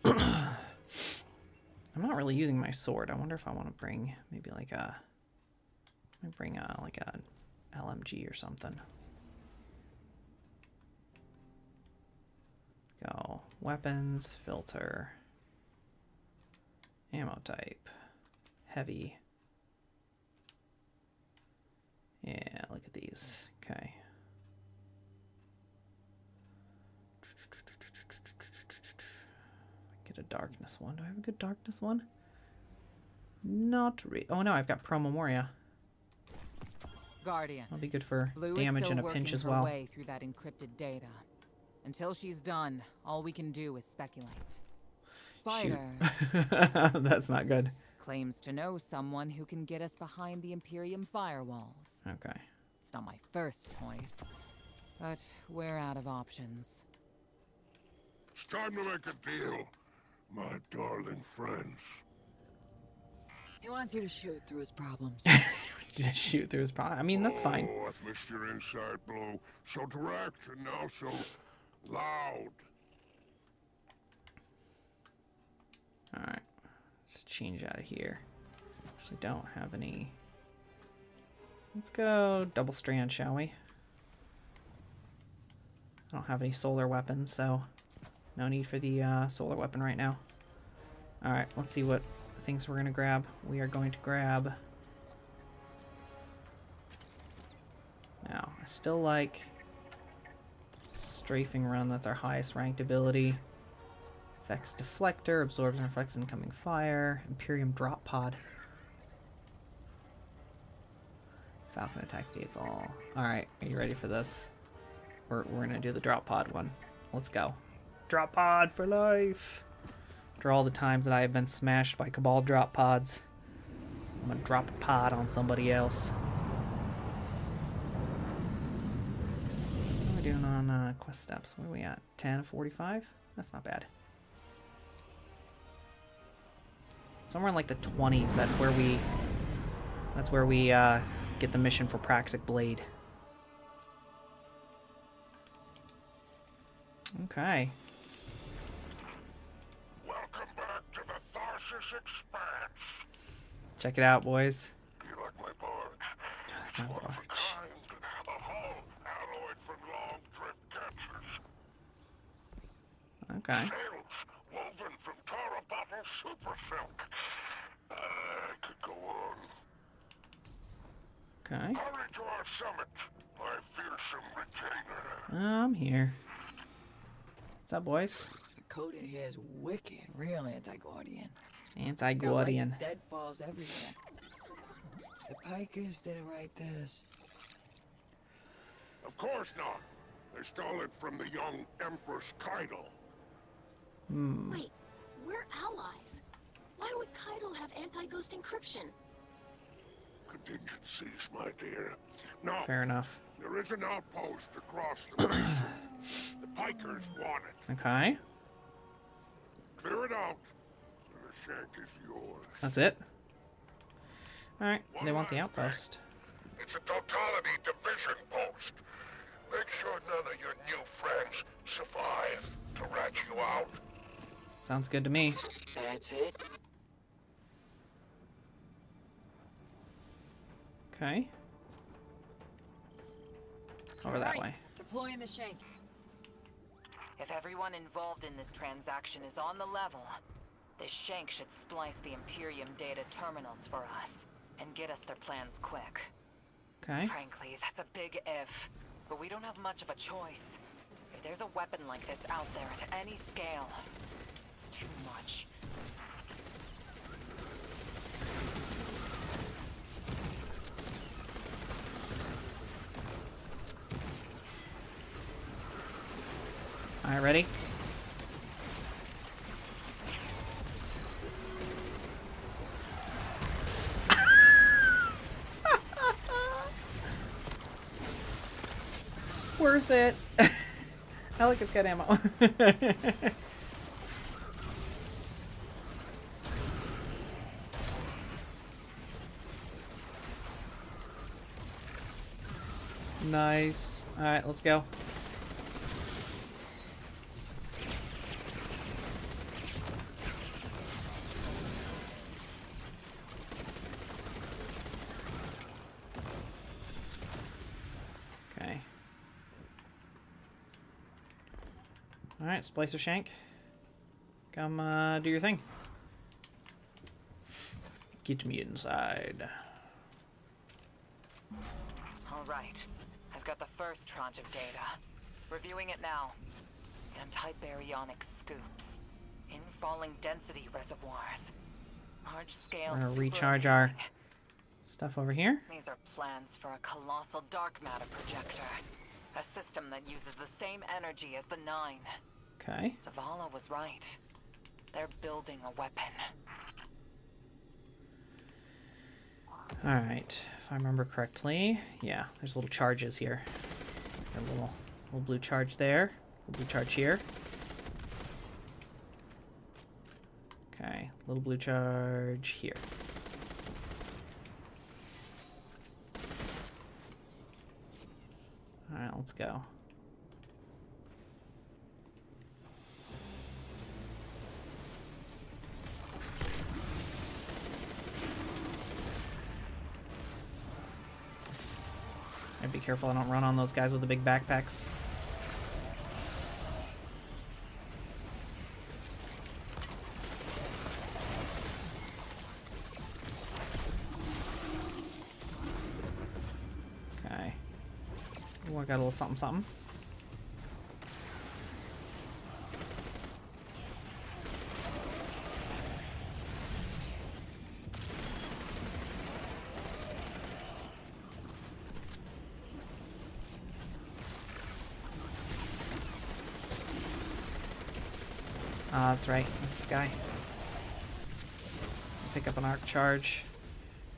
I'm not really using my sword. I wonder if I want to bring maybe like a... like a LMG or something. Go. Weapons, filter. Ammo type. Heavy. Yeah, look at these. Okay. Get a darkness one. Do I have a good darkness one? Not really. Oh no, I've got Pro Memoria. Guardian. That'll be good for Blue damage is still in a pinch as her well. way through that encrypted data. Until she's done, all we can do is speculate. Spider That's not good. claims to know someone who can get us behind the Imperium firewalls. Okay. It's not my first choice, but we're out of options. It's time to make a deal, my darling friends. He wants you to shoot through his problems. Just shoot through his I mean, that's fine. Oh, I've missed your inside blow. So direct and now so loud. Alright. Let's change out of here. Actually don't have any. Let's go double strand, shall we? I don't have any solar weapons, so no need for the solar weapon right now. Alright, let's see what things we're going to grab. We are going to grab... Now, I still like Strafing Run. That's our highest ranked ability. Effects Deflector, absorbs and reflects incoming fire. Imperium Drop Pod. Falcon Attack Vehicle. Alright, are you ready for this? We're going to do the Drop Pod one. Let's go. Drop Pod for life! After all the times that I have been smashed by Cabal Drop Pods, I'm going to drop a pod on somebody else. we doing on quest steps? What are we at? 10 of 45? That's not bad. Somewhere in like the 20s. That's where we get the mission for Praxic Blade. Okay. Welcome back to the Tharsis Expanse. Check it out, boys. Do you like my barge? It's My one of a barge. kind. A hull alloyed from long trip capsules. Okay. Sails woven from Tara bottle super silk. I could go on. Okay. Hurry to our summit, my fearsome retainer. I'm here. What's up, boys? The code in here is wicked, real anti-Guardian. Anti-Guardian. Like deadfalls everywhere. The Pikers didn't write this. Of course not. They stole it from the young Empress Keitel. Wait, we're allies. Why would Keitel have anti-ghost encryption? Contingencies, my dear. No, Fair enough. there is an outpost across the basin. The Pikers want it. Okay. Clear it out, and the shank is yours. That's it? Alright, they want the outpost. It's a totality division post. Make sure none of your new friends survive to rat you out. Sounds good to me. That's it. Okay. Over that Right. way. Deploying the shank. If everyone involved in this transaction is on the level, this shank should splice the Imperium data terminals for us and get us their plans quick. Okay. Frankly, that's a big if, but we don't have much of a choice. If there's a weapon like this out there at any scale, it's too much. Alright, ready? Worth it. I like it's got ammo. Nice. Alright, let's go. Okay. Alright, Splicer Shank. Come do your thing. Get me inside. All right. I've got the first tranche of data. Reviewing it now. Anti-baryonic scoops. Infalling density reservoirs. Large-scale We're gonna recharge our superheating. stuff over here. These are plans for a colossal dark matter projector. A system that uses the same energy as the Nine. Okay. Zavala was right. They're building a weapon. Alright, if I remember correctly, yeah, there's little charges here. A little blue charge there, little blue charge here. Okay, little blue charge here. Alright, let's go. I'd be careful I don't run on those guys with the big backpacks. Okay. Ooh, I got a little something something. That's right. That's this guy. Pick up an arc charge.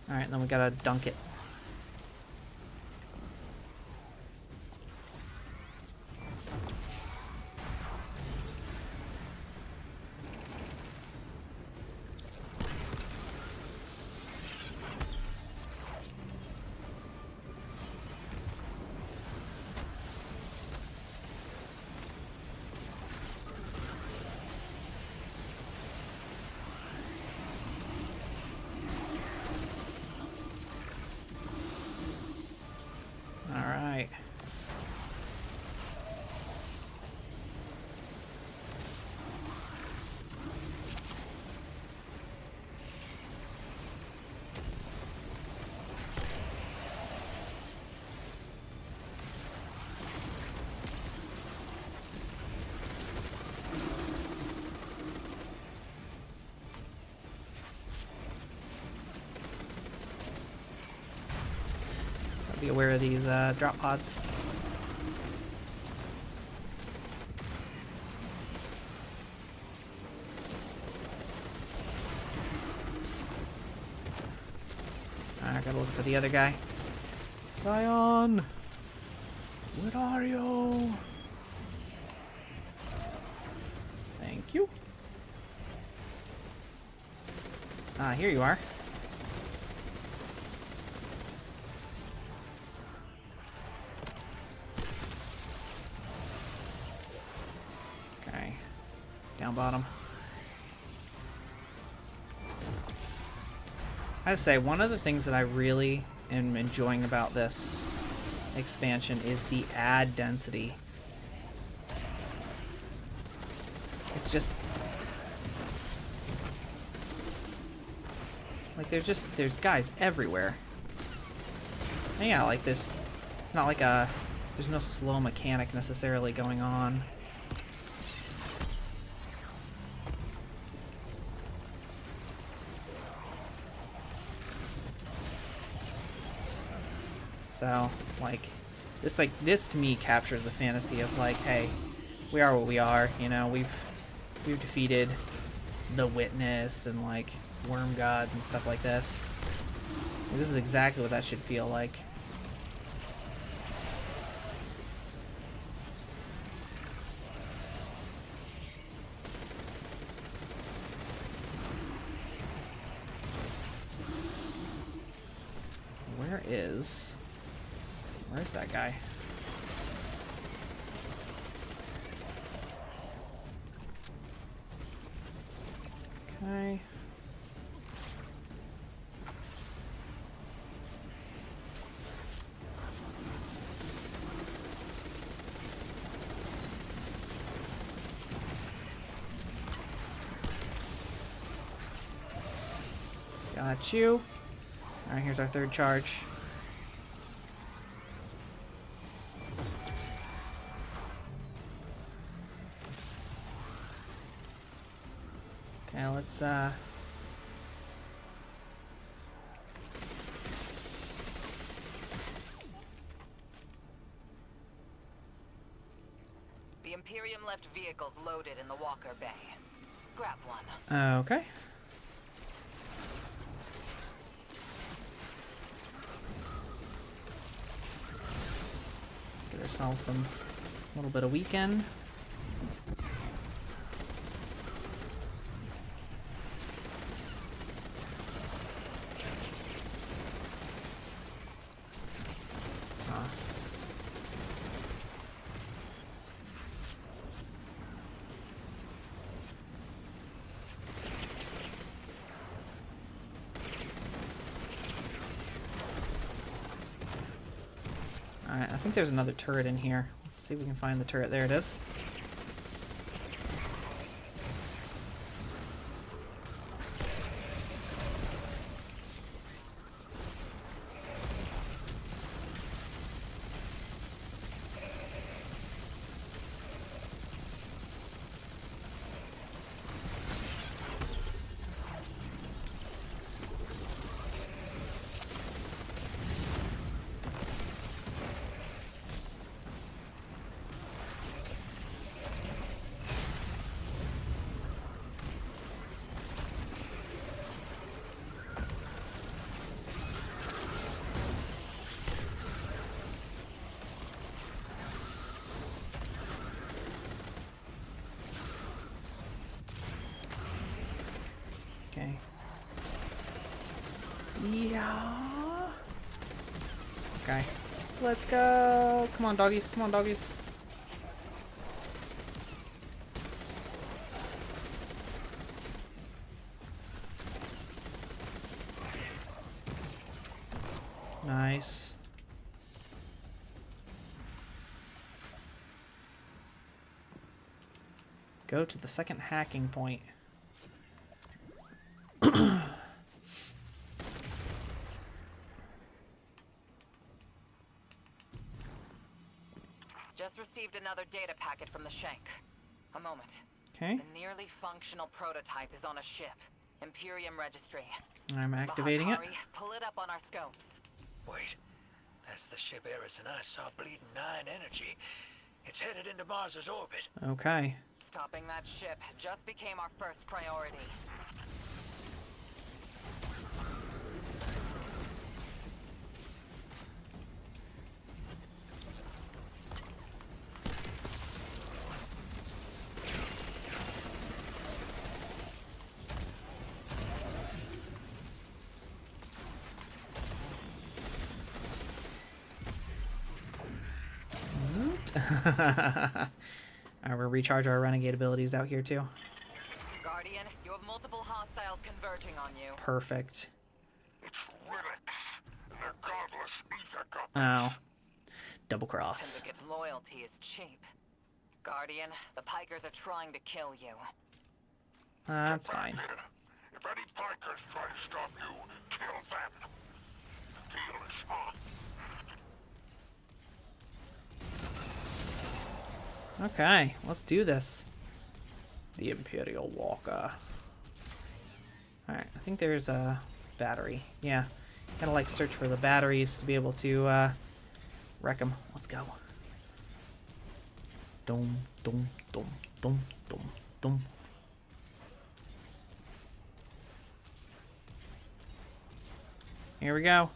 Alright, then we gotta dunk it. Be aware of these drop pods. Alright, gotta look for the other guy. Scion! Where are you? Thank you. Ah, here you are. Okay. Down bottom. I have to say, one of the things that I really am enjoying about this expansion is the ad density. It's just like there's guys everywhere. And yeah, like this, it's not like there's no slow mechanic necessarily going on. So, like this to me captures the fantasy of like, hey, we are what we are, you know, we've defeated the Witness and like worm gods and stuff like this. This is exactly what that should feel like. Where's that guy? Okay. Got you. Alright, here's our third charge. Okay, let's The Imperium left vehicles loaded in the Walker Bay. Grab one. Okay. Get ourselves some little bit of weekend. Alright, I think there's another turret in here. Let's see if we can find the turret. There it is. Okay. Yeah. Okay. Let's go. Come on, doggies. Come on, doggies. Nice. Go to the second hacking point. Just received another data packet from the Shank. A moment. Okay. The nearly functional prototype is on a ship. Imperium Registry. I'm activating it. Pull it up on our scopes. Wait. That's the ship Eris and I saw bleeding 9 energy. It's headed into Mars's orbit. Okay. Stopping that ship just became our first priority. Alright, we'll recharge our renegade abilities out here too. Guardian, you have multiple hostiles converging on you. Perfect. It's relics. They're godless ether copies. Oh. Double cross. Syndicate's loyalty is cheap. Guardian, the Pikers are trying to kill you. That's fine. Here. If any Pikers try to stop you, kill them. The deal is off. Okay, let's do this. The Imperial Walker. Alright, I think there's a battery. Yeah, gotta like search for the batteries to be able to wreck them. Let's go. Dum, dum, dum, dum, dum, dum. Here we go.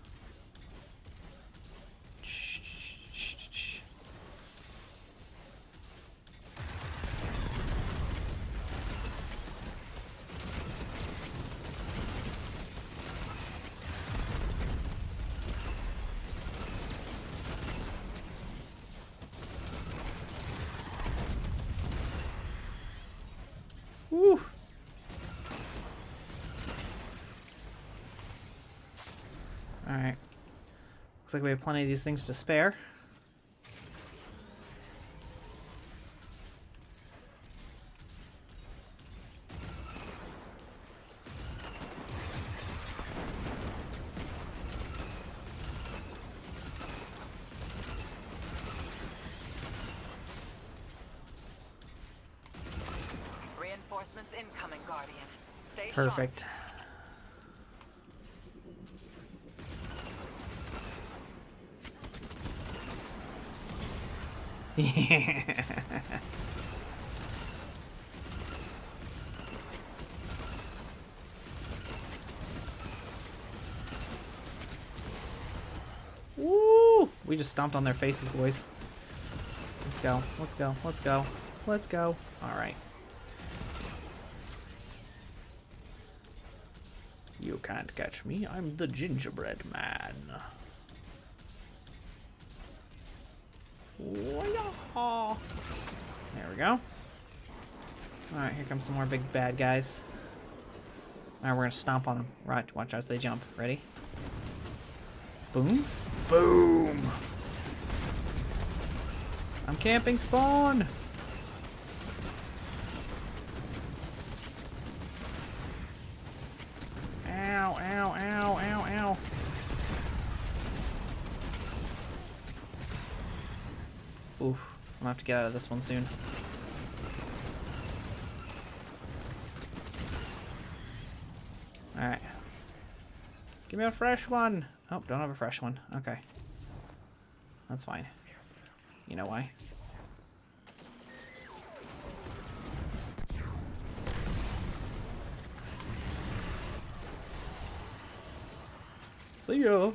Woo. Alright. Looks like we have plenty of these things to spare. Reinforcements incoming, Guardian. Stay Perfect. sharp. Yeah. Woo! We just stomped on their faces, boys. Let's go. Let's go. Let's go. Let's go. All right. You can't catch me. I'm the gingerbread man. There we go. Alright, here comes some more big bad guys. Alright, we're gonna stomp on them. Right, watch as they jump. Ready? Boom. Boom! I'm camping spawn! Ow, ow, ow, ow, ow. Oof. I'm gonna have to get out of this one soon. Alright. Give me a fresh one! Oh, don't have a fresh one. Okay. That's fine. You know why? See ya!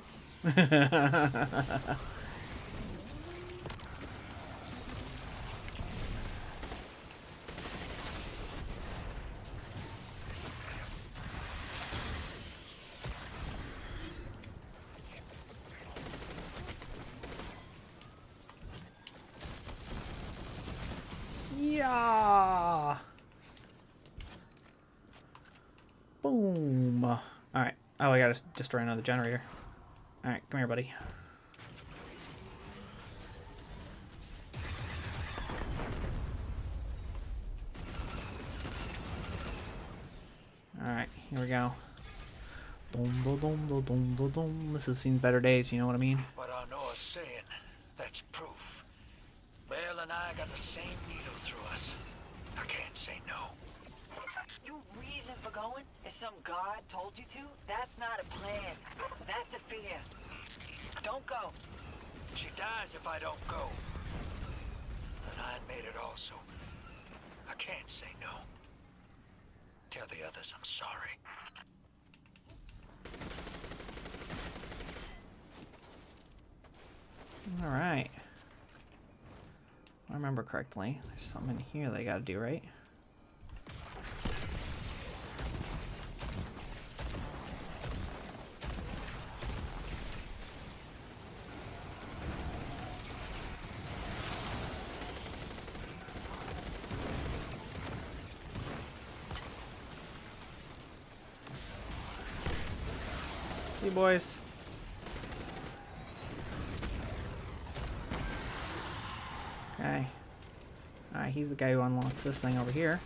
Yeah. Boom. Alright. Oh, I gotta destroy another generator. Alright, come here, buddy. Alright, here we go. This has seen better days, you know what I mean? What I know is saying, that's proof. Bale and I got the same needle through us. I can't say no. Your reason for going is some god told you to? That's not a plan. That's a fear. Don't go. She dies if I don't go. And I made it also. I can't say no. Tell the others I'm sorry. All right. If I remember correctly, there's something in here they gotta do, right? See you, boys. Okay. Alright, he's the guy who unlocks this thing over here.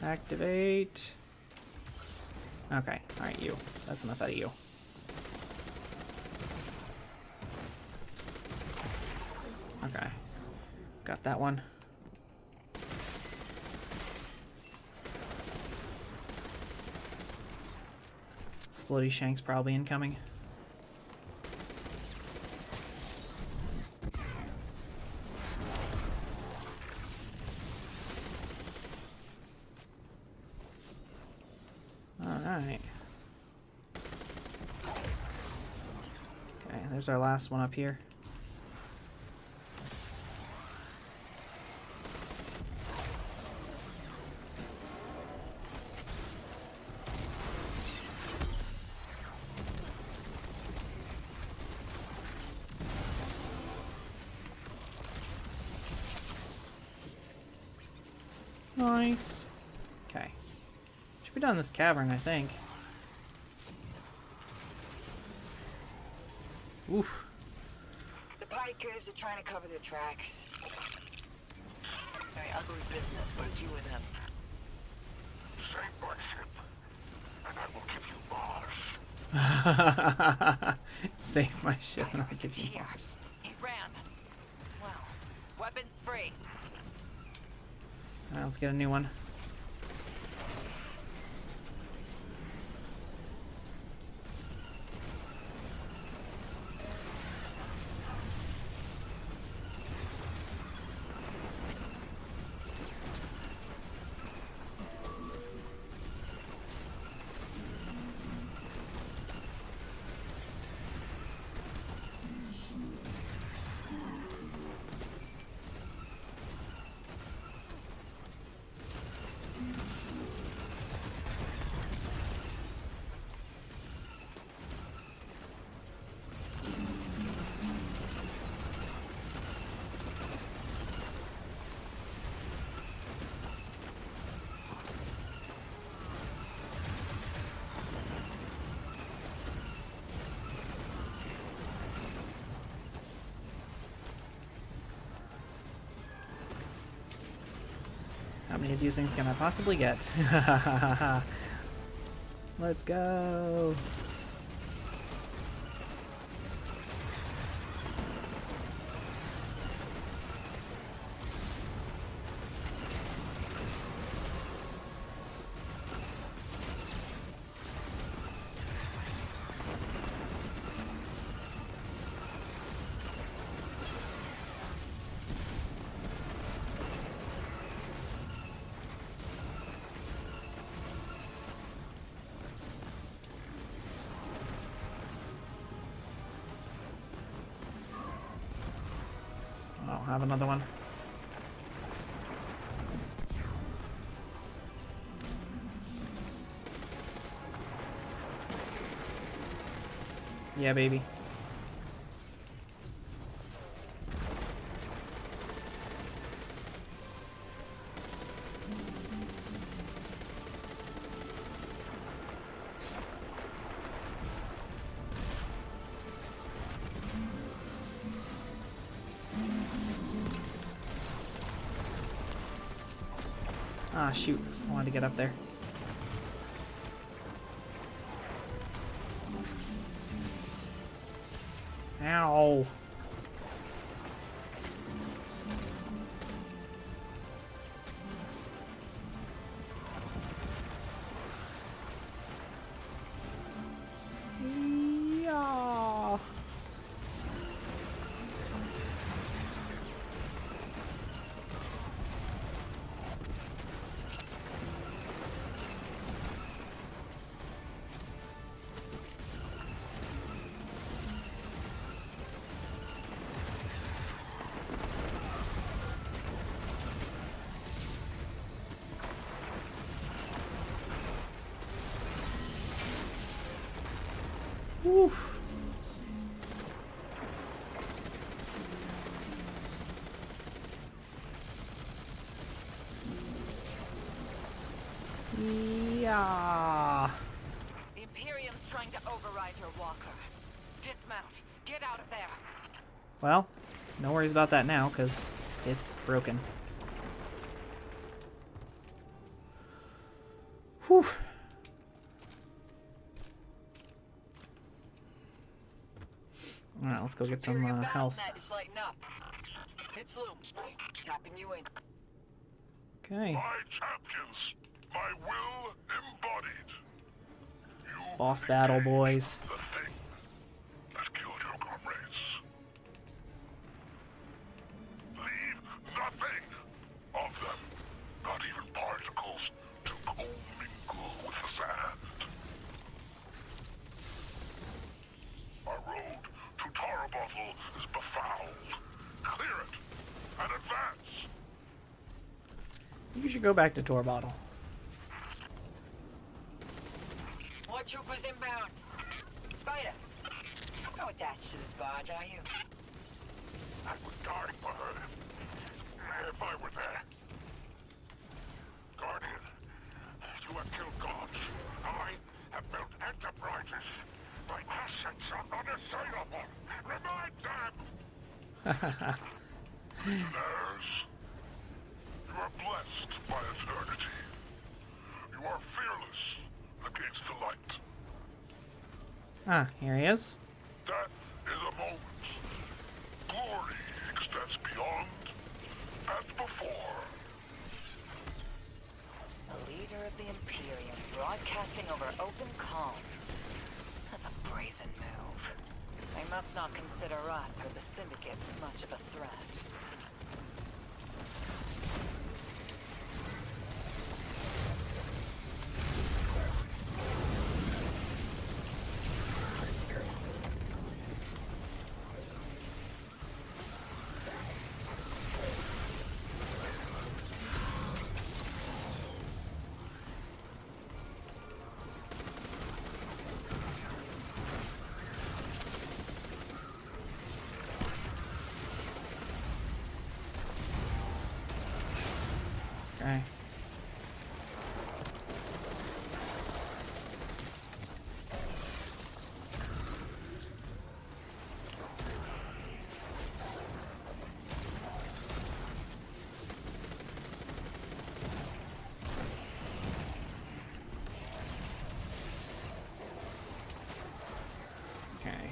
Activate. Okay, alright, you. That's enough out of you. Okay. Got that one. Explodey Shank's probably incoming. Alright. Okay, there's our last one up here. Nice. Okay. Should be done in this cavern, I think. Oof. The bikers are trying to cover their tracks. Very ugly business, but it's you and them. Save my ship, and I will give you Mars. Save my ship and I'll give you Mars. He ran. Well, weapons free. Alright, let's get a new one. How many of these things can I possibly get? Let's go. I'll have another one. Yeah, baby. Ah, shoot. I wanted to get up there. Ow. Oof. Yeah. The Imperium's trying to override your walker. Dismount. Get out of there. Well, no worries about that now, because it's broken. Whew. Alright, let's go get some health. Is lighting up. It's Loom. Tapping you in. Okay. My champions, my will embodied. You Boss battle, boys. the thing that killed your comrades. Leave nothing of them, not even particles, to commingle with the sand. Our road to Tarabothel is befouled. Clear it and advance. You should go back to Torbottle. More troopers inbound. Spider, you're not attached to this barge, are you? I would die for her if I were there. Guardian, you have killed gods. I have built enterprises. My assets are unassailable. Remind them! Prisoners, you are blessed by eternity. You are fearless against the light. Ah, here he is. Death is a moment. Glory extends beyond and before. The leader of the Imperium broadcasting over open comms. That's a brazen move. They must not consider us or the Syndicates much of a threat. Okay. Okay.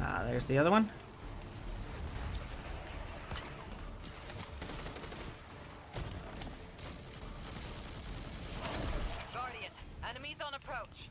Ah, there's the other one. Guardian, enemies on approach.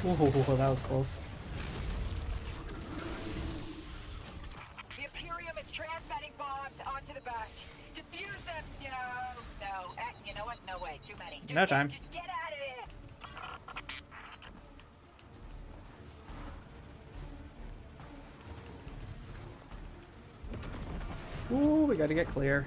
Whoa, that was close. The Imperium is transmitting bombs onto the barge. Defuse them. No. You know what? No way. Too many. No time. Just get out of here. Ooh, we gotta get clear.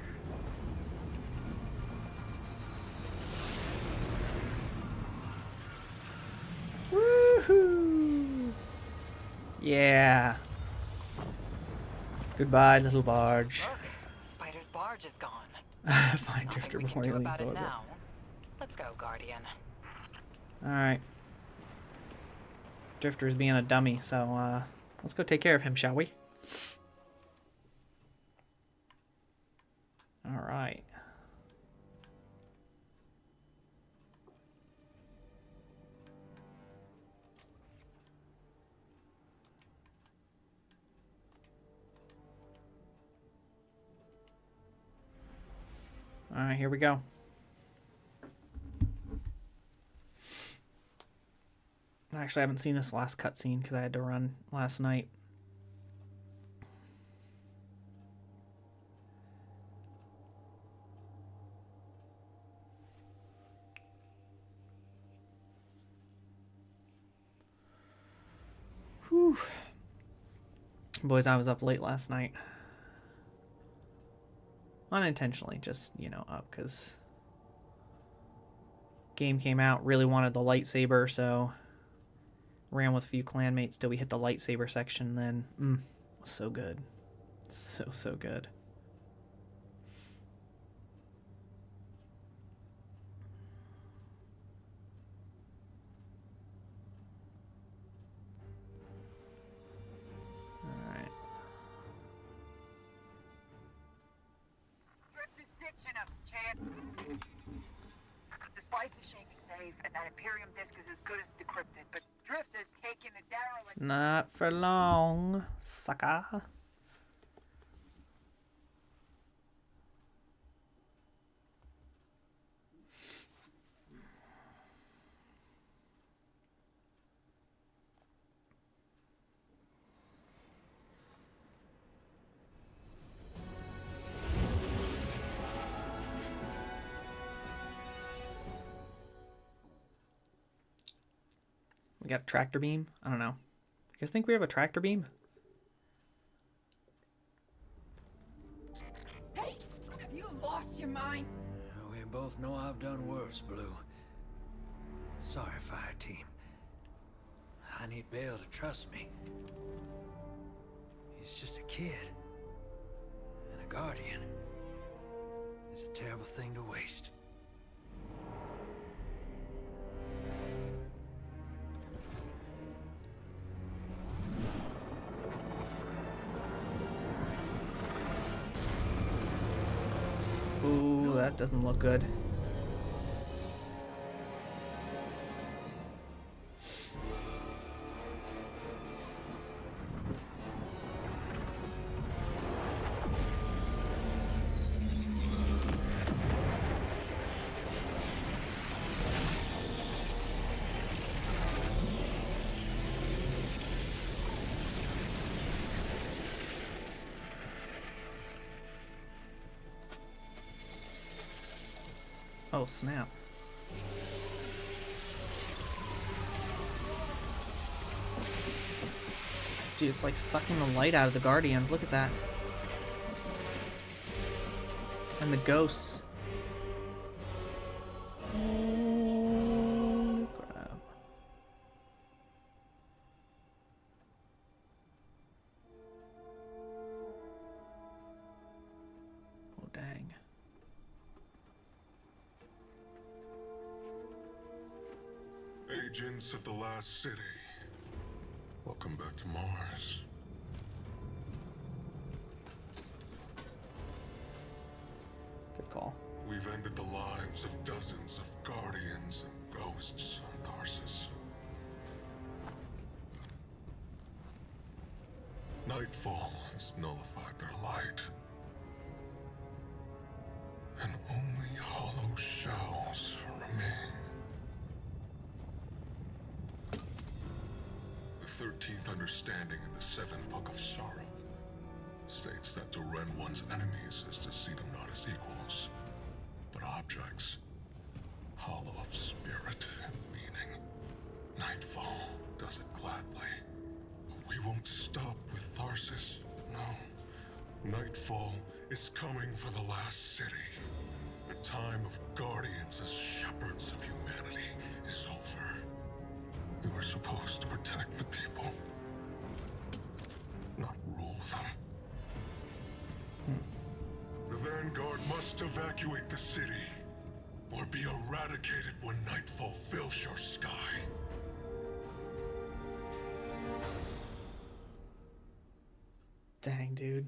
Woohoo! Yeah. Goodbye, little barge. Look, Spider's barge is gone. Find Drifter Nothing we before can he do leaves about the it orbit. now. Let's go, Guardian. Alright. Drifter's being a dummy, so let's go take care of him, shall we? Alright. Alright, here we go. Actually, I haven't seen this last cutscene because I had to run last night. Whew. Boys, I was up late last night. Unintentionally, just, you know, up because game came out, really wanted the lightsaber, so ran with a few clanmates till we hit the lightsaber section, then it was so good. So good. Alright. Drift is ditching us, Chad. The spice is shake safe, and that Imperium disk is as good as decrypted, but Drift is taking the derelict. Not for long, sucker. We got a tractor beam? I don't know. You guys think we have a tractor beam? Hey! Have you lost your mind? We both know I've done worse, Blue. Sorry, fire team. I need Bale to trust me. He's just a kid. And a guardian. It's a terrible thing to waste. Ooh, that doesn't look good. Oh, snap. Dude, it's like sucking the light out of the Guardians. Look at that. And the ghosts. Holy crap. Oh, dang. Agents of the Last City, welcome back to Mars. Good call. We've ended the lives of dozens of Guardians and Ghosts on Tarsus. Nightfall has nullified their light. And only hollow shells remain. The 13th understanding in the 7th Book of Sorrow states that to rend one's enemies is to see them not as equals, but objects, hollow of spirit and meaning. Nightfall does it gladly. But we won't stop with Tarsus, no. Nightfall is coming for the last city. The time of Guardians as shepherds of humanity is over. We were supposed to protect the people, not rule them. The Vanguard must evacuate the city, or be eradicated when Nightfall fills your sky. Dang, dude.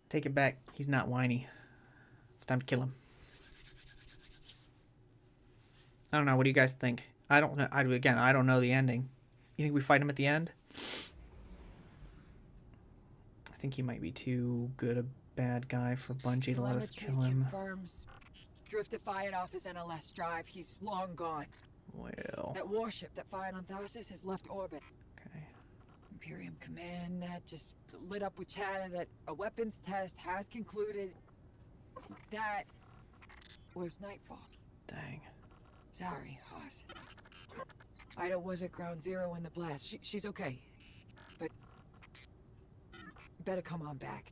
Take it back. He's not whiny. It's time to kill him. I don't know. What do you guys think? I don't know. I don't know the ending. You think we fight him at the end? think he might be too good a bad guy for Bungie to let us Telemetry kill him. confirms Drifter fired off his NLS drive. He's long gone. Well. That warship that fired on Tharsis has left orbit. Okay. Imperium Command net just lit up with chatter that a weapons test has concluded. That was nightfall. Dang. Sorry, Hoss. Ida was at ground zero in the blast. She's okay. But better come on back.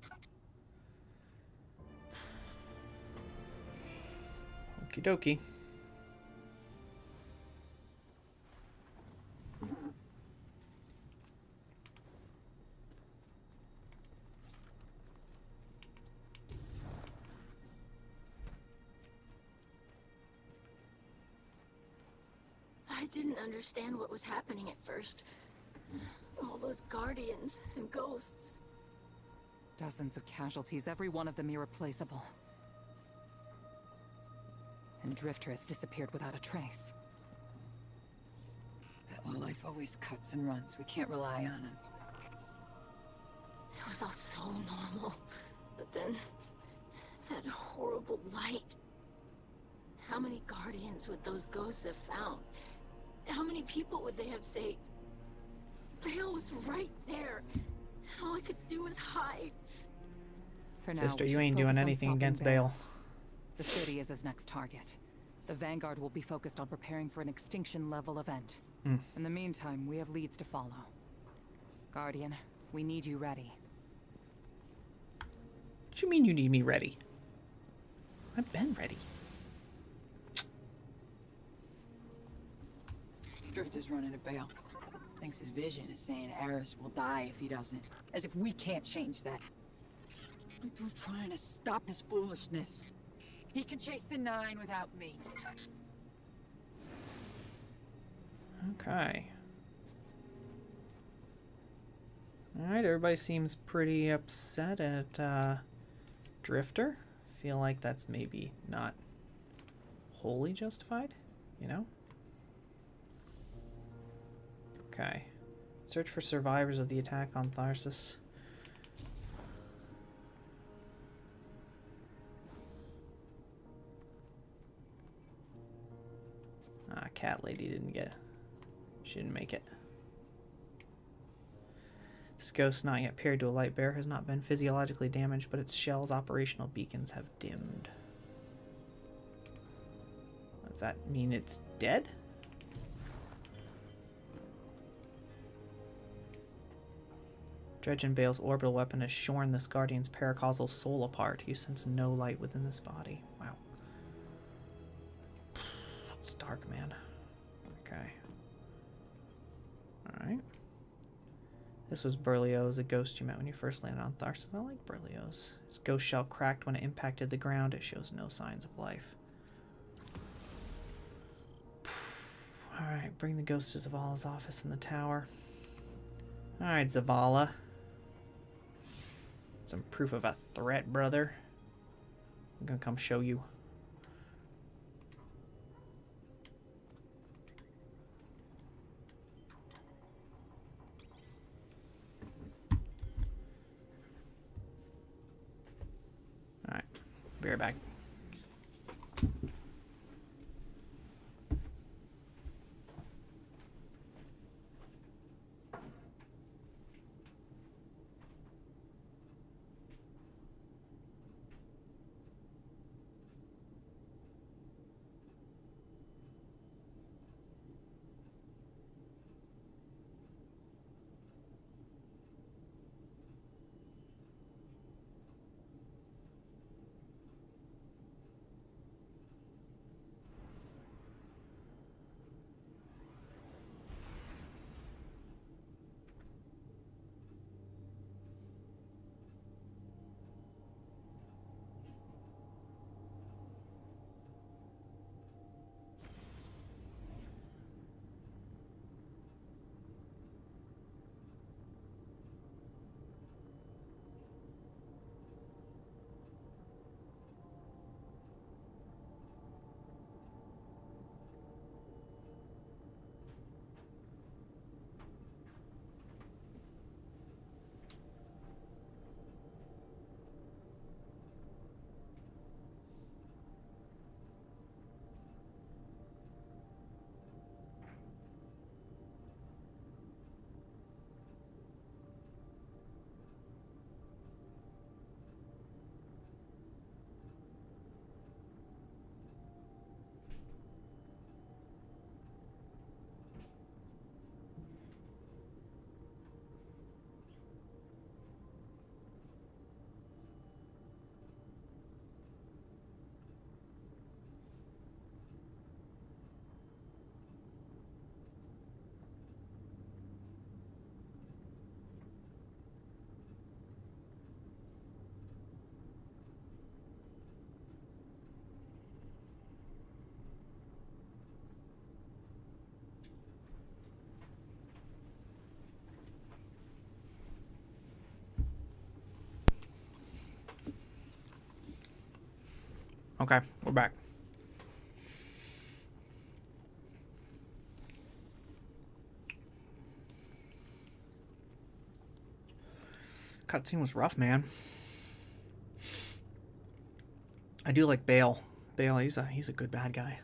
Okie dokie. I didn't understand what was happening at first. All those guardians and ghosts. Dozens of casualties, every one of them irreplaceable. And Drifter has disappeared without a trace. That lowlife always cuts and runs. We can't rely on him. It was all so normal. But then, that horrible light. How many guardians would those ghosts have found? How many people would they have saved? Bale was right there, and all I could do was hide. For now, Sister, we you should ain't doing focus on anything stopping against Bale. The city is his next target. The Vanguard will be focused on preparing for an extinction-level event. In the meantime, we have leads to follow. Guardian, we need you ready. What you mean you need me ready? I've been ready. Drifter's running a Bale. Thinks his vision is saying Eris will die if he doesn't. As if we can't change that. We're trying to stop his foolishness. He can chase the 9 without me. Okay. Alright, everybody seems pretty upset at Drifter. Feel like that's maybe not wholly justified, you know? Okay. Search for survivors of the attack on Tharsis. Ah, cat lady didn't get... She didn't make it. This ghost, not yet paired to a light bearer, has not been physiologically damaged, but its shell's operational beacons have dimmed. Does that mean it's dead? Dredge and Bale's orbital weapon has shorn this Guardian's paracausal soul apart. You sense no light within this body. Wow. It's dark, man. Okay. Alright. This was Berlioz, a ghost you met when you first landed on Tharsis. I like Berlioz. His ghost shell cracked when it impacted the ground. It shows no signs of life. Alright, bring the ghost to Zavala's office in the tower. Alright, Zavala. Some proof of a threat, brother. I'm gonna come show you. Alright, be right back. Okay, we're back. Cutscene was rough, man. I do like Bale. Bale, he's a good bad guy.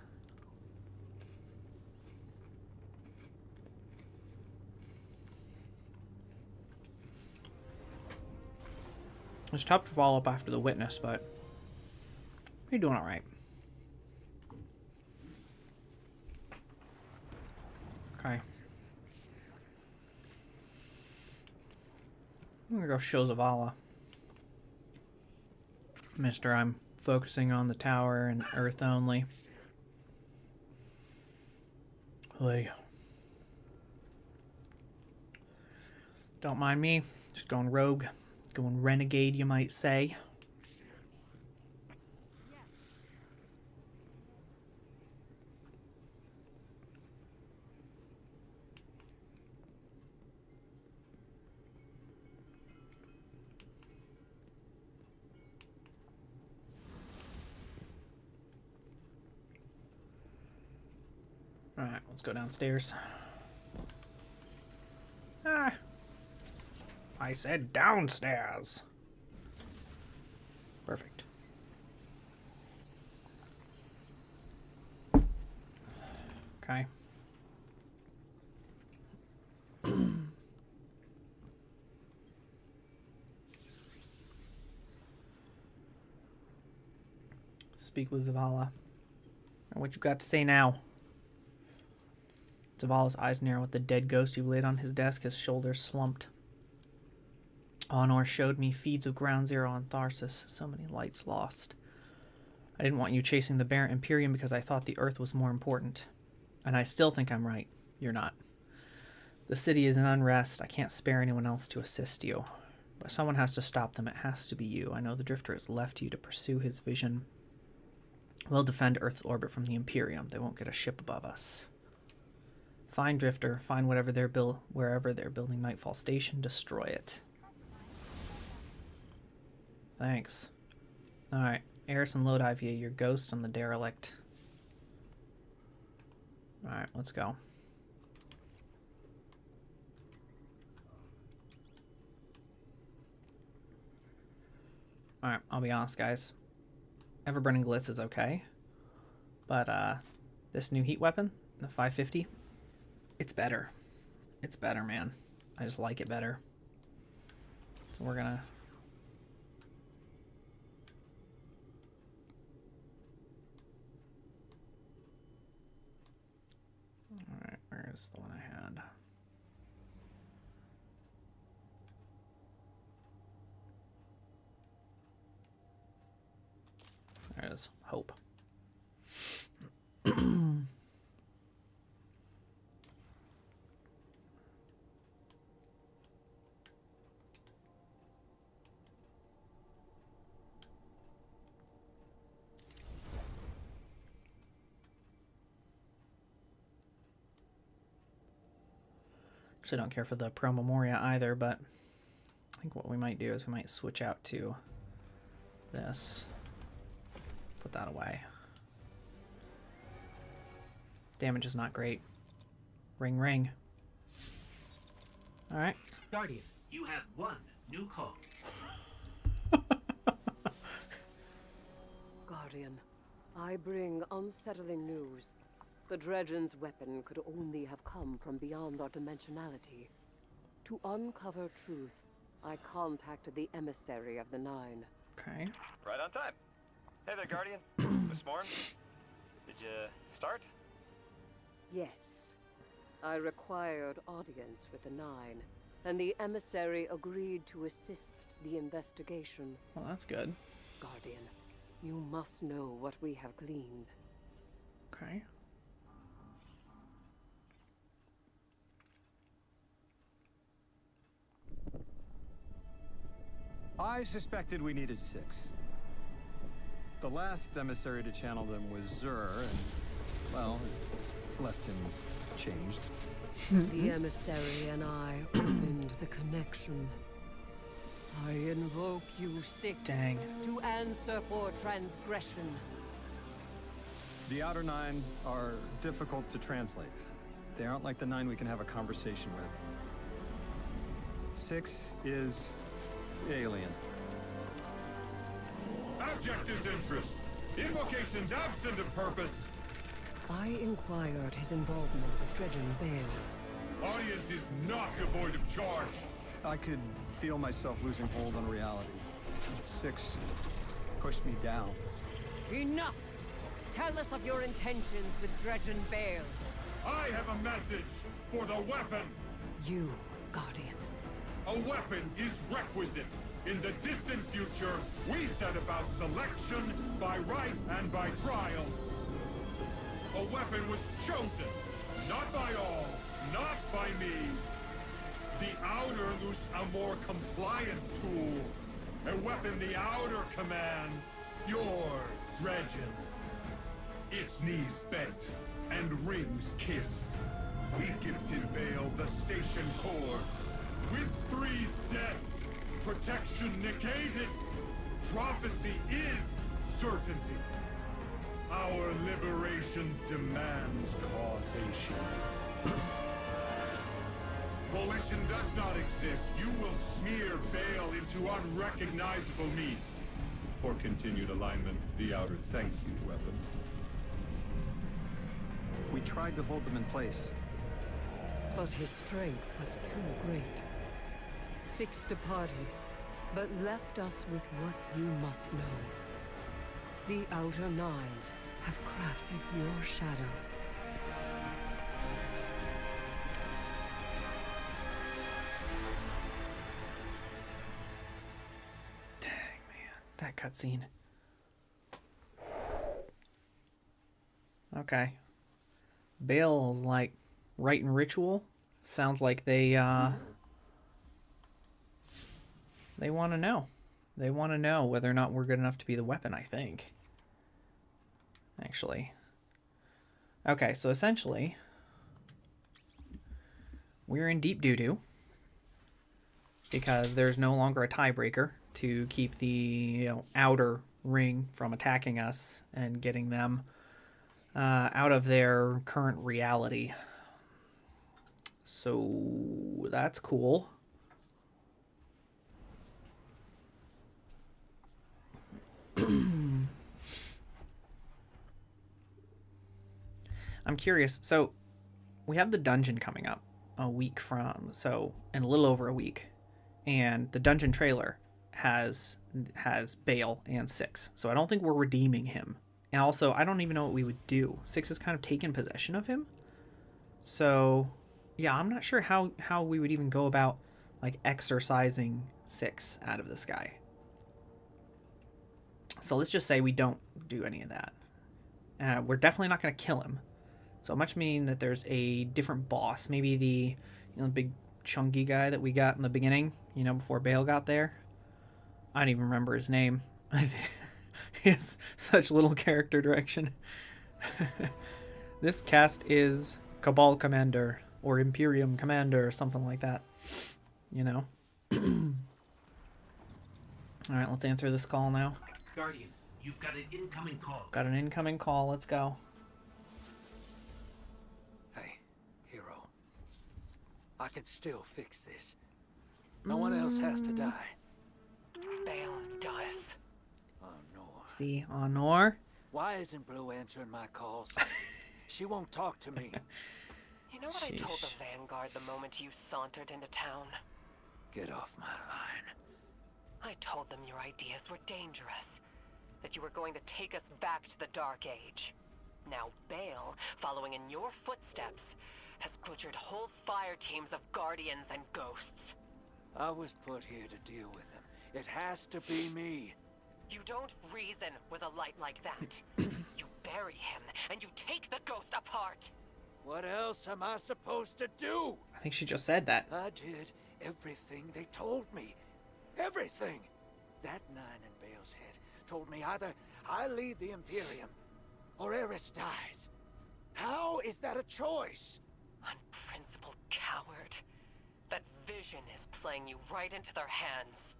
It's tough to follow up after the witness, but you're doing all right. Okay. I'm gonna go show Zavala. Mister, I'm focusing on the tower and Earth only. Hey. Don't mind me. Just going rogue. Going renegade, you might say. Alright, let's go downstairs. Ah. I said downstairs. Perfect. Okay. Speak with Zavala. What you got to say now? Zavala's eyes narrow with the dead ghost you laid on his desk, his shoulders slumped. Honor showed me feeds of Ground Zero on Tharsis, so many lights lost. I didn't want you chasing the Barren Imperium because I thought the Earth was more important. And I still think I'm right. You're not. The city is in unrest. I can't spare anyone else to assist you. But someone has to stop them. It has to be you. I know the Drifter has left you to pursue his vision. We'll defend Earth's orbit from the Imperium. They won't get a ship above us. Find Drifter. Find wherever they're building Nightfall Station. Destroy it. Thanks. Alright. Eris and Lodi via your ghost on the derelict. Alright, let's go. Alright, I'll be honest, guys. Ever-burning Glitz is okay. But, this new heat weapon, the 550, it's better. It's better, man. I just like it better. So we're gonna... Alright, where's the one I had? There it is. Hope. Actually, don't care for the Pro Memoria either, but I think what we might do is we might switch out to this. Put that away. Damage is not great. Ring, ring. Alright. Guardian, you have one new call. Guardian, I bring unsettling news. The Dredgen's weapon could only have come from beyond our dimensionality. To uncover truth, I contacted the emissary of the Nine. Okay. Right on time. Hey there, Guardian. Miss Morn. Did you start? Yes. I required audience with the Nine, and the emissary agreed to assist the investigation. Well, that's good. Guardian, you must know what we have gleaned. Okay. I suspected we needed 6. The last emissary to channel them was Zur, and, well, it left him changed. The emissary and I opened the connection. I invoke you 6 Dang. to answer for transgression. The Outer Nine are difficult to translate. They aren't like the Nine we can have a conversation with. 6 is alien. Abject disinterest. Invocations absent of purpose. I inquired his involvement with Dredgen Bale. Audience is not devoid of charge. I could feel myself losing hold on reality. 6 pushed me down. Enough! Tell us of your intentions with Dredgen Bale. I have a message for the weapon. You, Guardian. A weapon is requisite. In the distant future, we set about selection by right and by trial. A weapon was chosen, not by all, not by me. The Outer loose a more compliant tool. A weapon the Outer commands. Your Dredgen. Its knees bent and rings kissed. We gifted Bale the station core. With Three's death, protection negated. Prophecy is certainty. Our liberation demands causation. Volition does not exist. You will smear Bale into unrecognizable meat. For continued alignment, the Outer thank you, weapon. We tried to hold them in place. But his strength was too great. 6 departed, but left us with what you must know. The Outer Nine have crafted your shadow. Dang, man. That cutscene. Okay. Bale's like rite and ritual. Sounds like they want to know. They want to know whether or not we're good enough to be the weapon, I think. Actually. Okay, so essentially, we're in deep doo-doo because there's no longer a tiebreaker to keep the outer ring from attacking us and getting them out of their current reality. So that's cool. I'm curious. So we have the dungeon coming up a week from, so in a little over a week, and the dungeon trailer has Bale and 6. So I don't think we're redeeming him. And also, I don't even know what we would do. 6 has kind of taken possession of him. So yeah, I'm not sure how we would even go about like exorcising 6 out of this guy. So let's just say we don't do any of that. We're definitely not going to kill him. So it must mean that there's a different boss. Maybe the big chunky guy that we got in the beginning, before Bale got there. I don't even remember his name. He has such little character direction. This cast is Cabal Commander or Imperium Commander or something like that. Alright, let's answer this call now. Guardian, you've got an incoming call. Got an incoming call. Let's go. Hey, hero. I can still fix this. No one else has to die. Bale does. See, Honor. Why isn't Blue answering my calls? She won't talk to me. You know what I told the Vanguard the moment you sauntered into town? Get off my line. I told them your ideas were dangerous. That you were going to take us back to the Dark Age. Now Bale, following in your footsteps, has butchered whole fire teams of Guardians and Ghosts. I was put here to deal with him. It has to be me. You don't reason with a light like that. You bury him, and you take the Ghost apart. What else am I supposed to do? I think she just said that. I did everything they told me. Everything! That 9 in Bale's head told me either I lead the Imperium, or Eris dies. How is that a choice? Unprincipled coward. That vision is playing you right into their hands.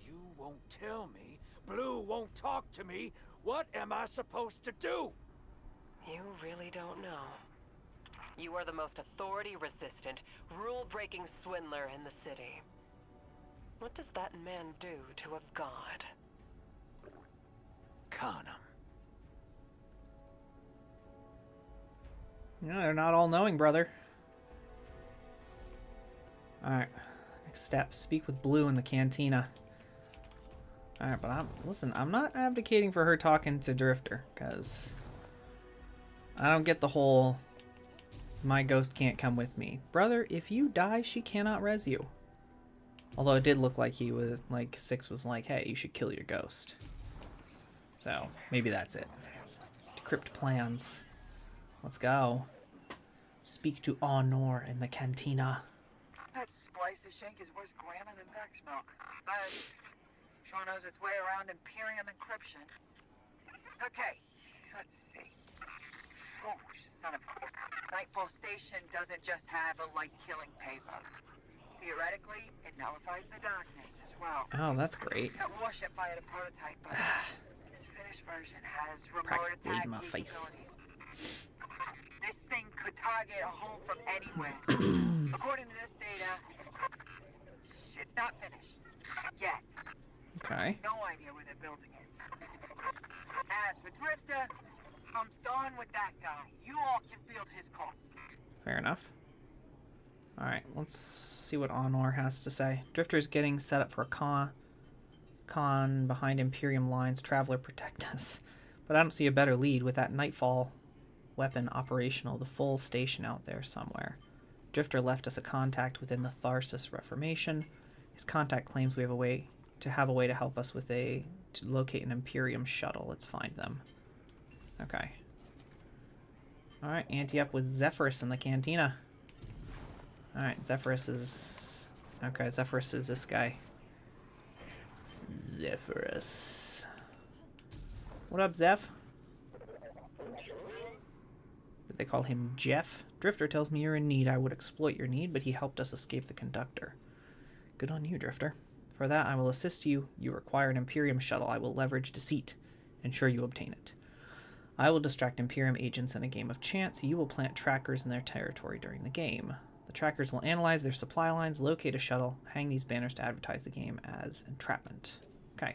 You won't tell me, Blue won't talk to me. What am I supposed to do? You really don't know. You are the most authority-resistant, rule-breaking swindler in the city. What does that man do to a god? Con him. No, they're not all knowing, brother. Alright. Next step. Speak with Blue in the cantina. Alright, but I'm not advocating for her talking to Drifter, because I don't get the whole my ghost can't come with me. Brother, if you die, she cannot res you. Although it did look like he was, like, Six was like, hey, you should kill your ghost. So, maybe that's it. Decrypt plans. Let's go. Speak to Honor in the cantina. That splicer shank is worse grammar than Vex milk. But sure knows its way around Imperium encryption. Okay, let's see. Oh, son of a... Nightfall Station doesn't just have a light-killing payload. Theoretically, it nullifies the darkness as well. Oh, that's great. That warship fired a prototype, but this finished version has remote Practically attack in my face. capabilities. This thing could target a home from anywhere. According to this data, it's not finished. Yet. Okay. No idea where they're building it. As for Drifter, I'm done with that guy. You all can field his calls. Fair enough. Alright, let's see what Honor has to say. Drifter's getting set up for a con behind Imperium lines. Traveler, protect us. But I don't see a better lead with that Nightfall weapon operational. The full station out there somewhere. Drifter left us a contact within the Tharsis Reformation. His contact claims we have a way to help us with to locate an Imperium shuttle. Let's find them. Okay. Alright, ante up with Zephyrus in the cantina. Alright, Zephyrus is this guy. Zephyrus. What up, Zeph? Did they call him Jeff? Drifter tells me you're in need. I would exploit your need, but he helped us escape the conductor. Good on you, Drifter. For that, I will assist you. You require an Imperium shuttle. I will leverage deceit. Ensure you obtain it. I will distract Imperium agents in a game of chance. You will plant trackers in their territory during the game. The trackers will analyze their supply lines, locate a shuttle, hang these banners to advertise the game as entrapment. Okay.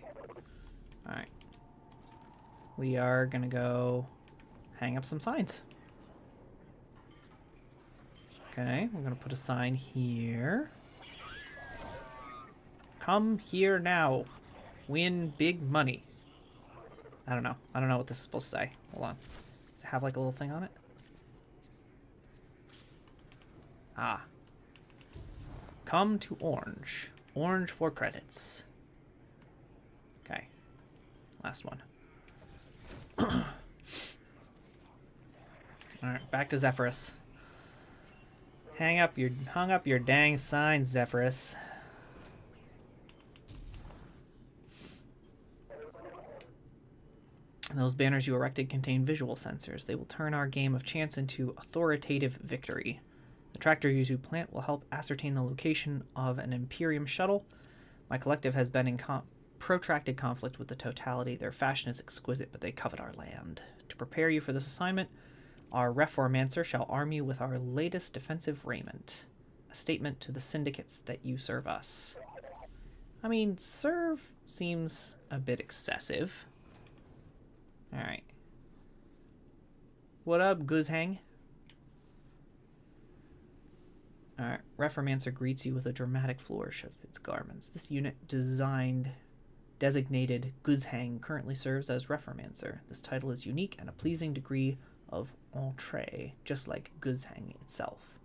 Alright. We are gonna go hang up some signs. Okay, we're gonna put a sign here. Come here now. Win big money. I don't know. I don't know what this is supposed to say. Hold on. Does it have like a little thing on it? Ah. Come to Orange. Orange for credits. Okay. Last one. Alright, back to Zephyrus. Hung up your dang sign, Zephyrus. Those banners you erected contain visual sensors. They will turn our game of chance into authoritative victory. The tractors you plant will help ascertain the location of an Imperium shuttle. My collective has been in protracted conflict with the totality. Their fashion is exquisite, but they covet our land. To prepare you for this assignment, our Reformancer shall arm you with our latest defensive raiment. A statement to the syndicates that you serve us. I mean, serve seems a bit excessive. Alright. What up, Guzhang? Alright, Reformancer greets you with a dramatic flourish of its garments. This unit designated Guzhang currently serves as Reformancer. This title is unique and a pleasing degree of entree, just like Guzhang itself.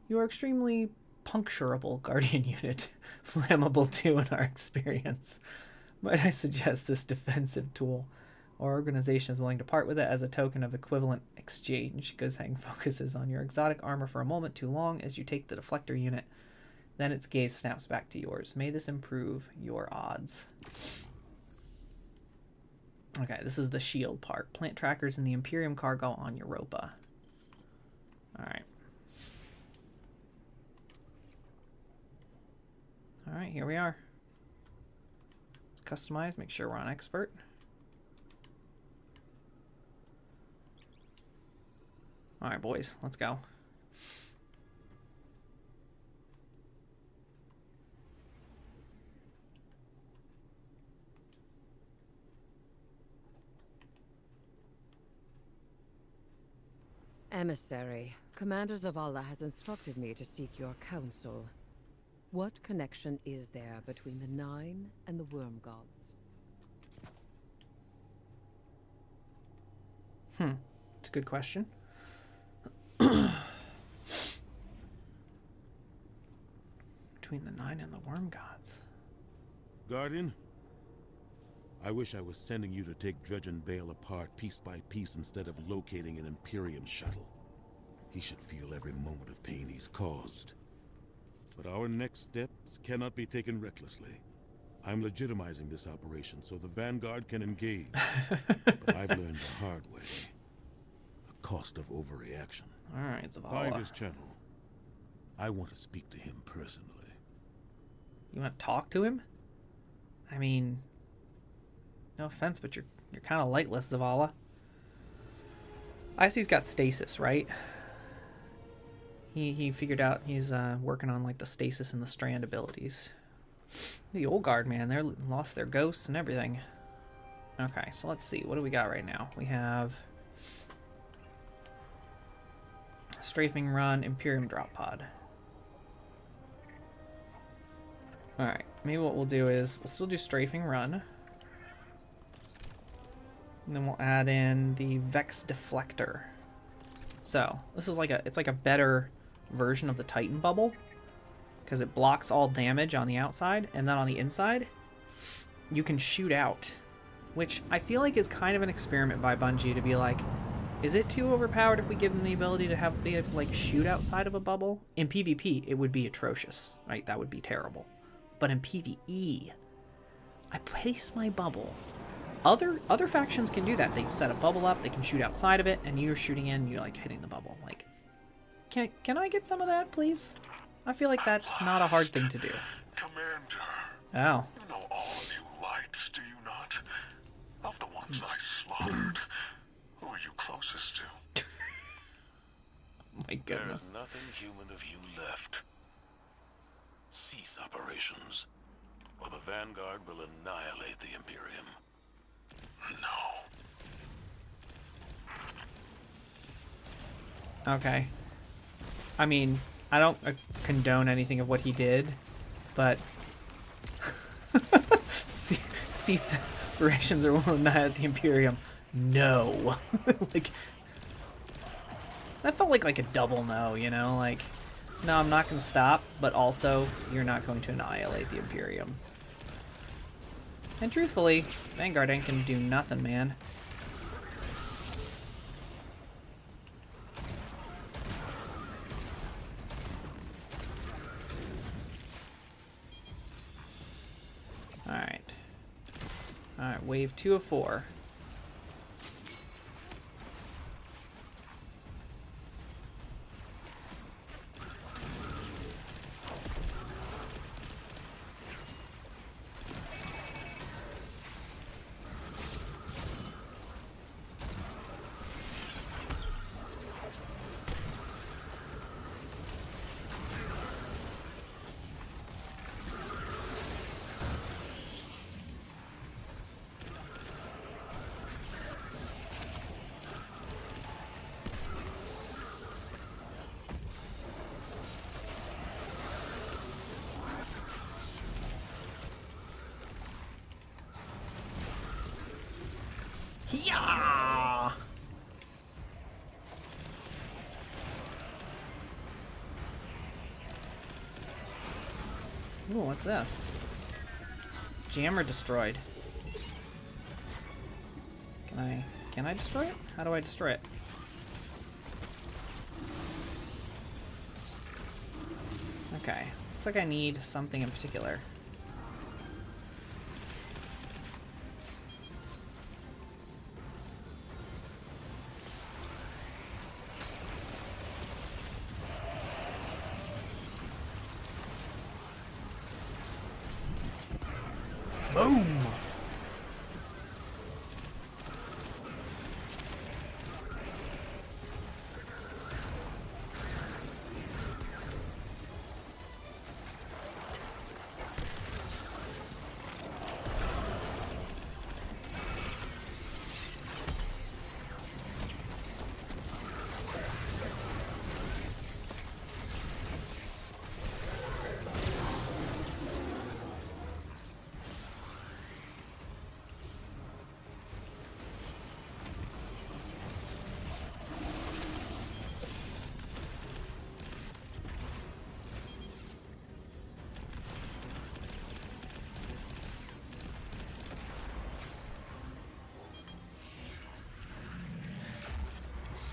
You are extremely puncturable Guardian unit, flammable too in our experience. Might I suggest this defensive tool? Our organization is willing to part with it as a token of equivalent exchange. Guzhang focuses on your exotic armor for a moment too long as you take the deflector unit. Then its gaze snaps back to yours. May this improve your odds. Okay, this is the shield part. Plant trackers in the Imperium cargo on Europa. Alright. Alright, here we are. Let's customize, make sure we're on expert. Alright, boys. Let's go. Emissary, Commander Zavala has instructed me to seek your counsel. What connection is there between the Nine and the Worm Gods? It's a good question. Between the Nine and the Worm Gods. Guardian, I wish I was sending you to take Dredge and Bale apart piece by piece instead of locating an Imperium shuttle. He should feel every moment of pain he's caused. But our next steps cannot be taken recklessly. I'm legitimizing this operation so the Vanguard can engage. But I've learned the hard way. The cost of overreaction. Alright, Zavala. Find his channel. I want to speak to him personally. You want to talk to him? I mean, no offense, but you're kind of lightless, Zavala. I see he's got stasis, right? He figured out he's working on like the stasis and the strand abilities. The old guard, man, they lost their ghosts and everything. Okay, so let's see. What do we got right now? We have strafing run, Imperium drop pod. Alright, maybe what we'll do is we'll still do strafing run. And then we'll add in the Vex deflector. So, this is like it's like a better version of the Titan bubble. Because it blocks all damage on the outside, and then on the inside, you can shoot out. Which I feel like is kind of an experiment by Bungie to be like, is it too overpowered if we give them the ability to be able to like shoot outside of a bubble? In PvP, it would be atrocious, right? That would be terrible. But in PvE, I place my bubble. Other factions can do that. They set a bubble up, they can shoot outside of it, and you're shooting in, you're like hitting the bubble. Like, can I get some of that, please? I feel like that's not a hard thing to do. Commander. Oh. You know all of you lights, do you not? Of the ones I slaughtered, who are you closest to? My goodness. There's nothing human of you left. Cease operations, or the Vanguard will annihilate the Imperium. No. Okay. I mean, I don't condone anything of what he did, but cease operations or will annihilate the Imperium. No. Like, that felt like a double no, you know? Like, no, I'm not going to stop, but also, you're not going to annihilate the Imperium. And truthfully, Vanguard ain't gonna do nothing, man. Alright. Alright, wave 2 of 4. Yeah. Ooh, what's this? Jammer destroyed. Can I destroy it? How do I destroy it? Okay. Looks like I need something in particular. Boom!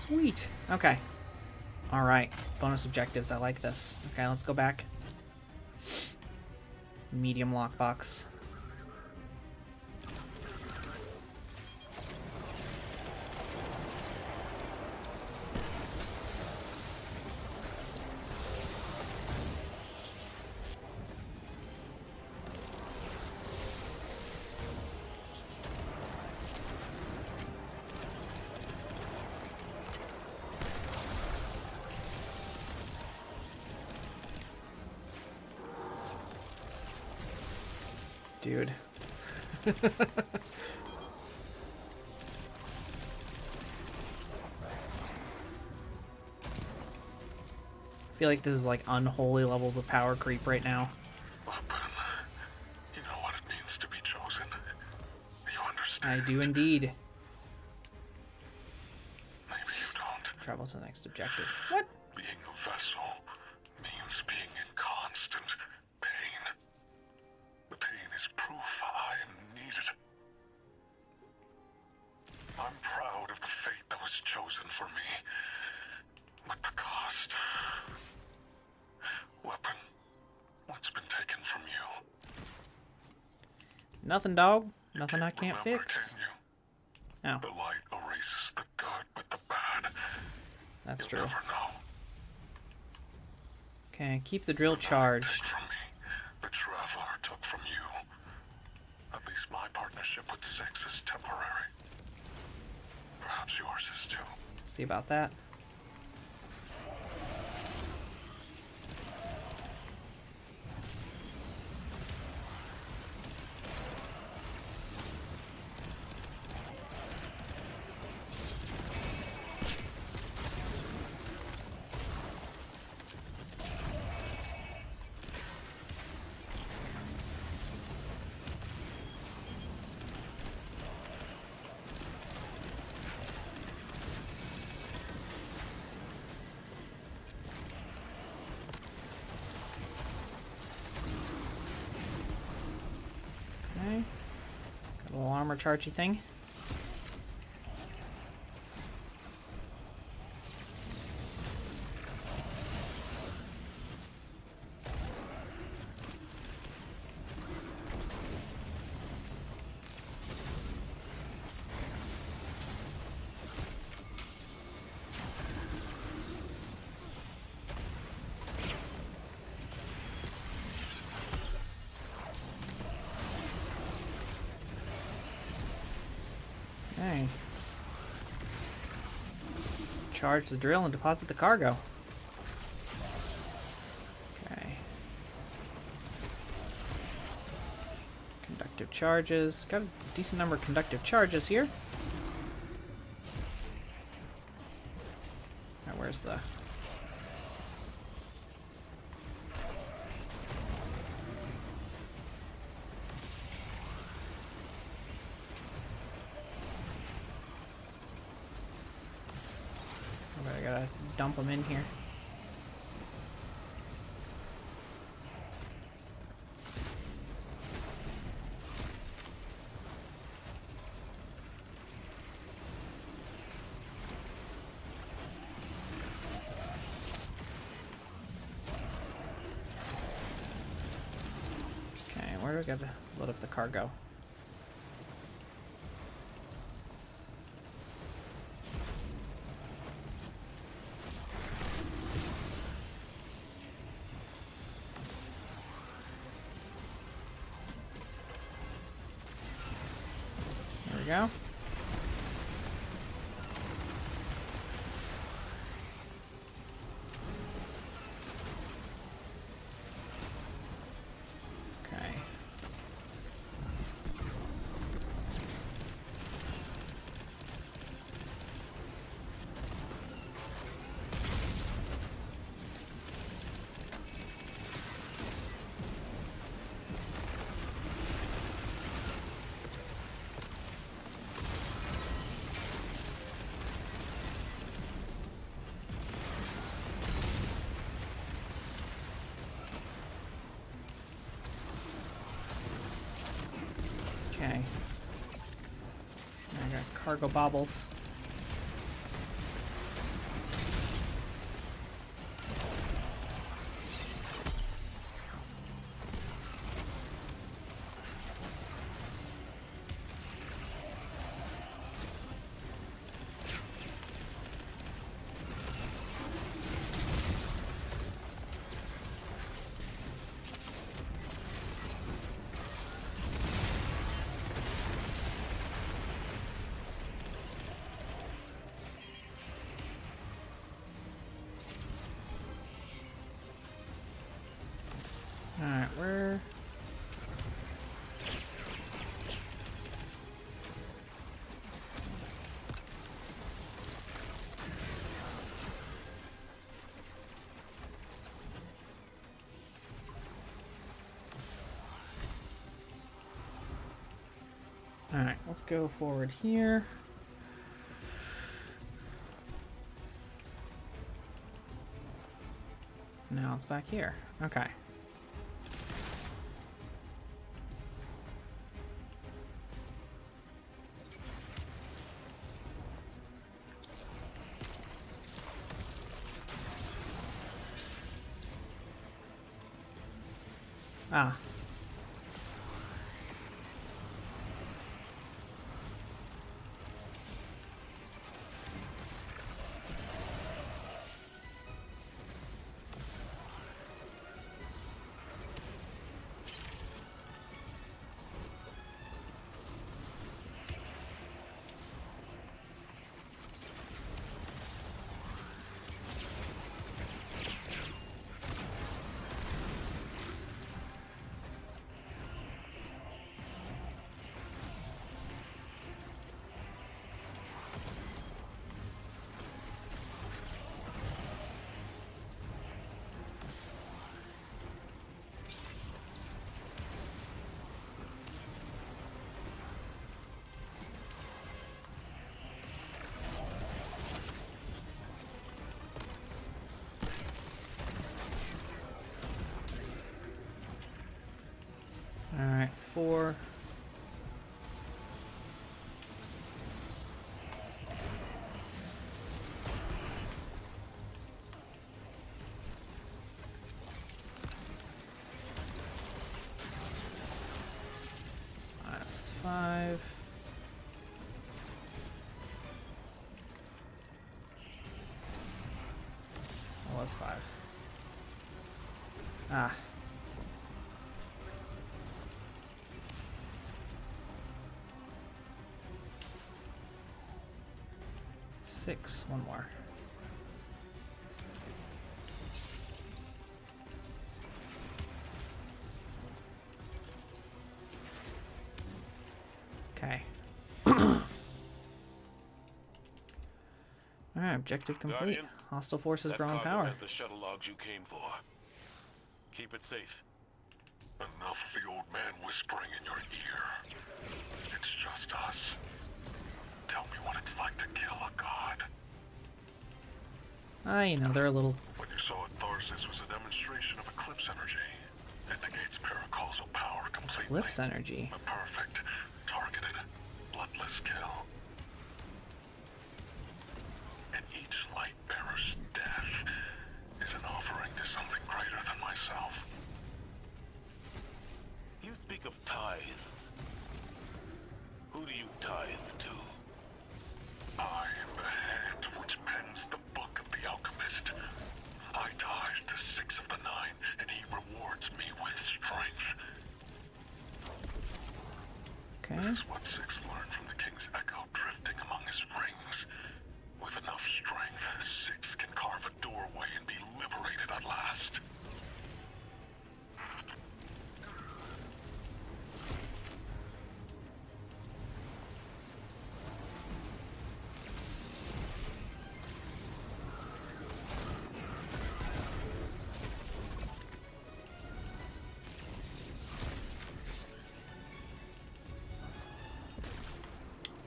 Sweet. Okay. Alright. Bonus objectives. I like this. Okay, let's go back. Medium lockbox. Dude. I feel like this is like unholy levels of power creep right now. You know what it means to be chosen. You understand? I do indeed. Maybe you don't. Travel to the next objective. What? Being a vessel means being in constant pain. The pain is proof I am needed. I'm proud of the fate that was chosen for me. But the cost... Weapon, what's been taken from you? Nothing, dog. Nothing I can't Remember, fix. can you? Oh, The light erases the good with the bad. that's You'll true. never know. Okay, keep the drill charged. From me, the Traveler took from you. At least my partnership with Six is temporary. Perhaps yours is too. See about that. Okay. Got a little armor chargey thing. Okay. Charge the drill and deposit the cargo. Okay. Conductive charges. Got a decent number of conductive charges here. Alright, where's the... I gotta dump them in here. Okay, where do I gotta load up the cargo? There we go. Okay. Okay. I got cargo bobbles. Alright, where... Alright, let's go forward here. Now it's back here. Okay. Ah. Alright, 4. Minus 5. That was 5. Ah. Six, one more. Okay. Alright, objective complete. Guardian, Hostile forces that grow in cargo power. has the shuttle logs you came for. Keep it safe. Enough of the old man whispering in your ear. It's just us. Tell me what it's like to kill a god. You know, they're a little... What you saw at Tharsis was a demonstration of eclipse energy. It negates paracausal power completely. Eclipse energy. A perfect, targeted, bloodless kill. And each light bearer's death is an offering to something greater than myself. You speak of tithes. Who do you tithe to? I am the hand which pens the book of the alchemist. I tithe to 6 of the 9, and he rewards me with strength. Okay. This is what 6 learned from the king's echo drifting among his rings. With enough strength, 6 can carve a doorway and be liberated at last.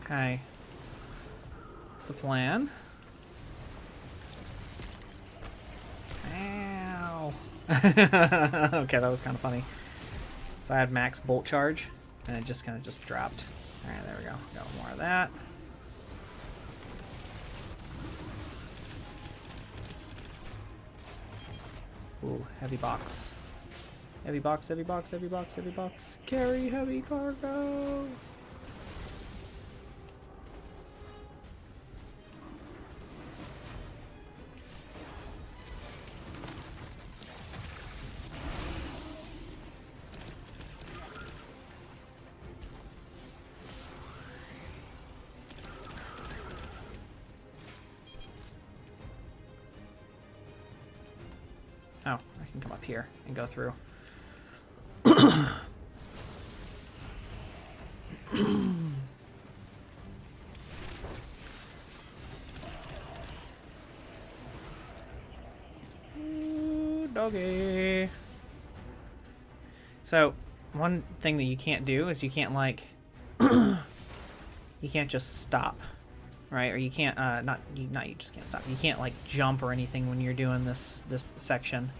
Okay. What's the plan? Ow. Okay, that was kind of funny. So I had max bolt charge, and it just kind of just dropped. Alright, there we go. Got more of that. Ooh, heavy box. Heavy box, heavy box, heavy box, heavy box. Carry heavy cargo! Oh, I can come up here and go through. Ooh, doggy. So, one thing that you can't do is you can't, like, you can't just stop, right? Or you can't, you just can't stop. You can't, like, jump or anything when you're doing this section.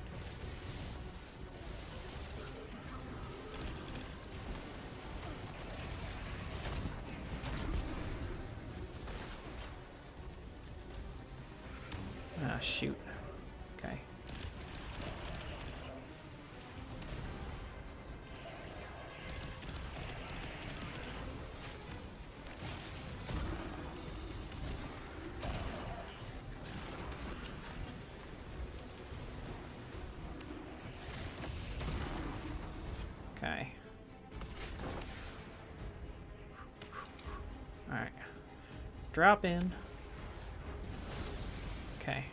Ah, shoot. Okay. Okay. Alright. Drop in. Okay.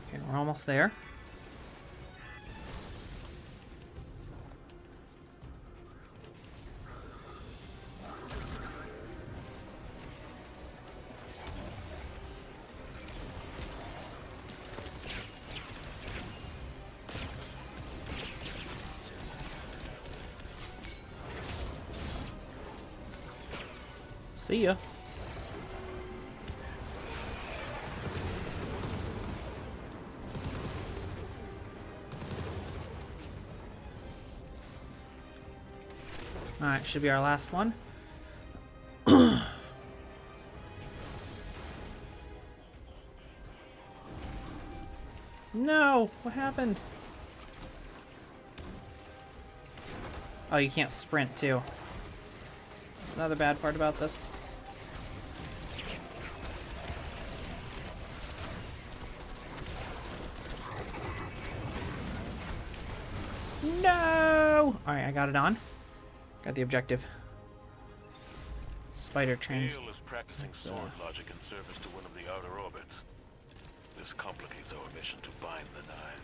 Okay, we're almost there. See ya. Alright, should be our last one. No! What happened? Oh, you can't sprint, too. That's another bad part about this. No! Alright, I got it on. Got the objective. Spider trains. Gale is practicing sword logic in service to one of the outer orbits. This complicates our mission to bind the Nine.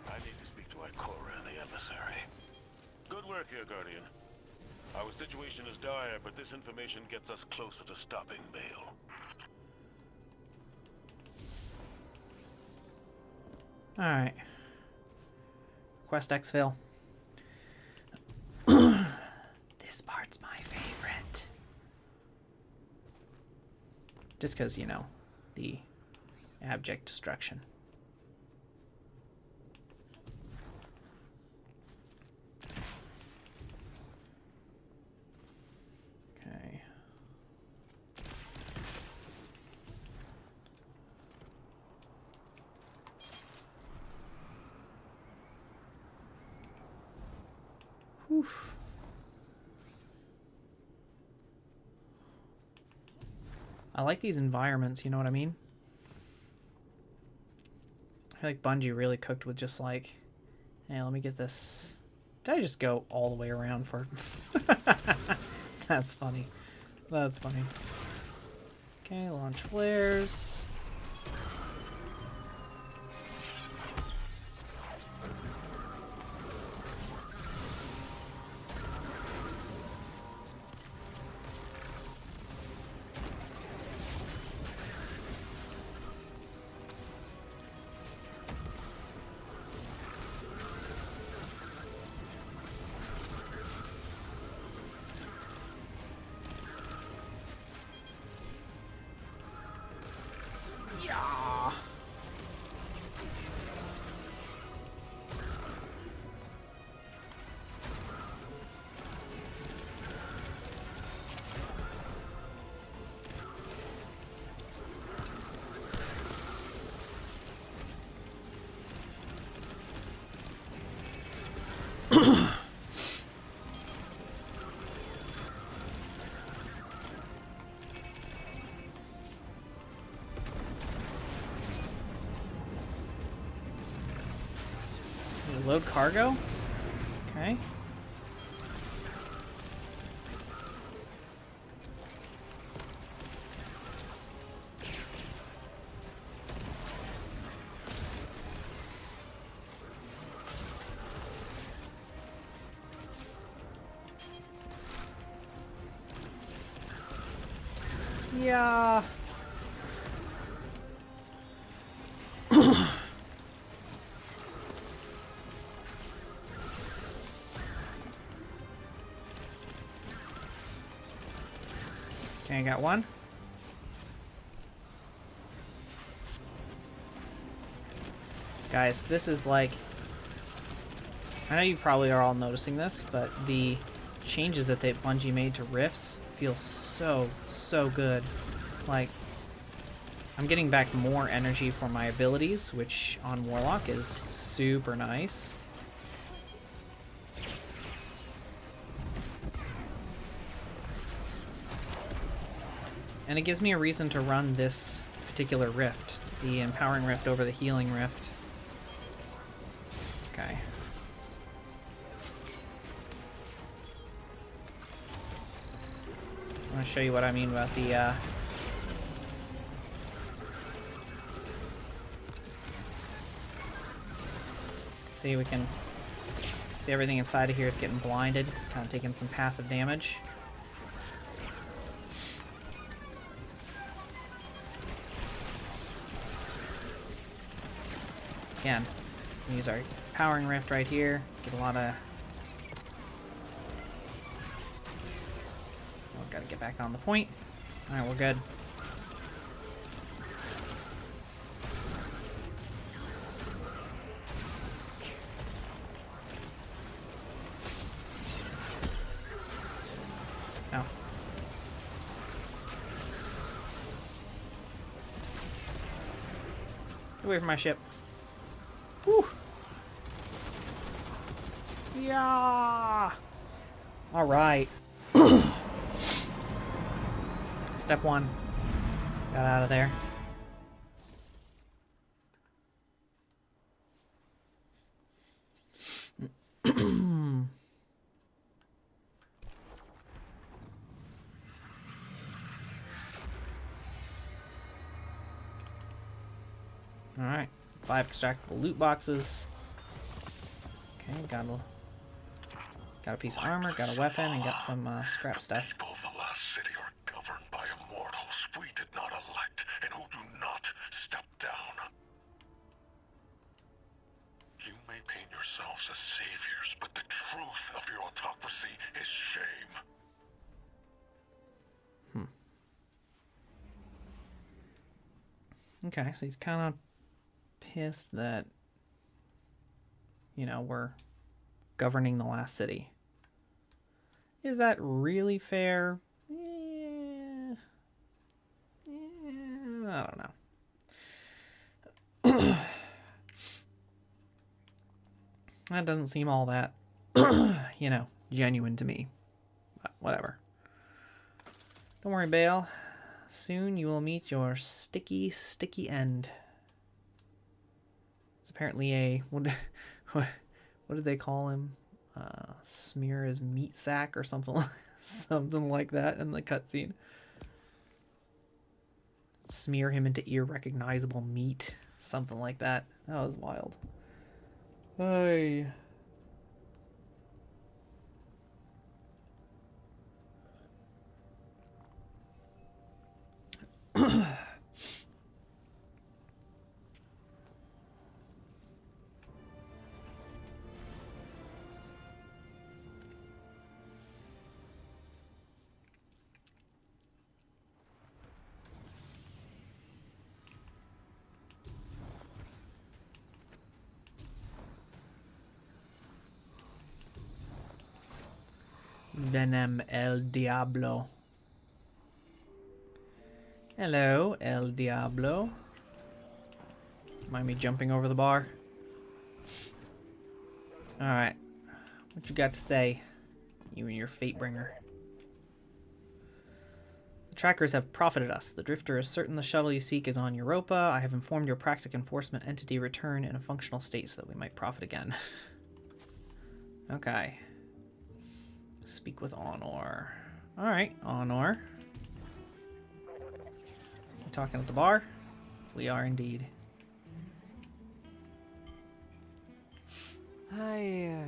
I need to speak to Ikora and the emissary. Good work here, Guardian. Our situation is dire, but this information gets us closer to stopping Bale. Alright. Quest exfil. This part's my favorite. Just because, you know, the abject destruction. Okay. Whew. I like these environments, you know what I mean? I feel like Bungie really cooked with just like, hey, let me get this. Did I just go all the way around for... That's funny. That's funny. Okay, launch flares. Load cargo? Okay. Yeah. Okay, I got one. Guys, this is like... I know you probably are all noticing this, but the changes that Bungie made to rifts feel so, so good. Like, I'm getting back more energy for my abilities, which on Warlock is super nice. And it gives me a reason to run this particular rift, the Empowering Rift over the Healing Rift. Okay. I'm going to show you what I mean about the... See, we can see everything inside of here is getting blinded, kind of taking some passive damage. Again, use our Powering Rift right here, get a lot of... Oh, gotta get back on the point. Alright, we're good. Oh. Get away from my ship. Whew. Yeah. All right. Step one. Got out of there. All right. 5 extractable loot boxes. Okay, got a piece of armor, got a weapon, and got some scrap stuff. People of the last city are governed by immortals we did not elect and who do not step down. You may paint yourselves as saviors, but the truth of your autocracy is shame. Okay, so he's kind of pissed that, you know, we're governing the last city. Is that really fair? Yeah. I don't know. That doesn't seem all that, you know, genuine to me. But whatever. Don't worry, Bale. Soon you will meet your sticky, sticky end. It's apparently a... What did they call him? Smear his meat sack or something, something like that in the cutscene. Smear him into irrecognizable meat, something like that. That was wild. Hey. Venom El Diablo. Hello, El Diablo. Mind me jumping over the bar? Alright. What you got to say, you and your Fatebringer? The trackers have profited us. The Drifter is certain the shuttle you seek is on Europa. I have informed your Praxic enforcement entity return in a functional state so that we might profit again. Okay. Speak with Honor. Alright, Honor. You talking at the bar? We are indeed. I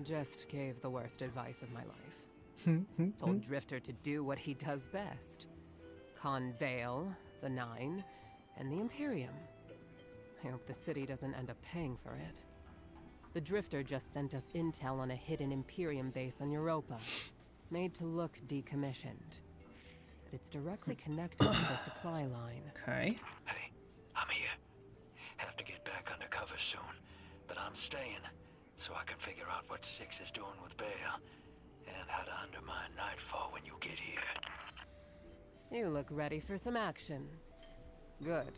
just gave the worst advice of my life. Told Drifter to do what he does best. Con Vale, the Nine, and the Imperium. I hope the city doesn't end up paying for it. The Drifter just sent us intel on a hidden Imperium base on Europa, made to look decommissioned. But it's directly connected to the supply line. Okay. Hey, I'm here. Have to get back undercover soon, but I'm staying, so I can figure out what Six is doing with Bale, and how to undermine Nightfall when you get here. You look ready for some action. Good.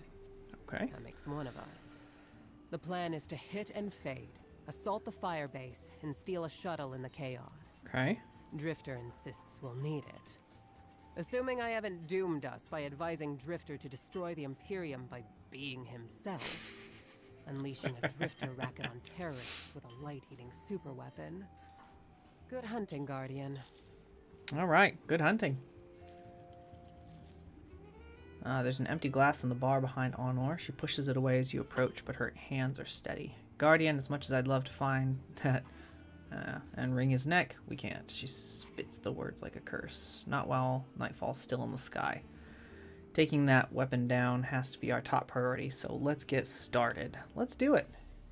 Okay. That makes one of us. The plan is to hit and fade, assault the firebase, and steal a shuttle in the chaos. Okay. Drifter insists we'll need it. Assuming I haven't doomed us by advising Drifter to destroy the Imperium by being himself. Unleashing a Drifter racket on terrorists with a light-eating superweapon. Good hunting, Guardian. All right. Good hunting. There's an empty glass in the bar behind Honor. She pushes it away as you approach, but her hands are steady. Guardian, as much as I'd love to find that and wring his neck, we can't. She spits the words like a curse. Not while Nightfall's still in the sky. Taking that weapon down has to be our top priority, so let's get started. Let's do it.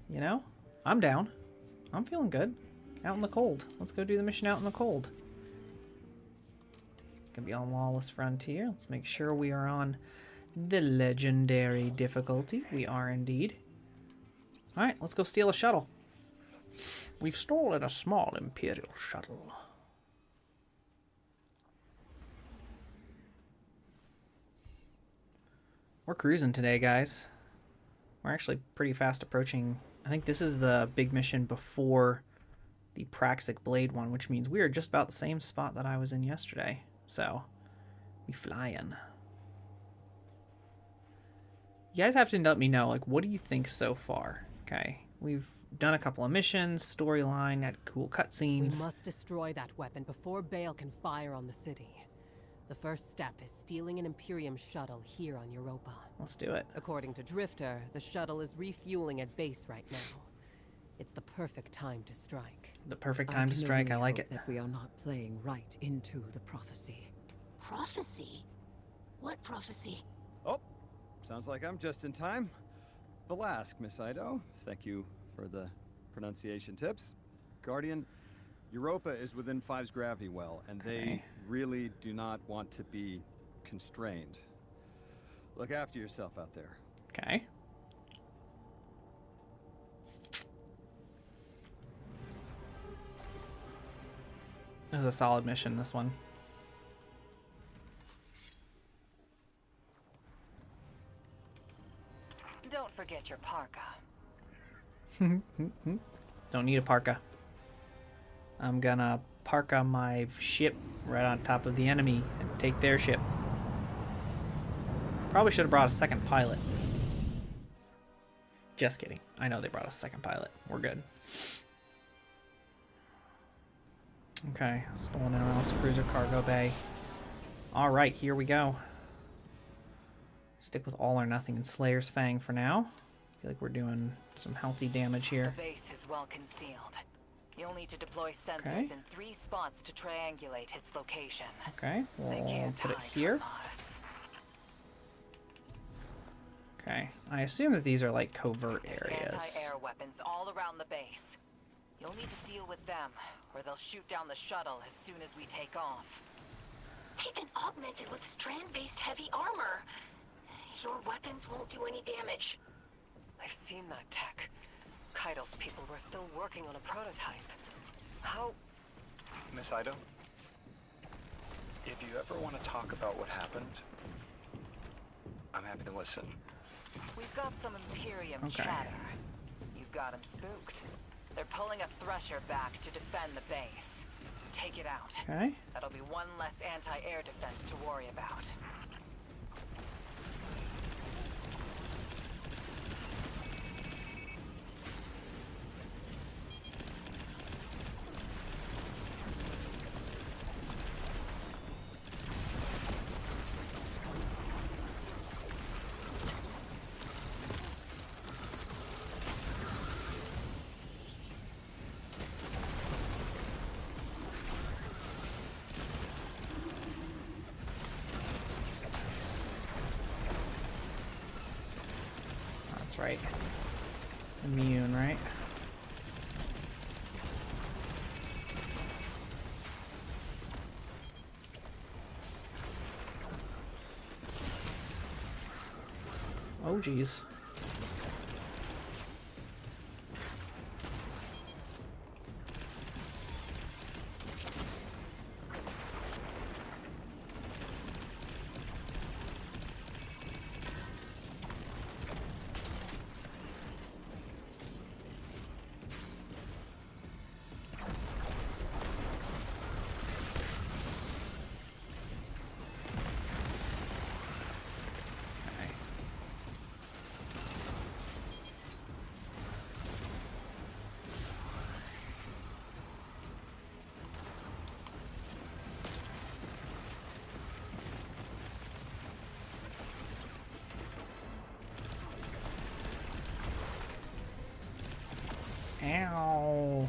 You know? I'm down. I'm feeling good. Out in the cold. Let's go do the mission out in the cold. Gonna be on Lawless Frontier. Let's make sure we are on the legendary difficulty. We are indeed. Alright, let's go steal a shuttle. We've stolen a small Imperial shuttle. We're cruising today, guys. We're actually pretty fast approaching. I think this is the big mission before the Praxic Blade one, which means we are just about the same spot that I was in yesterday. So, we flying. You guys have to let me know, like, what do you think so far? Okay, we've done a couple of missions, storyline, had cool cutscenes. We must destroy that weapon before Bale can fire on the city. The first step is stealing an Imperium shuttle here on Europa. Let's do it. According to Drifter, the shuttle is refueling at base right now. It's the perfect time to strike. The perfect time to strike, I like it. That we are not playing right into the prophecy. Prophecy? What prophecy? Oh, sounds like I'm just in time. Velask, Miss Ido. Thank you for the pronunciation tips. Guardian, Europa is within Five's gravity well, and they really do not want to be constrained. Look after yourself out there. Okay. This is a solid mission, this one. Don't forget your parka. Don't need a parka. I'm gonna parka my ship right on top of the enemy and take their ship. Probably should have brought a second pilot. Just kidding. I know they brought a second pilot. We're good. Okay, stolen NLS cruiser cargo bay. Alright, here we go. Stick with all or nothing in Slayer's Fang for now. I feel like we're doing some healthy damage here. The base is well concealed. You'll need to deploy sensors in 3 spots to triangulate its location. Okay, we'll put it here. Okay, I assume that these are like covert areas. Anti-air weapons all around the base. You'll need to deal with them, or they'll shoot down the shuttle as soon as we take off. They've been augmented with strand-based heavy armor. Your weapons won't do any damage. I've seen that tech. Kaido's people were still working on a prototype. How... Miss Ido? If you ever want to talk about what happened, I'm happy to listen. We've got some Imperium chatter. You've got them spooked. They're pulling a Thresher back to defend the base. Take it out. Okay. That'll be one less anti-air defense to worry about. right. Immune, right? Oh, geez. Ow.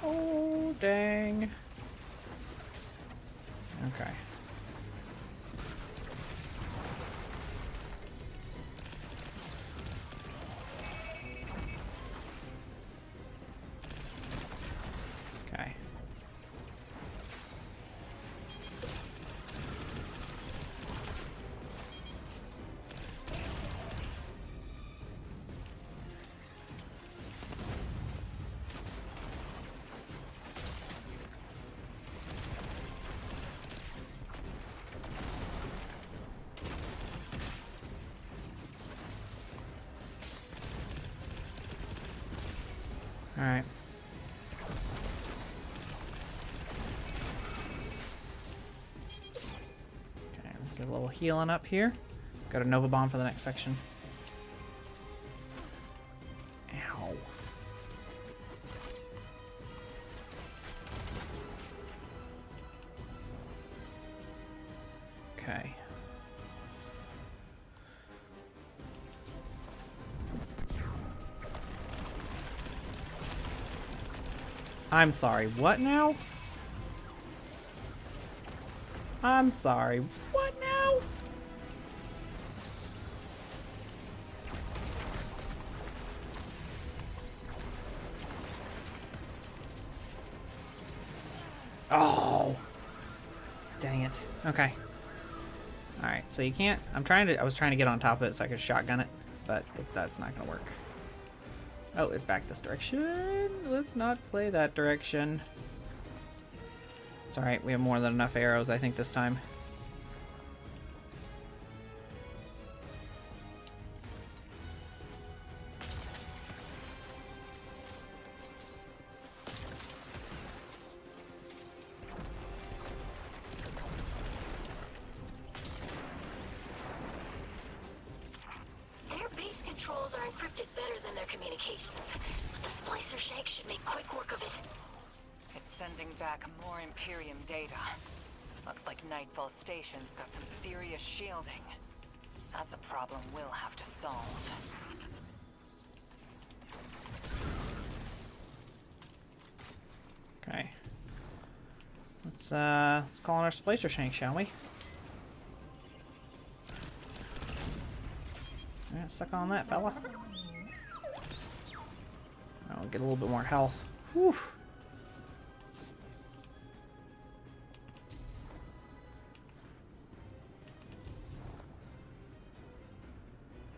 Oh, dang. Okay. Okay. All right. Okay, get a little healing up here. Got a Nova Bomb for the next section. Ow. Okay. I'm sorry, what now? I'm sorry, what now? Oh. Dang it. Okay. Alright, so you can't... I was trying to get on top of it so I could shotgun it, but that's not gonna work. Oh, it's back this direction. Let's not play that direction. It's alright, we have more than enough arrows, I think, this time. Their base controls are encrypted better than their communications, but the splicer shank should make quick work of it. It's sending back more Imperium data. Looks like Nightfall Station's got some serious shielding. That's a problem we'll have to solve. Okay. Let's call on our splicer shank, shall we? Yeah, suck on that, fella. I'll get a little bit more health. Whew.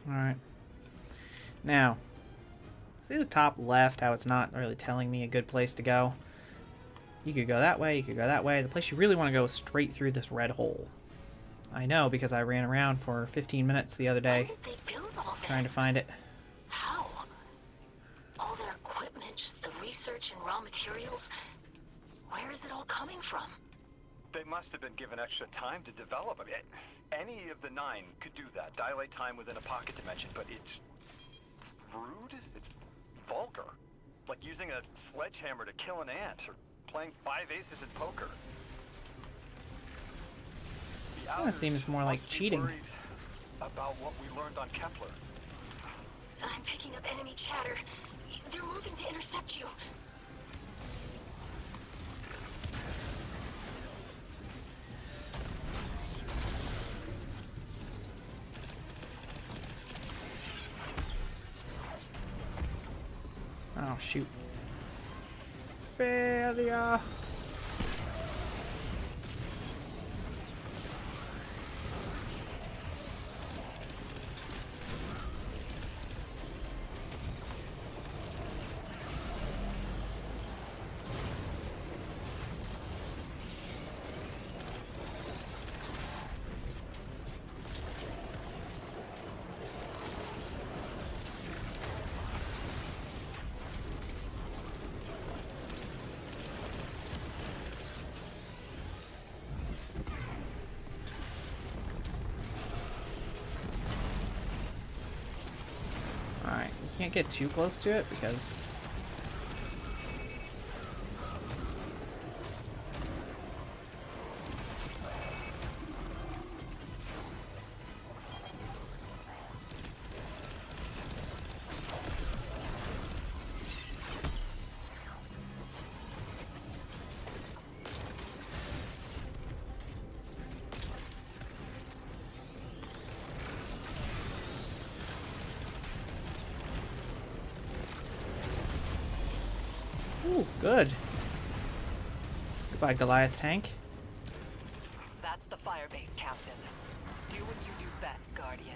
Alright. Now, see the top left, how it's not really telling me a good place to go? You could go that way, you could go that way. The place you really want to go is straight through this red hole. I know, because I ran around for 15 minutes the other day trying to find it. How? All their equipment, the research and raw materials, where is it all coming from? They must have been given extra time to develop. I mean, any of the 9 could do that. Dilate time within a pocket dimension, but it's rude. It's vulgar. Like using a sledgehammer to kill an ant or playing 5 aces in poker. The Kinda seems more like must be cheating. worried about what we learned on Kepler. I'm picking up enemy chatter. They're moving to intercept you. Oh, shoot. Failure. Alright, we can't get too close to it because... Ooh, good. Goodbye, Goliath tank. That's the firebase, Captain. Do what you do best, Guardian.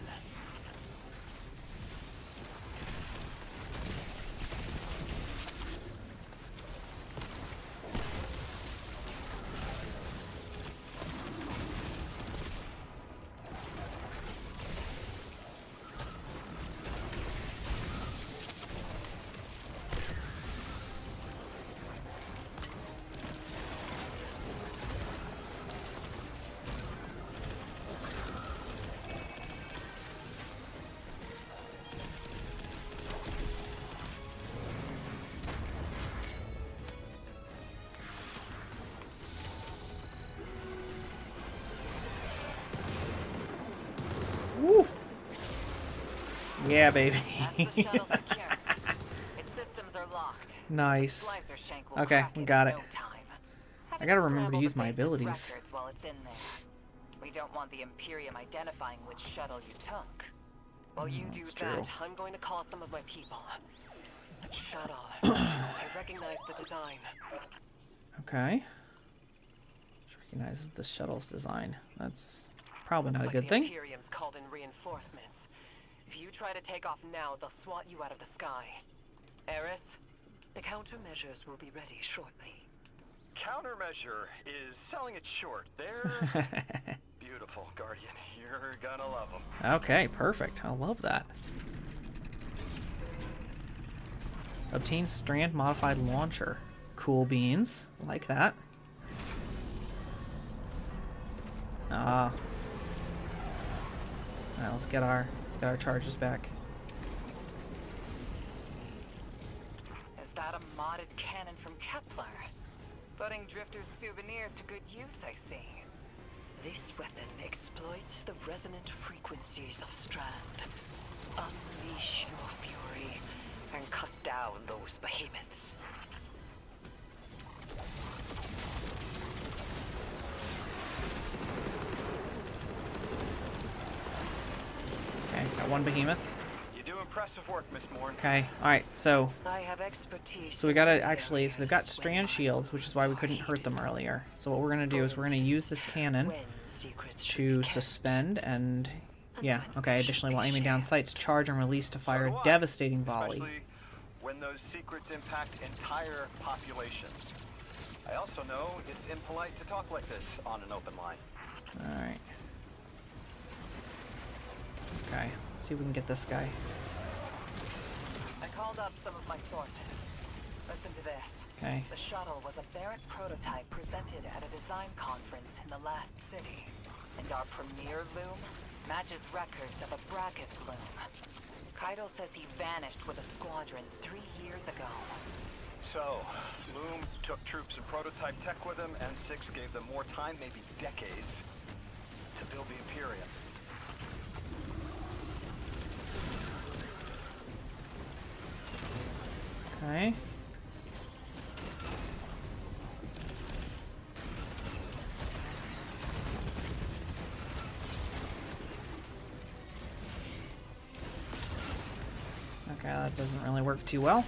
Woo! Yeah, baby. That's the shuttle secure. Its systems are locked. Nice. The slicer shank will Okay, crack we it got in it. no time. Have I it gotta remember to scramble use the my base's abilities. records while it's in there. We don't want the Imperium identifying which shuttle you took. While you do That's that, true. I'm going to call some of my people. That shuttle. I recognize the design. Okay. Recognizes the shuttle's design. That's probably not a Looks good like thing. the Imperium's called in reinforcements. If you try to take off now, they'll swat you out of the sky. Eris, the countermeasures will be ready shortly. Countermeasure is selling it short. They're beautiful, Guardian. You're gonna love them. Okay, perfect. I love that. Obtain strand modified launcher. Cool beans. Like that. Alright, let's get our charges back. Is that a modded cannon from Kepler? Putting Drifter's souvenirs to good use, I see. This weapon exploits the resonant frequencies of Strand. Unleash your fury and cut down those behemoths. Okay, got one behemoth. You do impressive work, Miss Morn. Okay, alright, so... I have expertise. So we gotta actually... So they've got strand shields, which is why we couldn't hurt them earlier. So what we're gonna do is we're gonna use this cannon to suspend and... Yeah, okay, additionally while aiming down sights, charge and release to fire a devastating volley. Especially when those secrets impact entire populations. I also know it's impolite to talk like this on an open line. Alright. Okay, let's see if we can get this guy. I called up some of my sources. Listen to this. Okay. The shuttle was a Barrett prototype presented at a design conference in the last city. And our premier loom matches records of a Brachus loom. Keitel says he vanished with a squadron 3 years ago. So, Loom took troops and prototype tech with him, and Six gave them more time, maybe decades, to build the Imperium. Okay. Okay, that doesn't really work too well.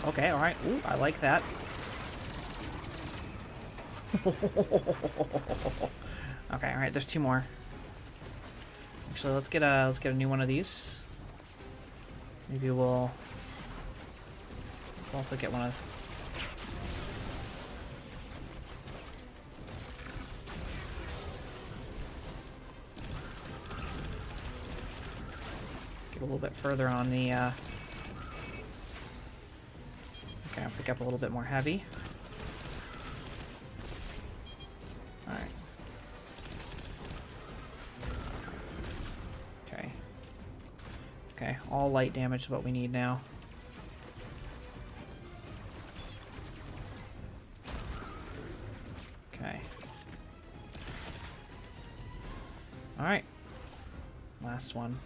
Okay, alright. Ooh, I like that. Okay, alright, there's 2 more. Actually, let's get a new one of these. Maybe let's also get one of a little bit further on the, okay, I'll pick up a little bit more heavy. Alright. Okay. Okay, all light damage is what we need now. Okay. Alright. Last one.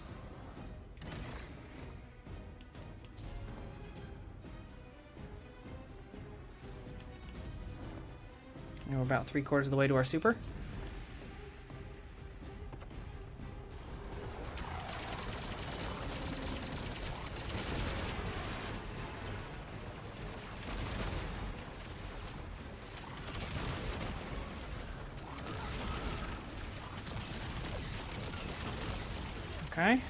And we're about 3/4 of the way to our super. Okay.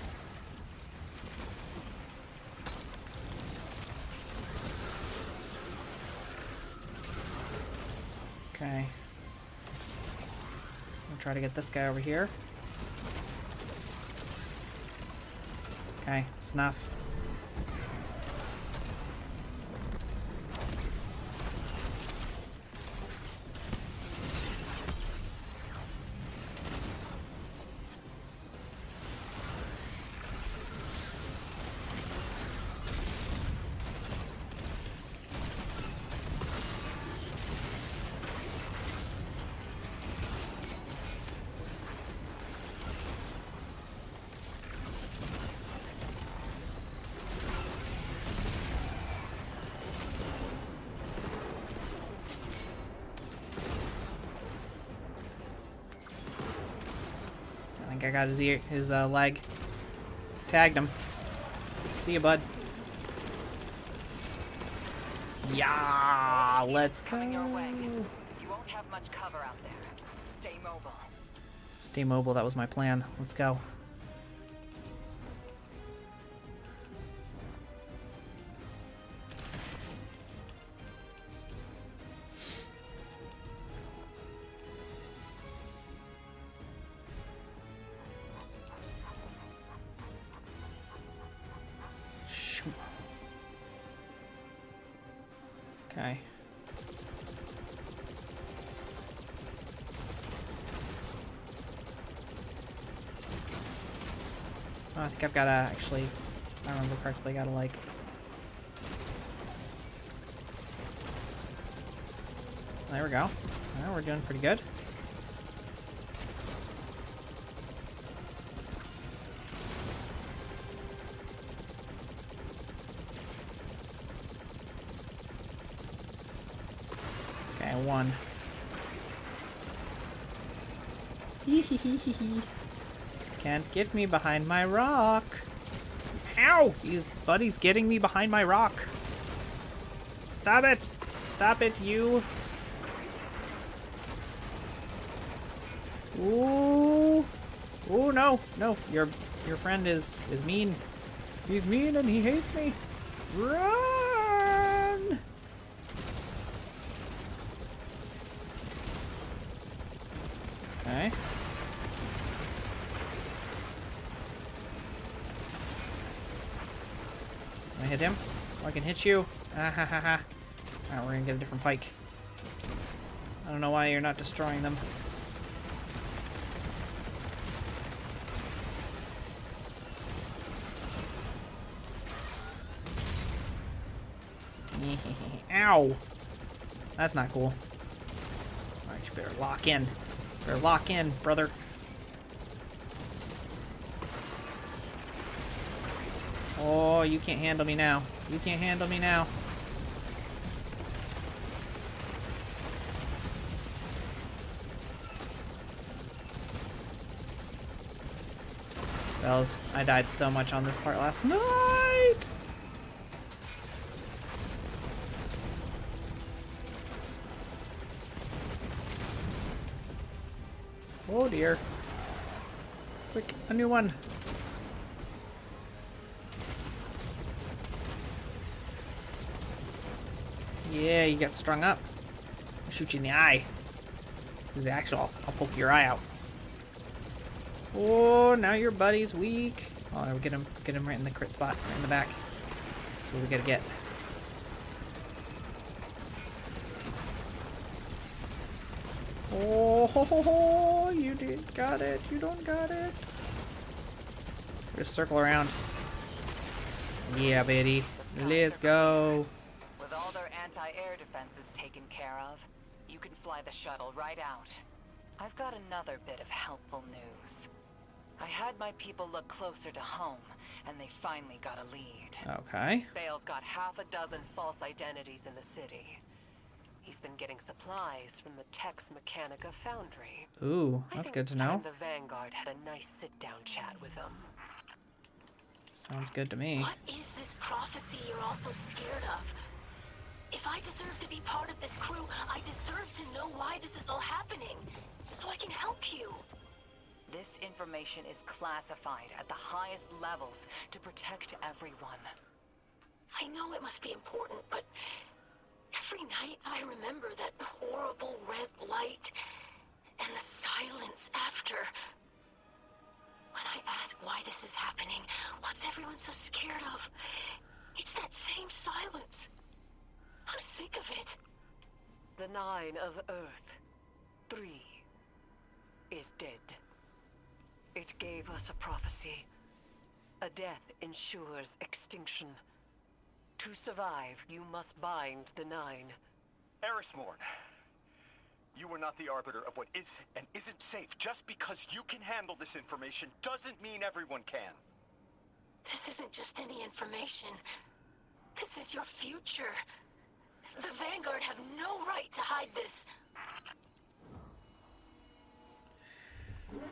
Okay. I'll try to get this guy over here. Okay, it's enough. I got his leg. Tagged him. See you, bud. Yeah, let's go. Coming your way. You won't have much cover out there. Stay mobile. Stay mobile, that was my plan. Let's go. Okay. Oh, I think I've got to actually, if I remember correctly, I gotta like... There we go. Well, we're doing pretty good. One. Can't get me behind my rock. Ow! His buddy's getting me behind my rock. Stop it! Stop it, you! Ooh! Ooh, no! No! Your friend is mean. He's mean and he hates me. Run! Okay. Can I hit him? Oh, I can hit you. Ah ha ha ha. Alright, we're gonna get a different pike. I don't know why you're not destroying them. Ow! That's not cool. Alright, you better lock in. Better lock in, brother. Oh, you can't handle me now. You can't handle me now. Bells, I died so much on this part last night. Oh dear. Quick, a new one. Yeah, you get strung up. I'll shoot you in the eye. This is the actual. I'll poke your eye out. Oh, now your buddy's weak. Oh, get him right in the crit spot, right in the back. That's what we gotta get. Oh, you did got it. You don't got it. Just circle around. Yeah, baby. Let's go. With all their anti-air defenses taken care of, you can fly the shuttle right out. I've got another bit of helpful news. I had my people look closer to home, and they finally got a lead. Okay. Bale's got half a dozen false identities in the city. He's been getting supplies from the Tex Mechanica foundry. Ooh, that's good to know. The Vanguard had a nice sit-down chat with them. Sounds good to me. What is this prophecy you're all so scared of? If I deserve to be part of this crew, I deserve to know why this is all happening, so I can help you. This information is classified at the highest levels to protect everyone. I know it must be important, but every night I remember that horrible red light and the silence after. When I ask why this is happening, what's everyone so scared of? It's that same silence. I'm sick of it. The 9 of Earth, 3, is dead. It gave us a prophecy. A death ensures extinction. To survive, you must bind the 9. Erismorn, you are not the arbiter of what is and isn't safe. Just because you can handle this information doesn't mean everyone can. This isn't just any information. This is your future. The Vanguard have no right to hide this.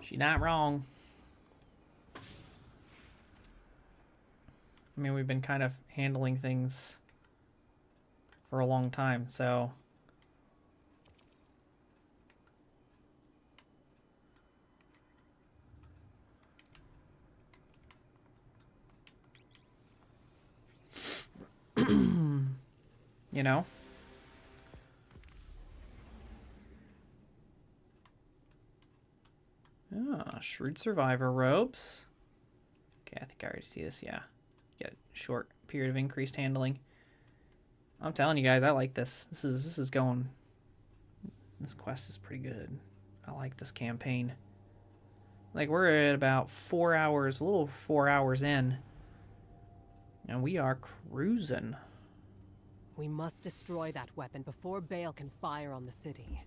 She's not wrong. I mean, we've been kind of handling things for a long time, so... you know? Ah, Shrewd Survivor robes. Okay, I think I already see this, yeah. Get a short period of increased handling. I'm telling you guys, I like this. This is going... This quest is pretty good. I like this campaign. Like, we're at about 4 hours, a little over 4 hours in. And we are cruising. We must destroy that weapon before Bale can fire on the city.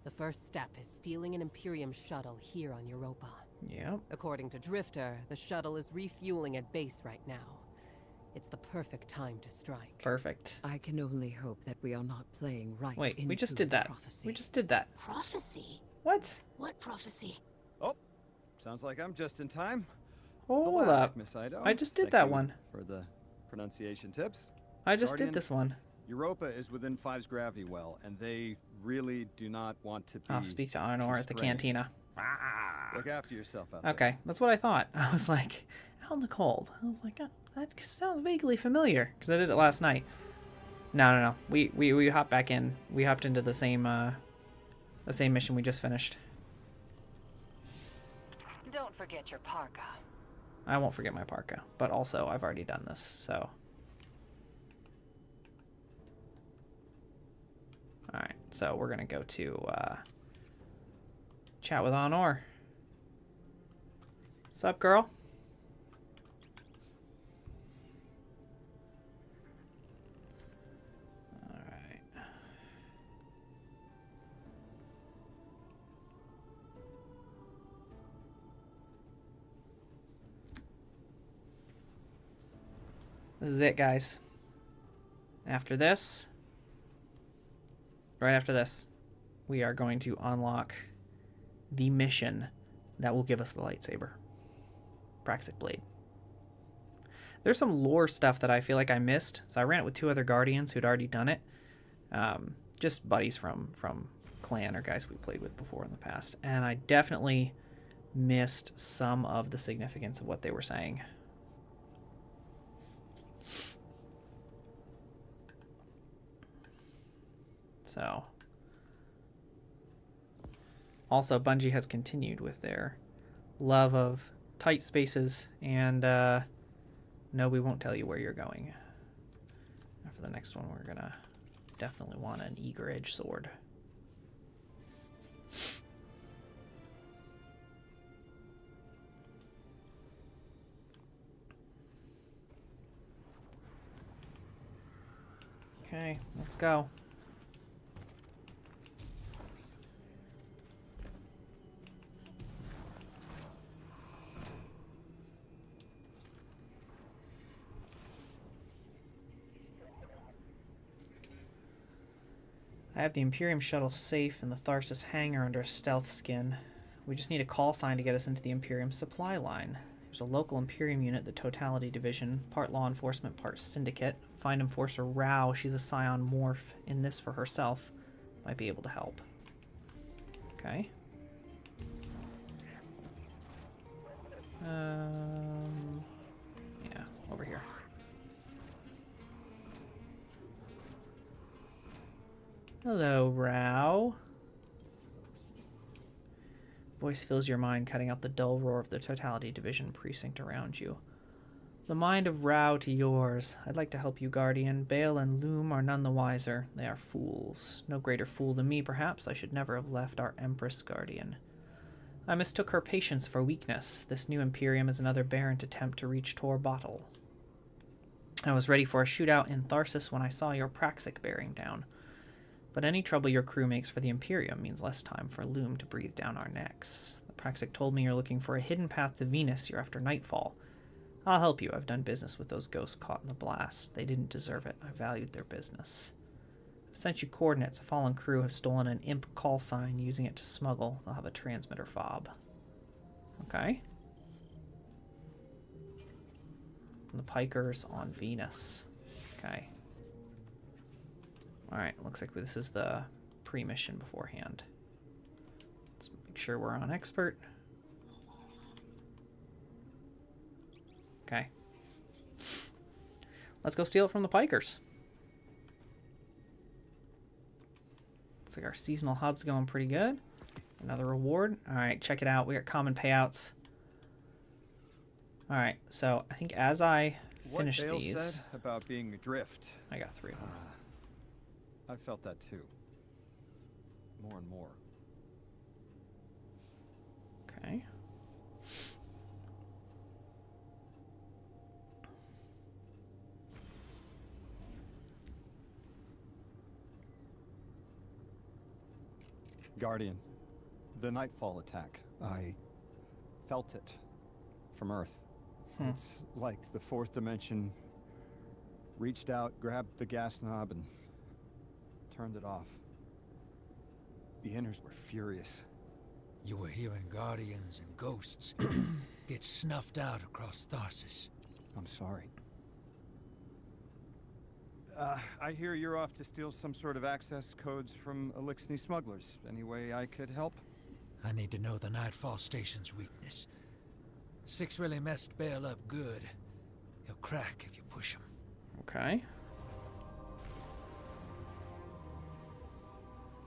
The first step is stealing an Imperium shuttle here on Europa. Yep. According to Drifter, the shuttle is refueling at base right now. It's the perfect time to strike. Perfect. I can only hope that we are not playing right. Wait, we just did that. Prophecy. We just did that. Prophecy? What? What prophecy? Oh, sounds like I'm just in time. Hold up. Miss Ido. I just did Thank that you one. for the pronunciation tips. I just Guardian, did this one. Europa is within 5's gravity well, and they really do not want to be... I'll speak to Arnor at the cantina. Look after yourself out Okay, there. that's what I thought. I was like, out in the cold. I was like, oh, that sounds vaguely familiar, because I did it last night. No. We hopped back in. We hopped into the same mission we just finished. Don't forget your parka. I won't forget my parka, but also I've already done this, so... Alright, so we're gonna go to, chat with Honor. What's up, girl? Alright. This is it, guys. After this, right after this, we are going to unlock the mission that will give us the lightsaber. Praxic Blade. There's some lore stuff that I feel like I missed. So I ran it with 2 other Guardians who'd already done it. Just buddies from clan or guys we played with before in the past. And I definitely missed some of the significance of what they were saying. So, also Bungie has continued with their love of tight spaces, and no, we won't tell you where you're going. For the next one, we're gonna definitely want an eager edge sword. Okay, let's go. I have the Imperium shuttle safe in the Tharsis hangar under a stealth skin. We just need a call sign to get us into the Imperium supply line. There's a local Imperium unit, the Totality Division, part law enforcement, part syndicate. Find Enforcer Rao, she's a Scion morph in this for herself. Might be able to help. Okay. Yeah, over here. Hello, Rao. Voice fills your mind, cutting out the dull roar of the Totality Division precinct around you. The mind of Rao to yours. I'd like to help you, Guardian. Bale and Loom are none the wiser. They are fools. No greater fool than me, perhaps. I should never have left our Empress, Guardian. I mistook her patience for weakness. This new Imperium is another barren attempt to reach Tor Bottle. I was ready for a shootout in Tharsis when I saw your Praxic bearing down. But any trouble your crew makes for the Imperium means less time for Loom to breathe down our necks. The Praxic told me you're looking for a hidden path to Venus here after nightfall. I'll help you. I've done business with those ghosts caught in the blast. They didn't deserve it. I valued their business. I've sent you coordinates. A fallen crew have stolen an imp call sign, using it to smuggle. They'll have a transmitter fob. Okay. From the Pikers on Venus. Okay. Alright, looks like this is the pre-mission beforehand. Let's make sure we're on expert. Okay. Let's go steal it from the Pikers. Looks like our seasonal hub's going pretty good. Another reward. Alright, check it out. We got common payouts. Alright, so I think as I finish what Bale these... said about being adrift. I got 3 of them. I felt that too. More and more. Okay. Guardian, the Nightfall attack. I felt it from Earth. It's like the 4th dimension reached out, grabbed the gas knob, and turned it off. The Inners were furious. You were hearing Guardians and ghosts get snuffed out across Tharsis. I'm sorry. I hear you're off to steal some sort of access codes from Elixni smugglers. Any way I could help? I need to know the Nightfall Station's weakness. 6 really messed Bale up good. He'll crack if you push him. Okay.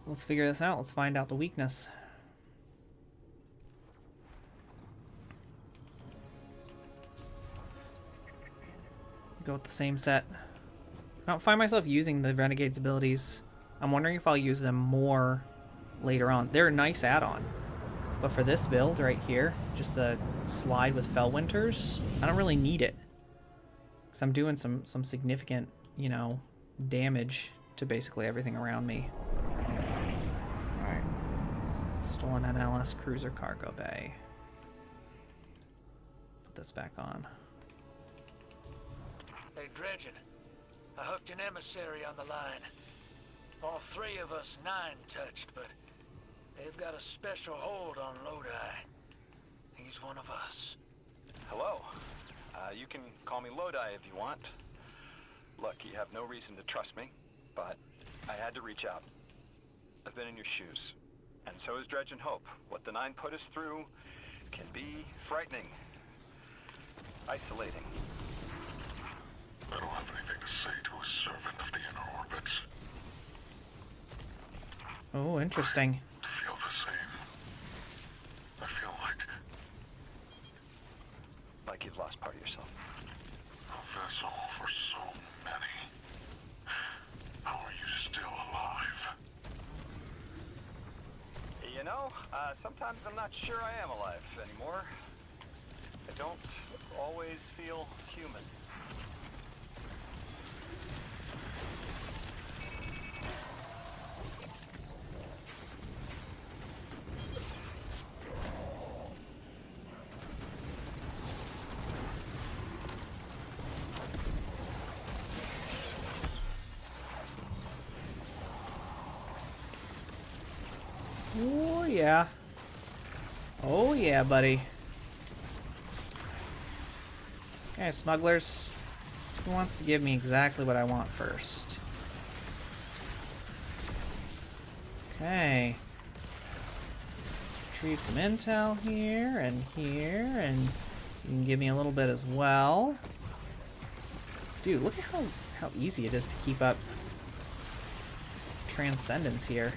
Let's figure this out. Let's find out the weakness. Go with the same set. I don't find myself using the Renegades abilities. I'm wondering if I'll use them more later on. They're a nice add-on. But for this build right here, just the slide with Fellwinters, I don't really need it. Because I'm doing some significant, you know, damage to basically everything around me. Alright. Stolen NLS Cruiser Cargo Bay. Put this back on. Hey, Dredgen. I hooked an emissary on the line. All 3 of us 9 touched, but they've got a special hold on Lodi. He's one of us. Hello. You can call me Lodi if you want. Look, you have no reason to trust me, but I had to reach out. I've been in your shoes, and so is Dredge and Hope. What the 9 put us through can be frightening, isolating. I don't have anything to say to a servant of the inner orbits. Oh, interesting. I feel the same. I feel like you've lost part of yourself. A vessel for so many. How are you still alive? You know, sometimes I'm not sure I am alive anymore. I don't always feel human. Oh, yeah. Oh, yeah, buddy. Okay, smugglers. Who wants to give me exactly what I want first? Okay. Let's retrieve some intel here, and you can give me a little bit as well. Dude, look at how easy it is to keep up Transcendence here.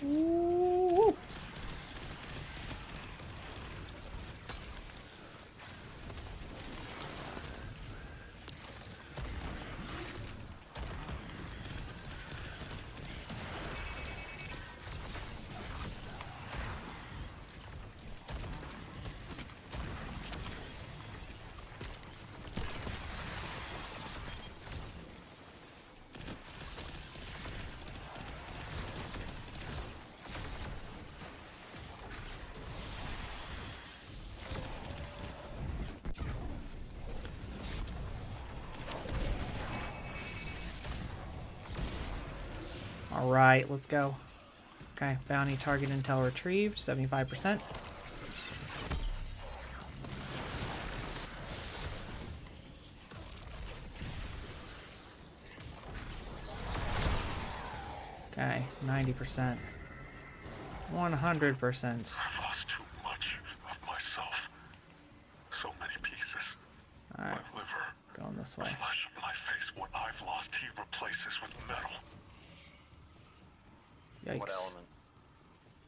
Ooh. Alright, let's go. Okay, bounty target intel retrieved, 75%. Okay, 90%. 100%. I've lost too much of myself. So many pieces. Alright, my liver, going this way. flesh of my face. What I've lost, he replaces with metal. Yikes. What element?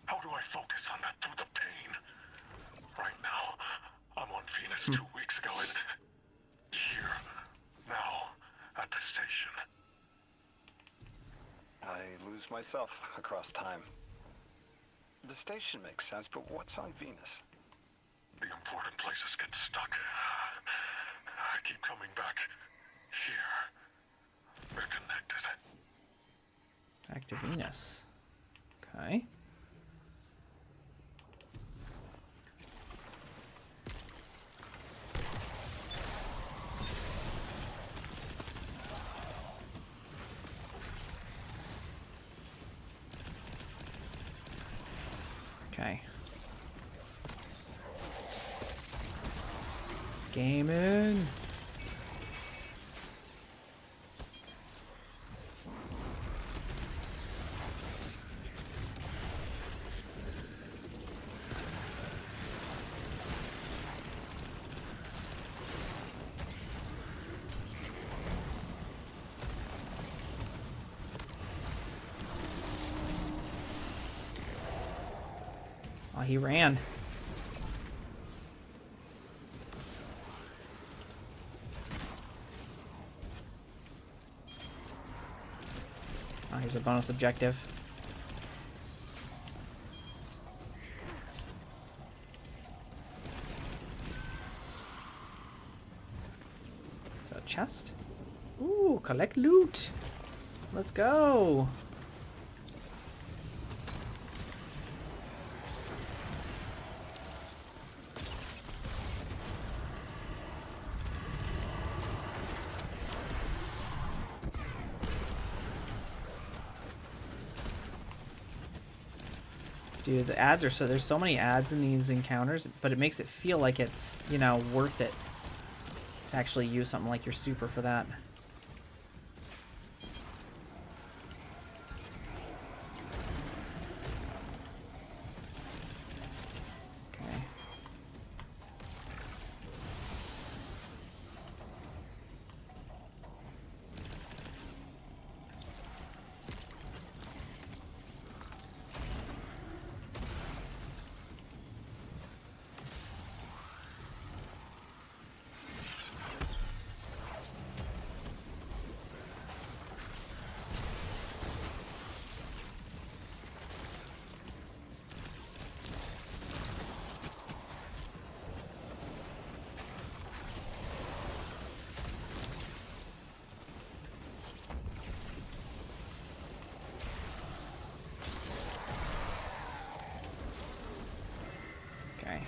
How do I focus on that through the pain? Right now, I'm on Venus 2 weeks ago and here, now, at the station. I lose myself across time. The station makes sense, but what's on Venus? The important places get stuck. I keep coming back here. We're connected. Back to Venus. Okay. Okay. Game in. Oh, he ran. Oh, here's a bonus objective. Is that a chest? Ooh, collect loot. Let's go. Dude, the ads are there's so many ads in these encounters, but it makes it feel like it's, you know, worth it to actually use something like your super for that. Okay.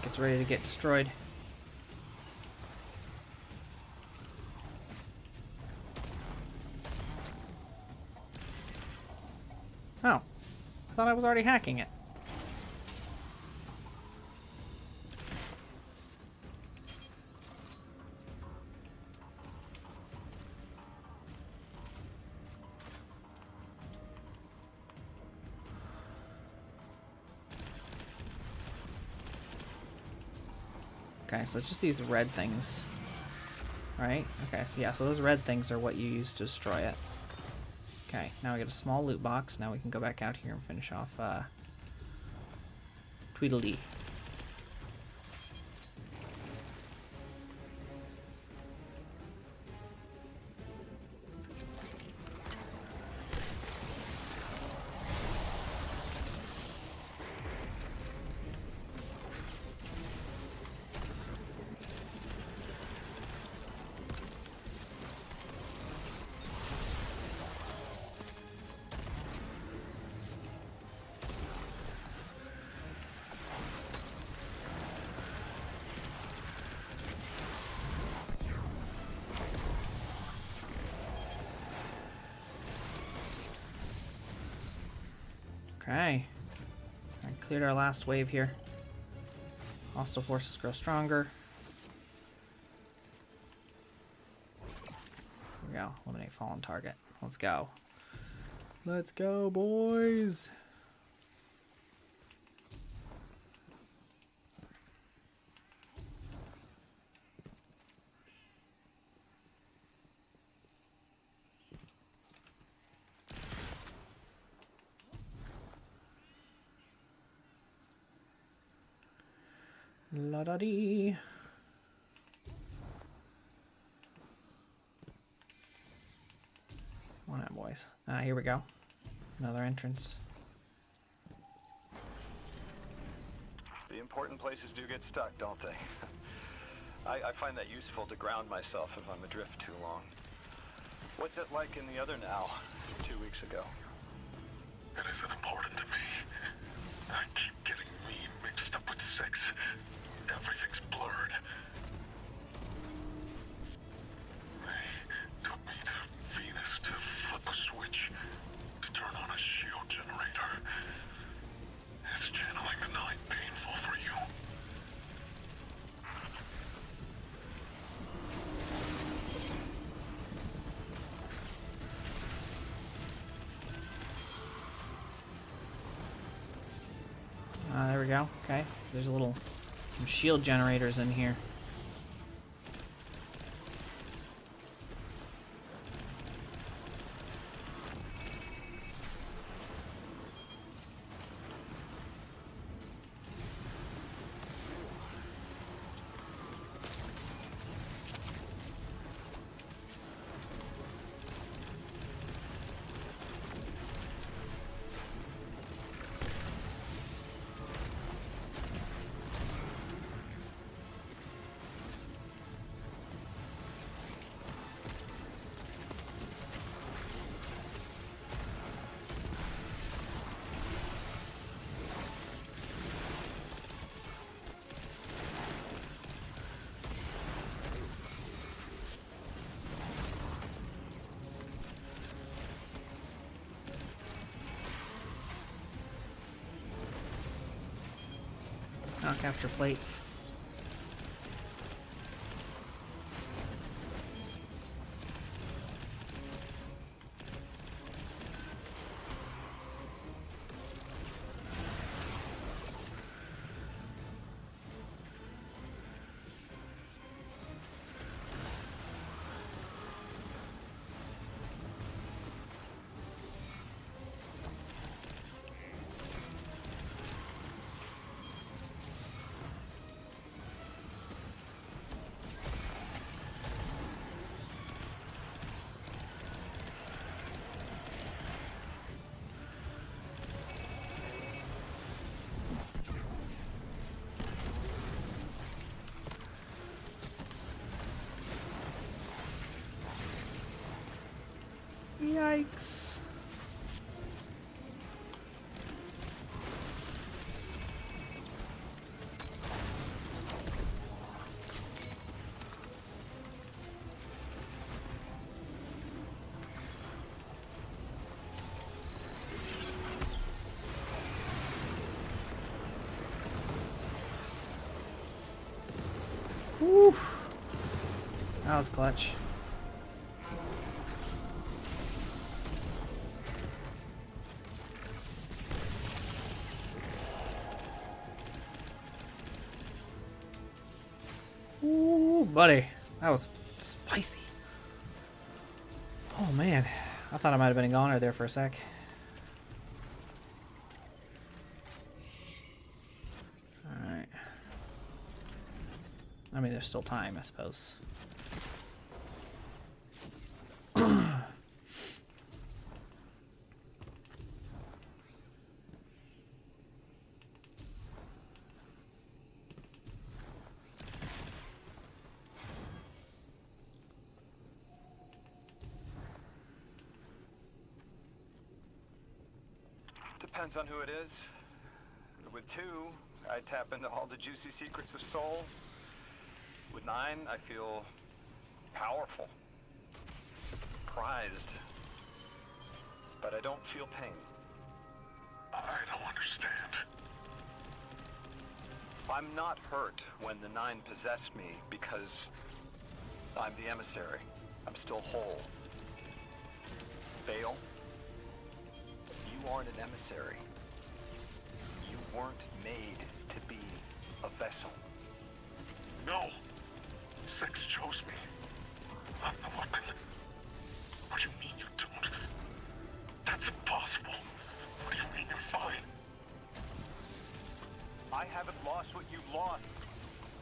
Gets ready to get destroyed. Oh. I thought I was already hacking it. Okay, so it's just these red things, right? Okay, so yeah, so those red things are what you use to destroy it. Okay, now we get a small loot box. Now we can go back out here and finish off Tweedledee. Okay. I cleared our last wave here. Hostile forces grow stronger. Here we go. Eliminate fallen target. Let's go. Let's go, boys. La-da-dee. Come on out, boys. Here we go. Another entrance. The important places do get stuck, don't they? I find that useful to ground myself if I'm adrift too long. What's it like in the other now, 2 weeks ago? It isn't important to me. I keep getting me mixed up with sex. Everything's blurred. They took me to Venus to flip a switch, to turn on a shield generator. Is channeling the night painful for you? There we go. Okay, so there's some shield generators in here. Not capture plates. Yikes. Woo. That was clutch. Ooh, buddy. That was spicy. Oh, man. I thought I might have been a goner there for a sec. Alright. I mean, there's still time, I suppose. Depends on who it is. With 2, I tap into all the juicy secrets of Soul. With 9, I feel powerful, prized, but I don't feel pain. I don't understand. I'm not hurt when the 9 possess me because I'm the emissary. I'm still whole. Bale, you aren't an emissary. You weren't made to be a vessel. No. 6 chose me. I'm the weapon. What do you mean you don't? That's impossible. What do you mean you're fine? I haven't lost what you've lost.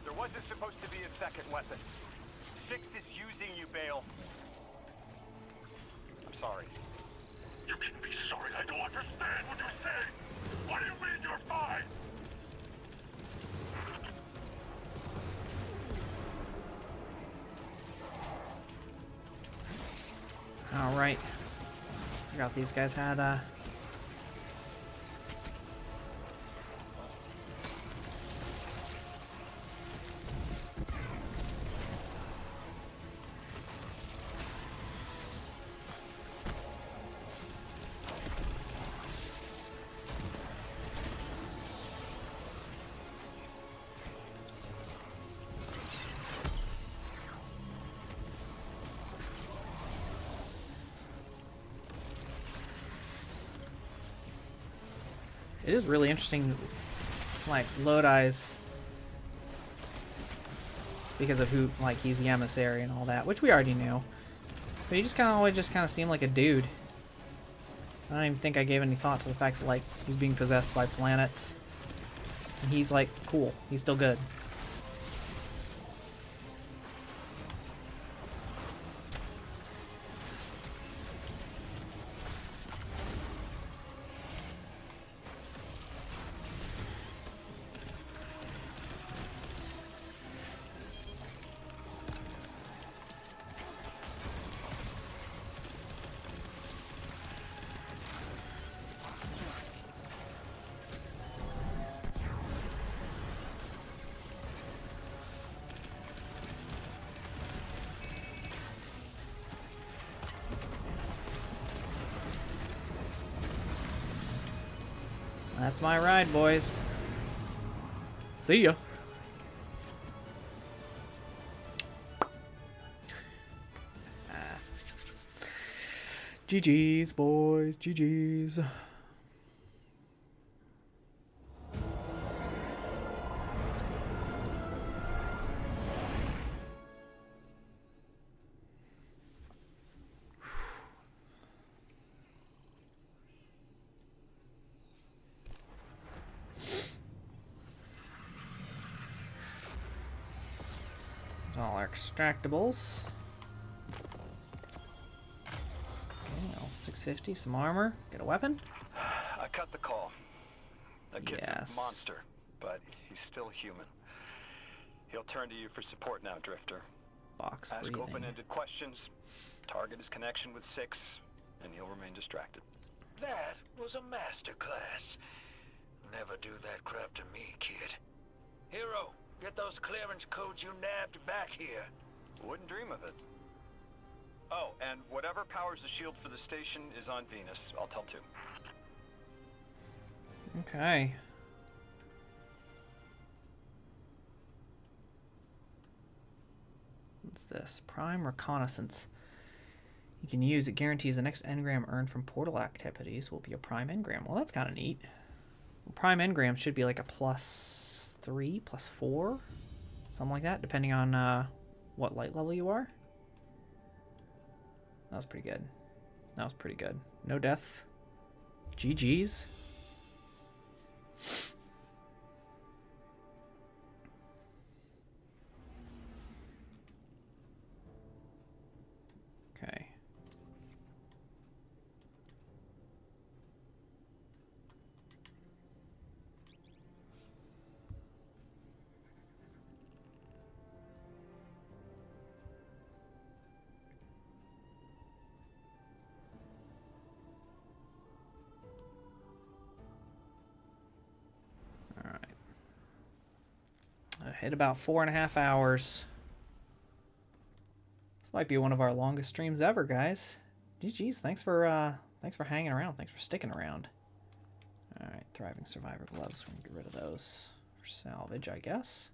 There wasn't supposed to be a second weapon. 6 is using you, Bale. I'm sorry. You can be sorry. I don't understand what you're saying. What do you mean you're fine? Alright. Forgot these guys had, it is really interesting, like, Lodi's, because of who, like, he's the emissary and all that, which we already knew. But he just kind of always just kind of seemed like a dude. I don't even think I gave any thought to the fact that, like, he's being possessed by planets. And he's, like, cool. He's still good. That's my ride, boys. See ya. GG's, boys. GG's. All our extractables. Okay, all 650, some armor, get a weapon. I cut the call. That kid's Yes. a monster, but he's still human. He'll turn to you for support now, Drifter. Box Ask breathing. open-ended questions, target his connection with Six, and he'll remain distracted. That was a masterclass. Never do that crap to me, kid. Hero, get those clearance codes you nabbed back here. Wouldn't dream of it. Oh, and whatever powers the shield for the station is on Venus. I'll tell too. Okay. What's this? Prime Reconnaissance. You can use it. Guarantees the next engram earned from portal activities will be a prime engram. Well, that's kind of neat. Prime engram should be like a +3, +4, something like that, depending on what light level you are. That was pretty good. That was pretty good. No deaths. GG's. Okay. All right. I hit about 4.5 hours. This might be one of our longest streams ever, guys. GG's. Thanks for hanging around. Thanks for sticking around. All right, thriving survivor gloves. We're gonna get rid of those for salvage, I guess.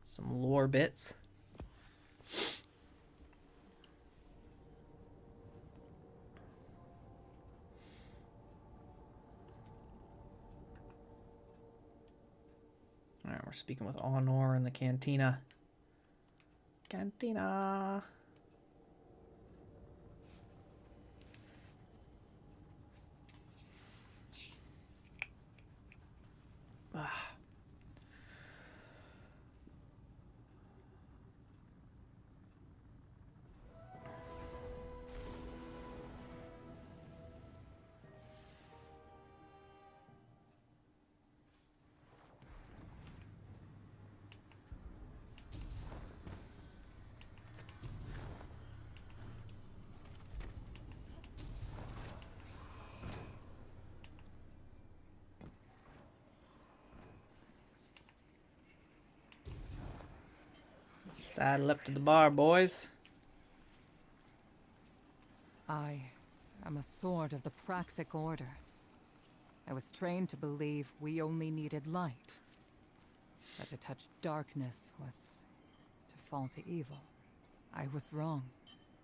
Some lore bits. All right, we're speaking with Honor in the cantina. Cantina. Ah. Saddle up to the bar, boys. I am a sword of the Praxic Order. I was trained to believe we only needed light. That to touch darkness was to fall to evil. I was wrong.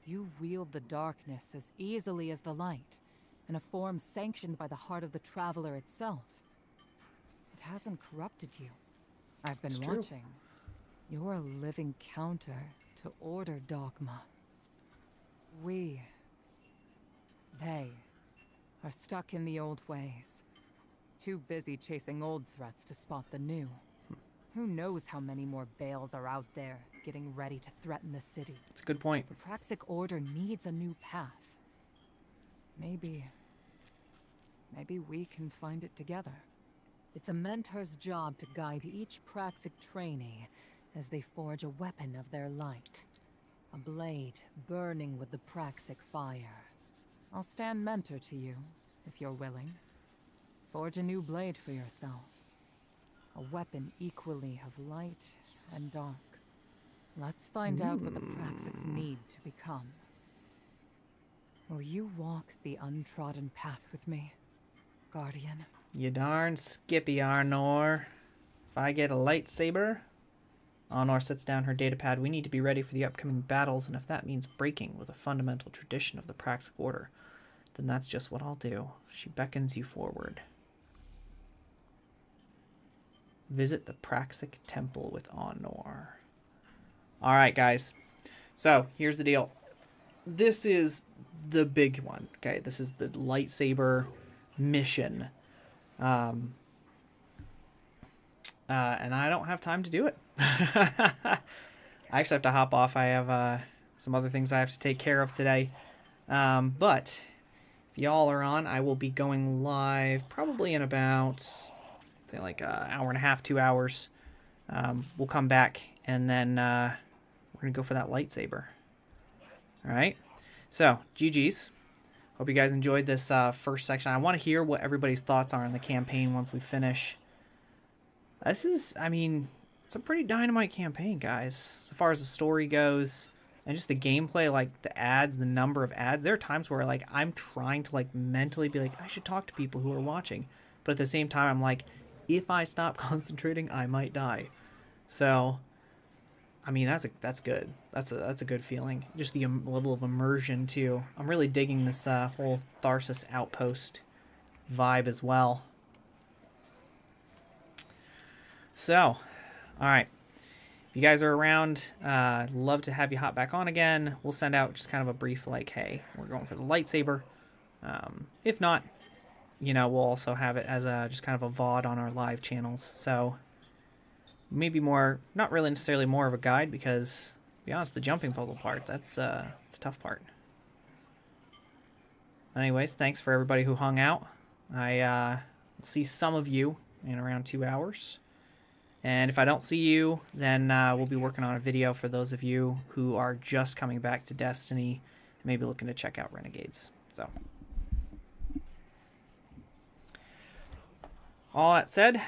You wield the darkness as easily as the light, in a form sanctioned by the heart of the Traveler itself. It hasn't corrupted you. I've been watching. You're a living counter to Order dogma. They are stuck in the old ways. Too busy chasing old threats to spot the new. Who knows how many more Bales are out there, getting ready to threaten the city. That's a good point. The Praxic Order needs a new path. Maybe we can find it together. It's a mentor's job to guide each Praxic trainee as they forge a weapon of their light. A blade burning with the Praxic fire. I'll stand mentor to you, if you're willing. Forge a new blade for yourself. A weapon equally of light and dark. Let's find out what the Praxics need to become. Will you walk the untrodden path with me, Guardian? You darn skippy, Arnor. If I get a lightsaber... Arnor sets down her datapad. We need to be ready for the upcoming battles, and if that means breaking with a fundamental tradition of the Praxic Order, then that's just what I'll do. She beckons you forward. Visit the Praxic Temple with Arnor. Alright, guys. So, here's the deal. This is the big one, okay? This is the lightsaber mission. And I don't have time to do it. I actually have to hop off. I have some other things I have to take care of today. But if y'all are on, I will be going live probably in about, say, like an hour and a half, 2 hours. We'll come back, and then we're going to go for that lightsaber. All right? So, GG's. Hope you guys enjoyed this first section. I want to hear what everybody's thoughts are on the campaign once we finish. This is, I mean, it's a pretty dynamite campaign, guys. As far as the story goes, and just the gameplay, like the ads, the number of ads. There are times where, like, I'm trying to, like, mentally be like, I should talk to people who are watching. But at the same time, I'm like, if I stop concentrating, I might die. So, I mean, that's good. That's a good feeling. Just the level of immersion, too. I'm really digging this whole Tharsis outpost vibe as well. So, alright. If you guys are around, I'd love to have you hop back on again. We'll send out just kind of a brief, like, hey, we're going for the lightsaber. If not, you know, we'll also have it as a just kind of a VOD on our live channels. So, maybe more, not really necessarily more of a guide, because, to be honest, the jumping puzzle part, it's a tough part. Anyways, thanks for everybody who hung out. I will see some of you in around 2 hours. And if I don't see you, then we'll be working on a video for those of you who are just coming back to Destiny and maybe looking to check out Renegades. So, all that said,